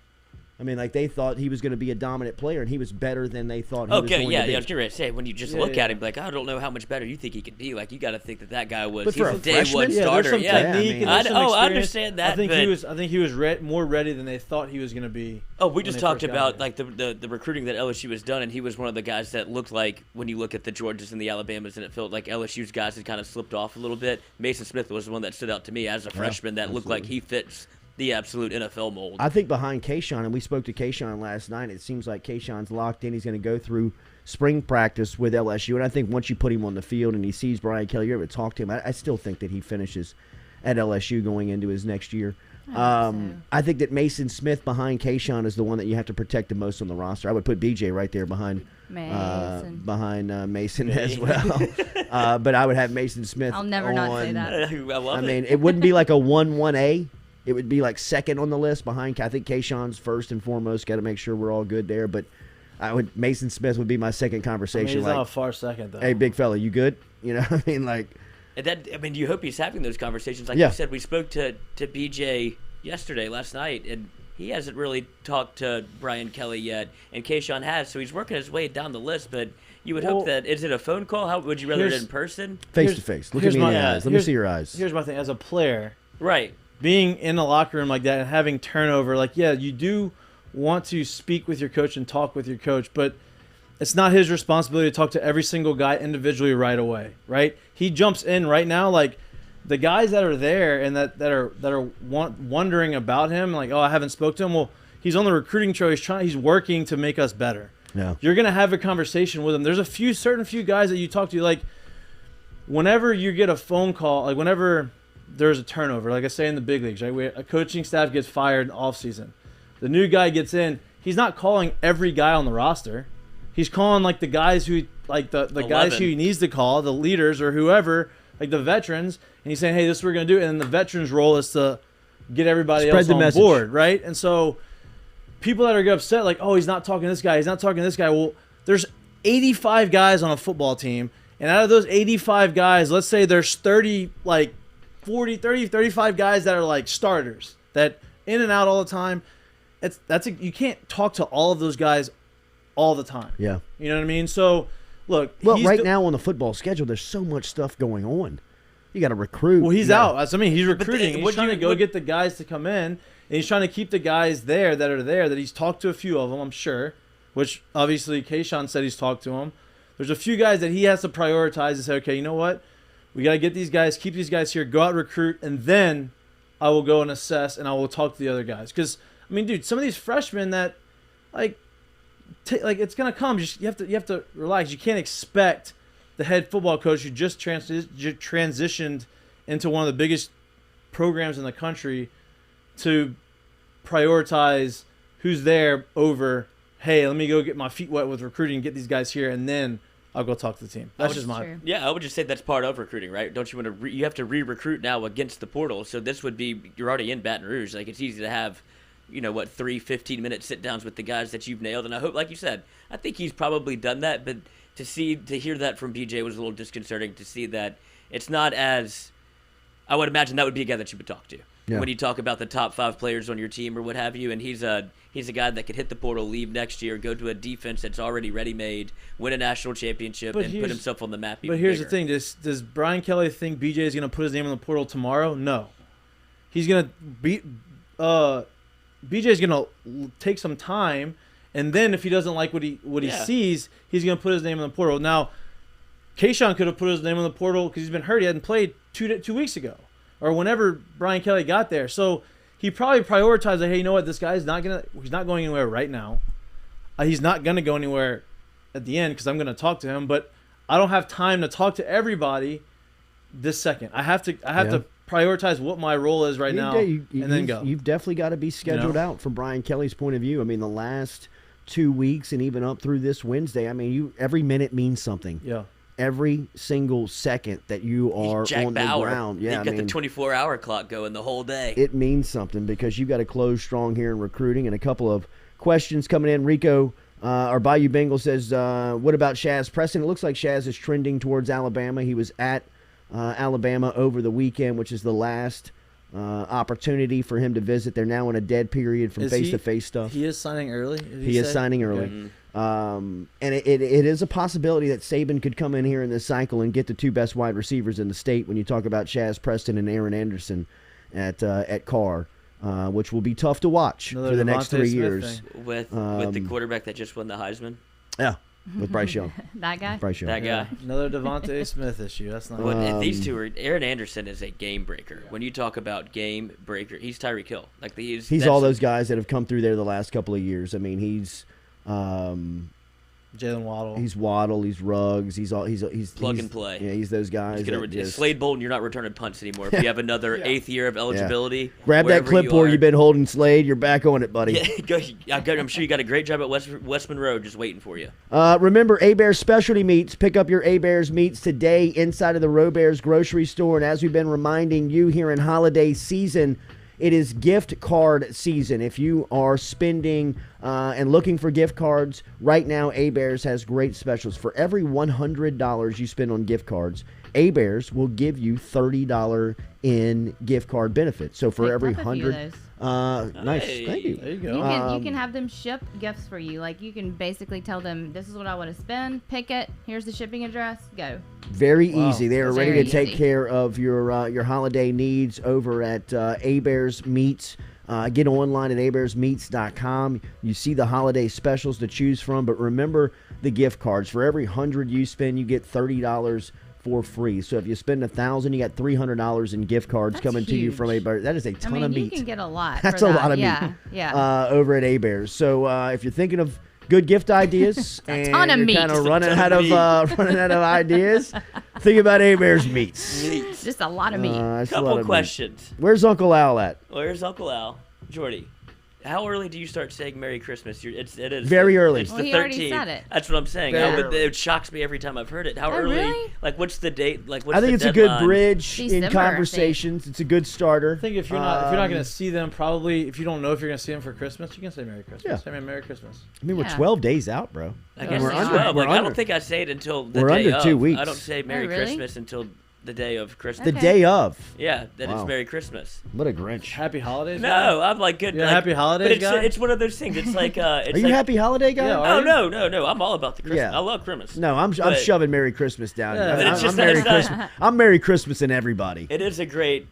I mean, like they thought he was going to be a dominant player, and he was better than they thought he was going to be. I was going to say, when you just look at him, like, I don't know how much better you think he could be. Like, you got to think that guy was. But He's for a a day freshman? one Yeah, starter. There's some technique and there's some experience. I understand that. I think he was more ready than they thought he was going to be. Oh, we just talked about like the recruiting that LSU has done, and he was one of the guys that looked like, when you look at the Georgias and the Alabamas, and it felt like LSU's guys had kind of slipped off a little bit. Mason Smith was the one that stood out to me as a freshman that looked like he fits the absolute NFL mold. I think behind Kayshawn, and we spoke to Kayshawn last night, it seems like Kayshawn's locked in. He's going to go through spring practice with LSU, and I think once you put him on the field and he sees Brian Kelly, you're able to talk to him. I still think that he finishes at LSU going into his next year. I think that Mason Smith behind Kayshawn is the one that you have to protect the most on the roster. I would put BJ right there behind Mason as well. But I would have Mason Smith. I'll never not say that. I mean, it wouldn't be like a 1-1A. It would be like second on the list behind. I think Kayshawn's first and foremost. Got to make sure we're all good there. But Mason Smith would be my second conversation. He's not a far second though. Hey, big fella, you good? You know, I mean, like And that, I mean, you hope he's having those conversations. Like Yeah. you said, we spoke to BJ last night, and he hasn't really talked to Brian Kelly yet, and Kayshawn has, so he's working his way down the list. But you would hope that, is it a phone call? How would you rather it in person? Face to face. Look at me in the eyes. Let me see your eyes. Here's my thing. As a player, Right. being in a locker room like that and having turnover, like, yeah, you do want to speak with your coach and talk with your coach, but it's not his responsibility to talk to every single guy individually right away, right? He jumps in right now, like the guys that are there and that are wondering about him, like, oh, I haven't spoke to him. Well, he's on the recruiting trail. He's working to make us better. Yeah. You're gonna have a conversation with him. There's a certain few guys that you talk to, like whenever you get a phone call, like whenever there's a turnover, like I say in the big leagues, right? A coaching staff gets fired in off season. The new guy gets in. He's not calling every guy on the roster. He's calling like the guys who, like the guys who he needs to call, the leaders or whoever, like the veterans, and he's saying, hey, this is what we're going to do. And then the veterans' role is to get everybody else on board, right? And so people that are upset, like, oh, he's not talking to this guy, he's not talking to this guy. Well, there's 85 guys on a football team, and out of those 85 guys, let's say there's 30, like 40, 30, 35 guys that are like starters, that in and out all the time. You can't talk to all of those guys all the time. Yeah. You know what I mean? So, look. Well, right now on the football schedule, there's so much stuff going on. You got to recruit. Well, he's out. I mean, he's recruiting. He's trying to go get the guys to come in, and he's trying to keep the guys there that he's talked to a few of them, I'm sure, which obviously Kayshawn said he's talked to them. There's a few guys that he has to prioritize and say, okay, you know what? We got to get these guys, keep these guys here, go out, recruit, and then I will go and assess, and I will talk to the other guys. Because, I mean, dude, some of these freshmen that, like it's gonna come. You have to relax. You can't expect the head football coach who just transitioned into one of the biggest programs in the country to prioritize who's there over, hey, let me go get my feet wet with recruiting and get these guys here, and then I'll go talk to the team. That's just my. Yeah, I would just say that's part of recruiting, right? Don't you want to? You have to re-recruit now against the portal. So this would be, you're already in Baton Rouge. Like, it's easy to have, 3 15-minute sit-downs with the guys that you've nailed. And I hope, like you said, I think he's probably done that. But to hear that from BJ was a little disconcerting. To see that it's not as, I would imagine that would be a guy that you would talk to when you talk about the top 5 players on your team or what have you. And he's a guy that could hit the portal, leave next year, go to a defense that's already ready-made, win a national championship, and put himself on the map. But here's the thing: does Brian Kelly think BJ is going to put his name on the portal tomorrow? No, he's going to beat. BJ is going to take some time, and then if he doesn't like what he sees, he's going to put his name on the portal. Now, Kayshawn could have put his name on the portal because he's been hurt. He hadn't played 2 weeks ago, or whenever Brian Kelly got there. So he probably prioritized, like, hey, you know what? This guy's he's not going anywhere right now. He's not going to go anywhere at the end because I'm going to talk to him. But I don't have time to talk to everybody this second. I have to prioritize what my role is right now and then go. You've definitely got to be scheduled out from Brian Kelly's point of view. I mean, the last 2 weeks and even up through this Wednesday, I mean, every minute means something. Yeah. Every single second that you are on the ground. Yeah, you've got the 24-hour clock going the whole day. It means something because you've got to close strong here in recruiting. And a couple of questions coming in. Rico, our Bayou Bengal says, what about Shaz Preston? It looks like Shaz is trending towards Alabama. He was at Alabama over the weekend, which is the last opportunity for him to visit. They're now in a dead period from face-to-face stuff. He is signing early? He is signing early. Mm-hmm. And it is a possibility that Saban could come in here in this cycle and get the 2 best wide receivers in the state when you talk about Shaz Preston and Aaron Anderson at Carr, which will be tough to watch for the next 3 years. With the quarterback that just won the Heisman? Yeah. With Bryce Young. That guy? Bryce Young. That guy. Another Devontae Smith issue. That's not these two are. Aaron Anderson is a game breaker. When you talk about game breaker, he's Tyreek Hill. Like he's all those guys that have come through there the last couple of years. I mean, he's Jalen Waddle. He's Waddle. He's Ruggs. He's plug and play. Yeah, he's those guys. Slade Bolden, you're not returning punts anymore. If you have another 8th year of eligibility, grab that clipboard you've been holding, Slade. You're back on it, buddy. I'm sure you got a great job at West Monroe just waiting for you. Remember, A-Bears Specialty Meats. Pick up your A-Bears meats today inside of the Robears grocery store. And as we've been reminding you here in holiday season, it is gift card season. If you are spending and looking for gift cards, right now A-Bears has great specials. For every $100 you spend on gift cards, A-Bears will give you $30 in gift card benefits. So for every 100, nice, thank you. There you go. You can have them ship gifts for you. Like you can basically tell them, this is what I want to spend. Pick it. Here's the shipping address. Go. Very easy. They are ready to take easy. care of your holiday needs over at A-Bears Meats. Get online at abearsmeats.com. You see the holiday specials to choose from, but remember the gift cards. For every 100 you spend, you get $30 for free. So if you spend $1,000, you got $300 in gift cards coming to you from A-Bears. That is a ton of meat. You can get a lot. That's for a that. lot of meat. Over at A-Bears. So if you're thinking of good gift ideas and ton of you're meat. kind of running out of ideas, think about A-Bears Meats. Just a lot of meat. Couple questions. Where's Uncle Al at? Where's Uncle Al? Jordy, how early do you start saying Merry Christmas? It is very early. It's Well, the he 13th. already said it. That's what I'm saying. It shocks me every time I've heard it. How early? Really? Like, what's the date? Like, what's I think the it's a good deadline? bridge December, in conversations. It's a good starter. I think if you're not going to see them, probably if you don't know if you're going to see them for Christmas, you can say Merry Christmas. Yeah. Say Merry Christmas. I mean, we're 12 days out, bro. I guess We're it's under- 12. we're Like, I under. don't think I say it until the We're day under of. 2 weeks. I don't say Merry really? Christmas until the day of Christmas. The day of. Yeah, that Wow. it's Merry Christmas. What a Grinch. Happy holidays. guy? No, I'm like good. You're a like, happy holidays but it's, guy? it's one of those things. It's like it's Are you like, a happy holiday guy? Yeah, are Oh you? no! I'm all about the Christmas. Yeah. I love Christmas. No, I'm But shoving Merry Christmas down. Yeah, here. but it's I'm just Merry that it's not- Christmas. I'm Merry Christmas and everybody. It is a great.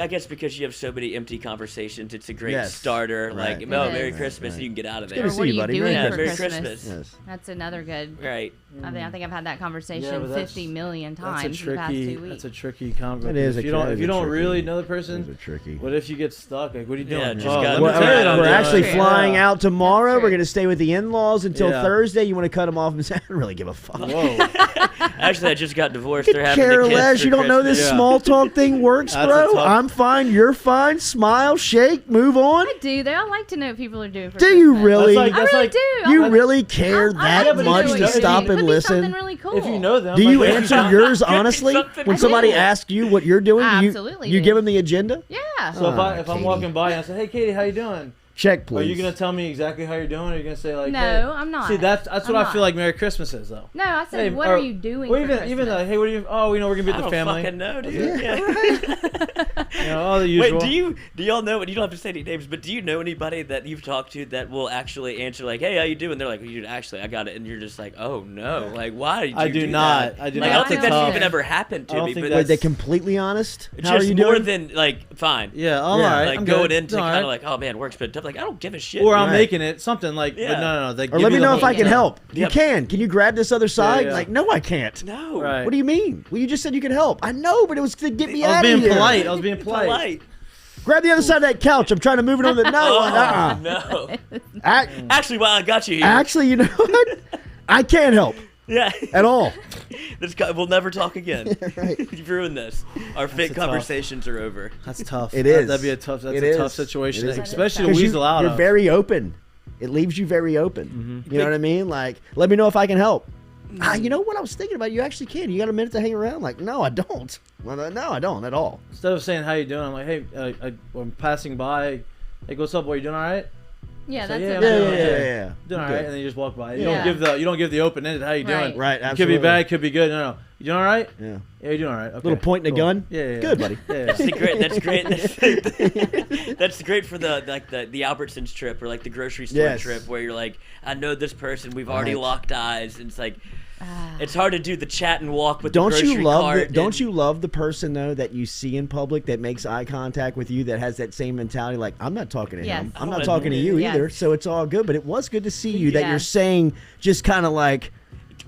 I guess because you have so many empty conversations, it's a great Yes. starter. Right. Like, It oh, is. Merry Christmas, Right. you can get out of Good there. to Or see what are you, you buddy. doing Yeah, for Merry Christmas? Christmas. Yes. That's another good. Right. I think I've had that conversation but that's- 50 million That's times a in the past 2 tricky. weeks. That's a tricky conversation. It is. If you don't tricky. really know the It person, is tricky. what if you get stuck? Like, what are you doing? Yeah, just oh, gotta- let me Well, tell you what I'm we're doing. actually True. flying out tomorrow. That's We're true. going to stay with the in-laws until Yeah. Thursday. You want to cut them off and say, I don't really give a fuck. Whoa. Actually, I just got divorced. They're having Care the kids less. for You don't know this Christmas. Yeah. small talk thing works, That's bro. a tough- I'm fine. You're fine. Smile, shake, move on. I do. They all like to know what people are doing for Do Christmas. you really? That's I really like- do. You I- really care I that like to know much what to you're stop doing. and Could be something listen? really cool. If you know them, Do you like, answer yours honestly something when I somebody do. asks you what you're doing? I you, absolutely You do. give them the agenda? Yeah. So if I'm Katie. walking by and I say, "Hey, Katie, how you doing?" Check, please. Are you gonna tell me exactly how you're doing? Or are you gonna say like, No, hey? I'm not. See, that's what I'm I not. feel like Merry Christmas is though. No, I said, Hey, what or- are you doing Or for even Christmas? like, hey, what are you? Oh, we're gonna be with I the don't family. fucking know, dude. Yeah. Yeah. You know, all the usual. Wait, do y'all know? You don't have to say any names, but do you know anybody that you've talked to that will actually answer like, "Hey, how you doing?" They're like, "You actually, I got it," and you're just like, "Oh no, like why did you I do do not. that?" I do Like, not. I don't think That's that's tough. even ever happened I to don't me. think But that's- Wait, they completely honest? just How are you more doing? than like fine. Yeah, all Yeah. right. Like I'm going good. into All kind right. of like, oh man, work's been tough. Like I don't give a shit. Or I'm Right. making it something like, Yeah. but no. They Or give let me you the know if whole- I can Yeah. help. You Yep. can. Can you grab this other side? yeah. Like, no, I can't. No. Right. What do you mean? Well, you just said you could help. I know, but it was to get me I was out being of here. polite. I was being polite. Polite. Grab the other side of that couch. I'm trying to move it on the. No, Oh, no. Ac- Actually, while I got you here, Actually, you know what? I can't help yeah, at all. we'll never talk again. Right. You've ruined this. Our fake a tough- conversations are over. That's tough. It is. That'd be a tough. That's It a is. tough situation, It is. especially to 'Cause weasel out You're of. very open. It leaves you very open. You know what I mean? Like, let me know if I can help. You know what I was thinking about? You actually can. You got a minute to hang around? Like, no, I don't. Well, no, I don't at all. Instead of saying how you doing, I'm like, hey, I'm passing by. Hey, what's up, boy? You doing all right? Yeah, So, that's yeah, it. I'm Yeah, doing yeah, okay. yeah, yeah. Doing all Good. right, and then you just walk by. You Yeah. don't give the open ended. How you doing? Right. Right, It could absolutely. be bad. Could be good. No. You doing all right? Yeah. Yeah, you're doing all right. Okay. Little point and a cool. gun? Yeah. Good, buddy. Yeah. That's great. That's great. That's great for the Albertsons trip or like the grocery store Yes. trip where you're like, I know this person. We've already Right. locked eyes. And it's like, it's hard to do the chat and walk with Don't the grocery you love cart. don't you love the person though that you see in public that makes eye contact with you that has that same mentality like I'm not talking to Yes. him. I'm I not wanna talking to you Yes. either. So it's all good, but it was good to see you that Yeah. you're saying just kind of like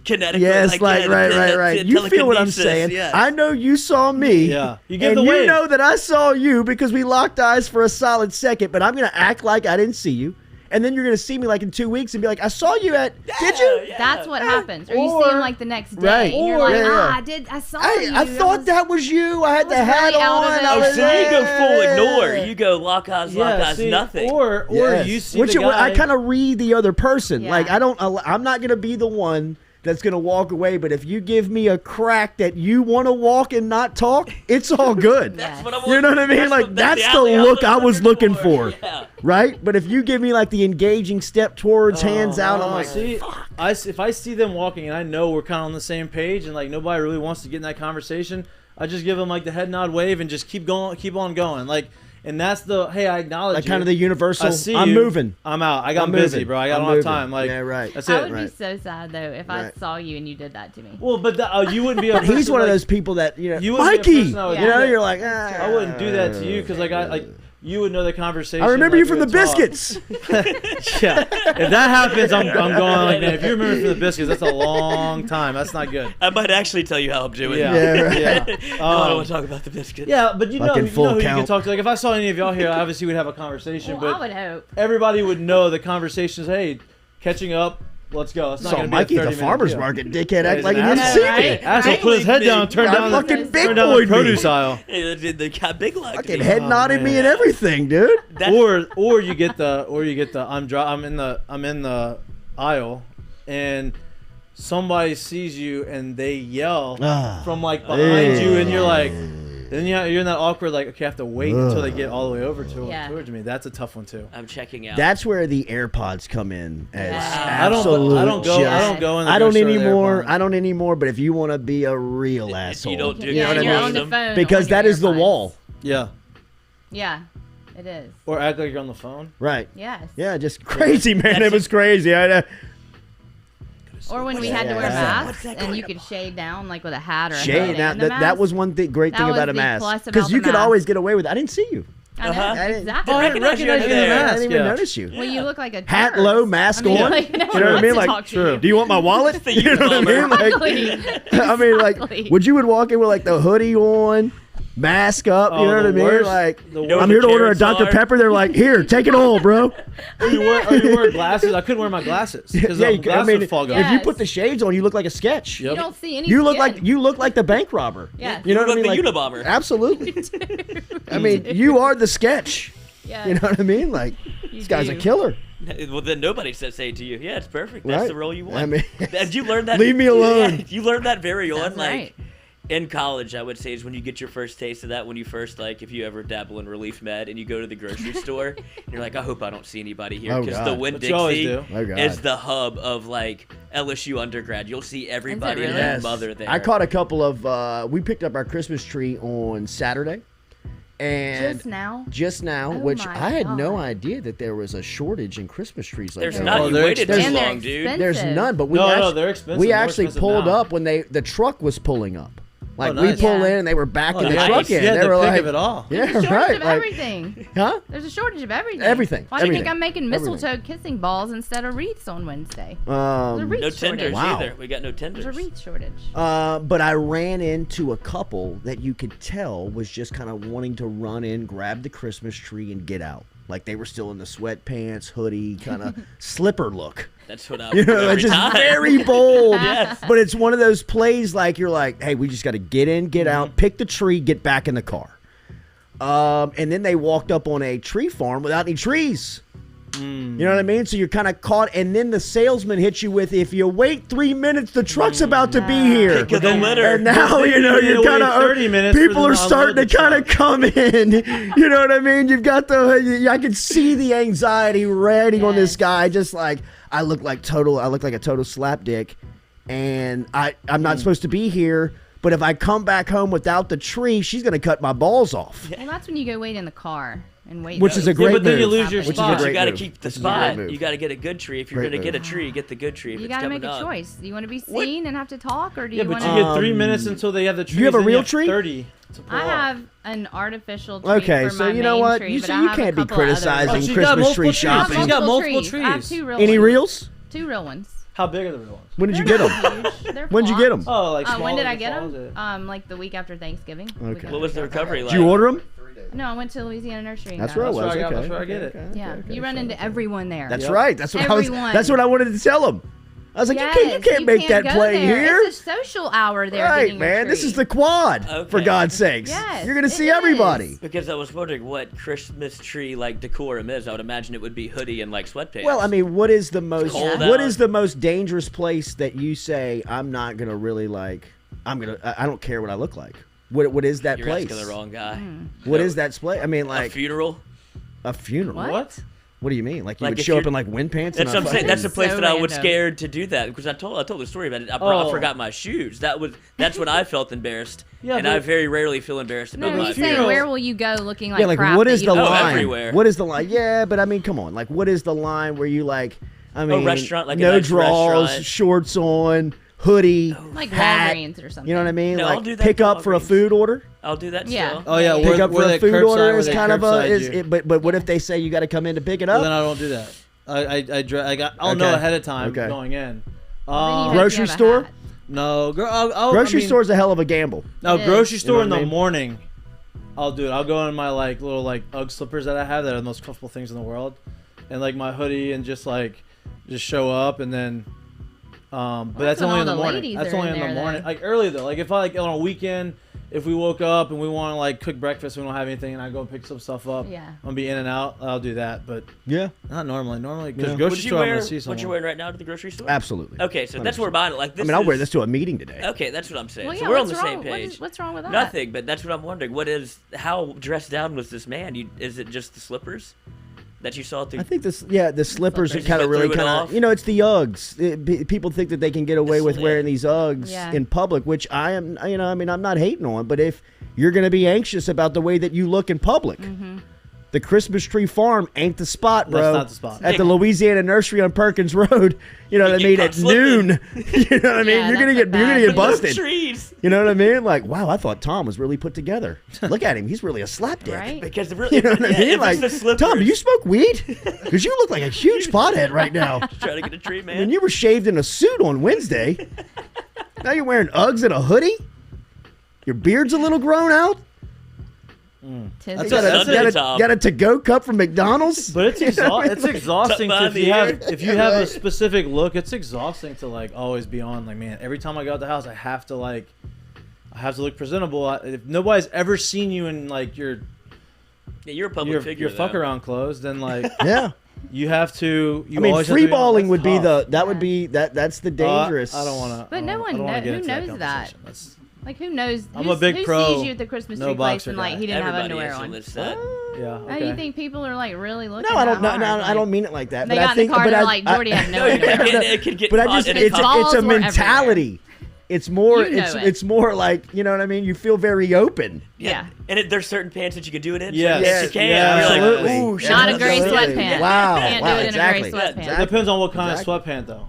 kinetic? yes, like right. You feel what I'm telekinesis, saying? yes. I know you saw me. Yeah. You give and the you wave. know that I saw you because we locked eyes for a solid second, but I'm going to act like I didn't see you. And then you're going to see me like in 2 weeks and be like, I saw you at, did you? Yeah. That's what happens. Or you Or- see him like the next day. Right. And you're Or- like, yeah. I saw Hey, you. I thought that was you. I had was the hat really out of on. it. I Oh, was so you go full there. ignore. You go lock eyes, see, nothing. Or Yes. you see Which the guy. I kind of read the other person. Yeah. Like I'm not gonna be the one that's going to walk away. But if you give me a crack that you want to walk and not talk, it's all good. That's what I want. You know what I mean? That's the look I was looking for. Yeah. Right? But if you give me like the engaging step towards hands out, I'm like, see, if I see them walking and I know we're kind of on the same page and like nobody really wants to get in that conversation, I just give them like the head nod wave and just keep on going. Like, and that's the, hey, I acknowledge like you. kind of the universal, I see I'm you. moving. I'm out. I got busy, bro. I don't have time. Like, yeah, right. That's I it. would Right. be so sad though if I saw you and you did that to me. Well, but you wouldn't be. He's one of those people that wouldn't be a Mikey. person I would You know, do you're like, I wouldn't do that to you because you would know the conversation. I remember like, you from the we would talk. biscuits. Yeah, if that happens, I'm going like, man. If you remember from the biscuits, that's a long time. That's not good. I might actually tell you how I'm doing. Yeah, right. yeah. I don't want to talk about the biscuits. Yeah, but you know Fucking full who you count. can talk to. Like if I saw any of y'all here, obviously we'd have a conversation. Well, I but would hope. everybody would know the conversation is, hey, catching up. Let's go. It's not Saw going to be Mikey a at the 30-minute farmer's deal. market, dickhead, act He's like he an didn't asshole. see me. Right? Asshole put his head down, turned down fucking big the boyed me. produce aisle. They got big luck. Fucking head nodding me man. and everything, dude. Or you get the I'm in the aisle and somebody sees you and they yell from like behind you and you're like, then you're in that awkward like, okay, I have to wait until they get all the way over towards me. That's a tough one too. I'm checking out. That's where the AirPods come in as I don't absolute go in the I don't grocery store anymore. there, I don't anymore. But if you want to be a real asshole, you don't do you know what I you're mean? on the phone Because on your that is the AirPods. wall, Yeah. Yeah, it is. Or act like you're on the phone. right? Yes. Yeah, just crazy, man. It was crazy. Or when we had to wear Yeah. masks and you could shade down like with a hat or a Shade. hood Now and the that mask. was one great That thing was about a the mask, plus about because you the could mask. always get away with it. I didn't see you. I know, I didn't- exactly. Oh, I recognize you recognize you in the there. I mask. didn't even Yeah. notice you. Well, you look like a Hat tourist. low, mask I mean, on. like, no You know one what I wants mean? to Like, talk to you. do you want my wallet? You know what I mean? Like, Exactly. I mean, like, Exactly. would you walk in with like the hoodie on, mask up? You Oh, know what I the mean? worst- Like, the know I'm the here to order a carrots Dr. are? Pepper. They're like, here, take it all, bro. Are you wearing glasses? I couldn't wear my glasses because Yeah, the you could- glasses would fall Yeah. off. If you put the shades on, you look like a sketch. Yep. You don't see any You look skin. like the bank robber. Yes. You know You what I look mean? like the Unabomber. Absolutely. I mean, you are the sketch. Yes. You know what I mean? Like, this guy's a do. killer. Well, then nobody said say it to you. Yeah, it's perfect. That's Right. the role you want. I mean, Did you learn that? leave me alone. Yeah, you learned that very on, That's like right. in college. I would say is when you get your first taste of that. When you first if you ever dabble in Relief Med and you go to the grocery store, and you're like, I hope I don't see anybody here Oh, because God. the Winn But you always Dixie do. Oh, God. is the hub of like LSU undergrad. You'll see everybody and really? their Yes. mother there. I caught a couple of. We picked up our Christmas tree on Saturday, and Just now? Oh which my I had no God. idea that there was a shortage in Christmas trees. Like There's that. not. Oh, You they're waited too expensive. long, And they're dude. expensive. There's none, but we No, actually, they're expensive. we More actually expensive pulled now. up when the truck was pulling up. Like Oh, we nice. pull Yeah. in and they were backing the nice. truck in. You had They the were pick like, of it all. yeah, There's a shortage right. of Like, everything. huh? There's a shortage of everything. Everything, Why do you think everything, I'm making everything. mistletoe kissing balls instead of wreaths on Wednesday? There's a wreath No shortage. tenders Wow. either. We got no tenders. There's a wreath shortage. But I ran into a couple that you could tell was just kind of wanting to run in, grab the Christmas tree, and get out. Like they were still in the sweatpants, hoodie, kind of slipper look. That's what I You would do know, every it's just time. very bold. Yes. But it's one of those plays like you're like, hey, we just got to get in, get out, pick the tree, get back in the car. And then they walked up on a tree farm without any trees. You know what I mean? So you're kind of caught, and then the salesman hits you with, if you wait 3 minutes, the truck's about to be here. Pick of the litter. And now, you know, You you're wait kind of 30 minutes for people them are to starting to unload the kind of come in. You know what I mean? You've got I can see the anxiety raining on this Yes. guy. Just like I look like a total slapdick, and I'm not supposed to be here. But if I come back home without the tree, she's gonna cut my balls off. Well, that's when you go wait in the car and wait. Which is a great but then you move. lose your Which is a spot. great You got to move. keep the Which is a great spot. move. You got to get a good tree. If you're Great going to get a move. tree, get the good tree. If You it's got to coming make a up. choice. Do you want to be seen and have to talk, or do Yeah, you but want you to? get 3 minutes until they have the tree. you have a real tree? 30 to pull I off. have an artificial tree Okay, for so my you know main what? tree, You but see, I you have a can't be couple of criticizing others. she's Christmas got tree multiple I have shopping. trees. She's got multiple I have trees. 2 real Any ones. reels? 2 real ones. How big are the real ones? When did you They're get not them? huge. They're When did you get flocked. them? Oh, like When small did as I the get falls, them? yeah. Like the week after Thanksgiving. Okay. What was the recovery like? Did you order them? No, I went to Louisiana Nursery. and That's got where I them. was. where I got- Okay. that's where I get it. Okay, Yeah, okay, you run into everyone there. That's Yep. right. That's what Everyone. That's what I wanted to tell him. I was like, Yes, you can't make that go play there. here. It's a social hour there. Right, getting your man. This treat. is the quad, for Okay. God's sakes. Yes, You're going to it see is. everybody. Because I was wondering what Christmas tree like decorum is. I would imagine it would be hoodie and like sweatpants. Well, I mean, what is the most cold what out. is the most dangerous place that you say I'm not going to really like I don't care what I look like? What is that You're place? asking the wrong guy. What is that place? I mean, A like funeral? a funeral. What? What do you mean? Like you Like would if show up you're- in like wind pants? That's and what I'm saying. That's the place So that I was random. scared to do that because I told the story about it. I Oh. forgot my shoes. That's when I felt embarrassed. Yeah, and but- I very rarely feel embarrassed No, about my he's saying funeral- where will you go looking like yeah, like crap what that is you the don't- Oh, line? everywhere. What is the line? Yeah, but I mean, come on. Like, what is the line where you like? I mean, restaurant, like a no nice draws, restaurant. shorts on, hoodie, Like hat. Walgreens or something. You know what I mean? No, I'll like do that pick at up for a Walgreens. food order. I'll do that Yeah. still. Oh yeah, Pick up for a food order is kind of a but what if they say you got to come in to pick it Well, up? then I don't do that. I'll know Okay. ahead of time Okay. going in. Then you hope Grocery you have a store? hat. No, Grocery store's a hell of a gamble. No, It is. grocery store You know in what I the mean? morning. I'll do it. I'll go in my like little like UGG slippers that I have that are the most comfortable things in the world, and like my hoodie and just show up and then. But that's when only all in the the morning. ladies That's are only in in the there, morning. then. Like early though. Like if I like on a weekend, if we woke up and we want to like cook breakfast, we don't have anything, and I go and pick some stuff up. Yeah. I'm gonna be in and out. I'll do that, but Yeah, not normally. Normally, because Yeah. grocery Would you store I'm wear gonna see someone. what you're wearing right now to the grocery store? absolutely. Okay, so that's where mine. Like I this. mean, I'll wear is- this to a meeting today. Okay, that's what I'm saying. Well, so yeah, we're on what's the same wrong? page. What's wrong with that? Nothing, but that's what I'm wondering. How dressed down was this man? Is it just the slippers that you saw through? I think the slippers are Just kind of went really through it kind off? of, it's the Uggs. People think that they can get away with Slit. wearing these Uggs Yeah. in public, which I am, I'm not hating on, but if you're going to be anxious about the way that you look in public, the Christmas Tree Farm ain't the spot, bro. That's not the spot. At the Louisiana Nursery on Perkins Road, you know what I You mean, get at caught slipping. noon, you know what I mean? Yeah, You're going to that's get you're going to bad. get busted. trees. You know what I mean? Like, wow, I thought Tom was really put together. Look at him. He's really a slapdick. Right? Because really, You know what I mean? if Like, it's the slippers, Tom, do you smoke weed? Because you look like a huge pothead right now. trying to get a tree, man. And you were shaved in a suit on Wednesday. Now you're wearing Uggs and a hoodie? Your beard's a little grown out? Tis That's the a- season. that's Got a to-go cup from McDonald's? But it's it's exhausting behind if you the have ear. if you have a specific look. It's exhausting to like always be on. Like man, every time I go out the house, I have to look presentable. If nobody's ever seen you in like your Yeah, you're a public figure. fuck around clothes, then like Yeah. you have to. You I mean, always have free to be on. balling That's would be tough. that's the dangerous. I don't want to. But no one who knows that. Like who knows? I'm a big who pro, sees you at the Christmas no tree place boxer and like guy. he didn't Everybody have underwear on? is that. Yeah. Oh, Okay. you think people are like really looking? No, I don't. that No, hard? I Like, don't mean it like that. They but got I in the think, car. but They're I, like, Jordy had no No, it underwear. could, it could get but I caught just in His it's balls a were everywhere. mentality. It's more. You know it. It's more like, you know what I mean. You feel very open. Yeah. And there's certain pants that you can do it in. Yes. Yes, you can. Yeah, You're like, absolutely. ooh, shit. Not a gray Absolutely. sweatpant. Wow. Can't wow, do it in exactly. a gray sweatpant. Exactly. It depends on what kind Exactly. of sweatpant though.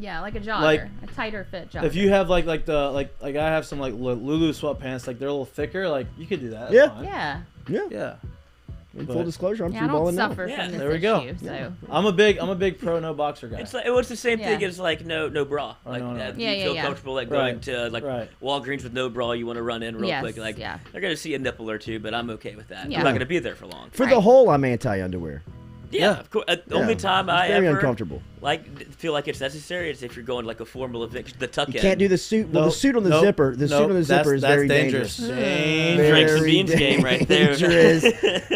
Yeah, like a jogger, Like, a tighter fit jogger. If you have like I have some like Lulu sweatpants, like they're a little thicker, like you could do that. That's Yeah. fine. yeah, Yeah. Yeah. In But- full disclosure, I'm yeah, I free don't balling now. suffer Yeah, from this there we go. issue. So I'm a big pro no boxer guy. It's like it was the same thing Yeah. as like no bra. Oh, Like no. you Yeah, feel yeah. comfortable like going Right. to like Right. Walgreens with no bra. You want to run in real Yes, quick. Like yeah. they're gonna see a nipple or two, but I'm okay with that. Yeah. I'm not gonna be there for long. For the Right. whole, I'm anti-underwear. Yeah, of course. The only time it's I very ever uncomfortable. feel like it's necessary is if you're going like a formal event. The tuck You in. can't do the suit. Well, the Nope. suit on the Nope. zipper. The suit on the Nope. zipper is That's very dangerous. dangerous. Drinks and Very beans game right there. dangerous.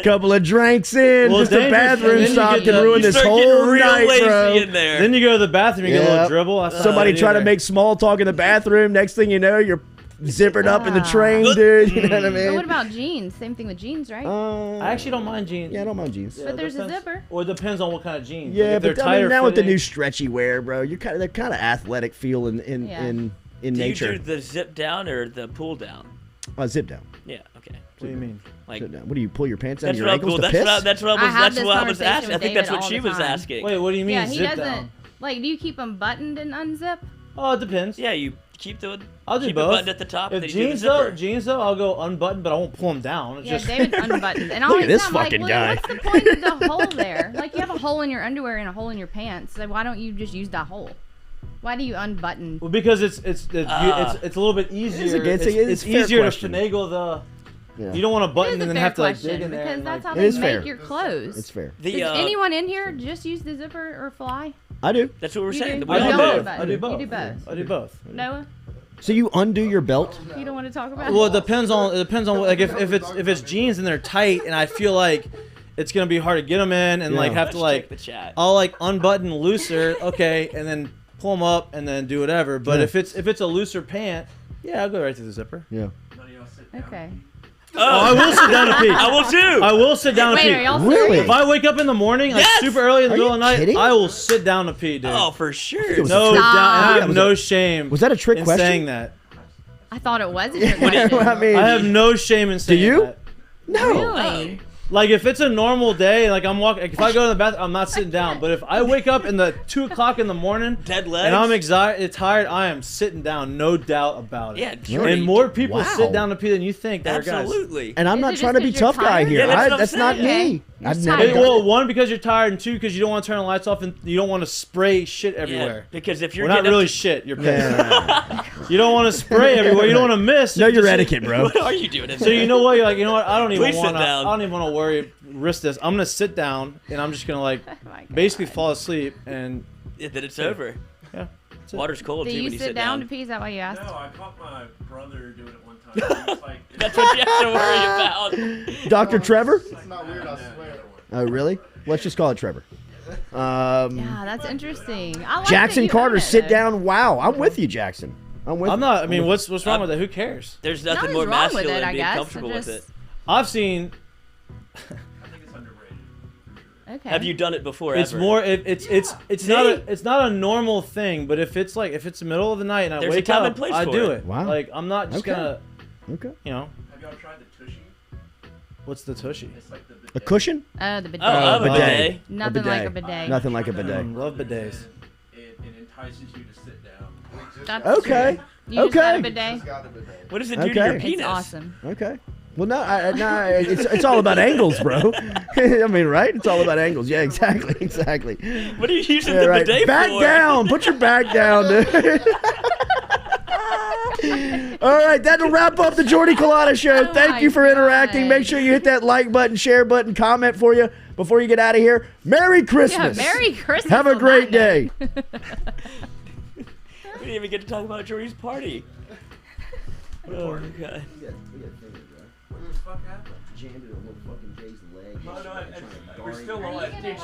Couple of drinks in, Well, just a dangerous, and bathroom then you stop get can the- ruin You this start whole getting real night, lazy bro. in there. Then you go to the bathroom, you get a little Yep. dribble. That's not Somebody good try to either. make small talk in the bathroom. Next thing you know, you're zippered up in the train, dude. You know what I mean? But what about jeans? Same thing with jeans, right? I actually don't mind jeans. Yeah, I don't mind jeans. Yeah, But it there's a depends- zipper. Or it depends on what kind of jeans. Yeah, Like, if they're but I mean, tighter now with the fitting- new stretchy wear, bro, they're kind of athletic feel in Yeah. in Do nature. you do the zip down or the pull down? Zip down. Yeah. Okay. What do you mean? Like Zip down. What do you pull your pants down that's your what I'm ankles cool. to That's piss? what that's what I I was. have That's this what I was conversation asking. I with think that's David what all she the was time. asking. Wait, what do you mean Yeah, he zip doesn't. down? Like, do you keep them buttoned and unzip? Oh, it depends. Yeah, you keep the. I'll do keep both. it buttoned at the top. If and then you do the jeans though, I'll go unbuttoned, but I won't pull them down. It's Yeah, just David's unbuttoned. And I Look always at this I'm like, fucking well, guy. what's the point of the hole there? Like, you have a hole in your underwear and a hole in your pants. So why don't you just use that hole? Why do you unbutton? well, because it's a little bit easier. it's It's a fair easier question. to finagle the. Yeah. You don't want to It button is and a then fair have to like question dig in there. because And, that's like, how It they is make fair. your clothes. It's fair. The Does anyone in here just use the zipper or fly? I do. That's what we're You saying. do. We I do all don't. both. do. I do both. You do both. I do both. Noah, So you undo your belt? you don't want to talk about Well, it? it depends on like if it's jeans and they're tight and I feel like it's gonna be hard to get them in and like have to Let's check like the chat. I'll like unbutton looser, okay, and then pull them up and then do whatever. But Yeah. if it's a looser pant, yeah, I'll go right through the zipper. Yeah. Okay. Oh, I will sit down to pee. I will too. I will sit down to Wait, pee. are y'all Really? serious? If I wake up in the morning, like Yes! super early in the Are middle you of the night, kidding? I will sit down to pee, dude. Oh, for sure. It was No a trick. doubt. I Stop. have no shame. Was that a trick in question? saying that? I thought it was a trick question. I mean, I have no shame in saying you? that. no. Really? Like if it's a normal day, like I'm walking, if I go to the bathroom, I'm not sitting down. But if I wake up in the 2 o'clock in the morning, Dead legs. and I'm tired, I am sitting down, no doubt about it. Yeah, Jordy. And more people Wow. sit down to pee than you think. That are guys. Absolutely. And I'm Is not it trying just to be 'cause you're tough guy tired? here. Yeah, that's what I'm That's not saying. me. You're I've just never tired. Hey, done well, one, because you're tired, and two, because you don't want to turn the lights off and you don't want to spray shit everywhere. Yeah, because if you're Well, not getting really up shit. You're it. pissed. Yeah. You don't want to spray everywhere. You don't want to miss. Know You your just- etiquette, to, bro. what are you doing in So there? you know what? You're like, you know what? I don't even Please sit want to. I down. don't even want to risk this. I'm gonna sit down and I'm just gonna like Oh my God. basically fall asleep and Yeah, then it's over. yeah. That's it. Water's cold Do too you when you sit down to pee? Is that why you asked? No, I caught my brother doing it one time. He was like, That's what you have to worry about. Dr. Trevor? It's not weird, I swear. Oh, really? Let's just call it Trevor. Yeah, that's interesting. I like that Jackson you Carter, own it, sit though. down. Wow, I'm with you, Jackson. I'm with I'm you. not. I mean, what's wrong with it? Who cares? There's nothing Nothing's more wrong with masculine it, than I being guess. comfortable I with just- it. I've seen. I think it's underrated. Okay. Have you done it before? It's ever? more. It's not a normal thing. But if it's the middle of the night and I There's a wake time and up, place I for do it. it. Wow. Like I'm not just Okay. gonna. Okay. You know, Have y'all tried the tushy? what's the tushy? It's like the A bidet. cushion? Oh, the bidet. Oh, a bidet. bidet. Nothing like a bidet. Nothing like a bidet. Love bidets. It entices you to sit down. That's Okay. true. You just got a Okay. bidet? What does it do to Okay. your It's penis? It's awesome. Okay. Well, no, it's all about angles, bro. I mean, right? It's all about angles. Yeah, exactly, exactly. What are you using Yeah, the right. bidet Back for? down. Put your back down, dude. All right, that'll wrap up the Jordy Culotta Show. Oh Thank my you for interacting. God. Make sure you hit that like button, share button, comment for you before you get out of here. Merry Yeah, Christmas. Merry Christmas. Have a on great that day. We didn't even get to talk about Jordy's party. Oh my god. What the fuck happened? Jammed it on little fucking Jay's leg. No, we're still note. on it. Dude,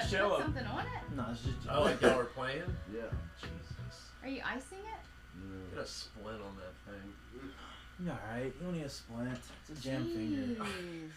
show him. something on it? No, it's just. Oh, like y'all were playing? Yeah. Jesus. Are you icing it? Get a splint on that thing. All right. You don't need a splint. It's a jam finger. Jeez.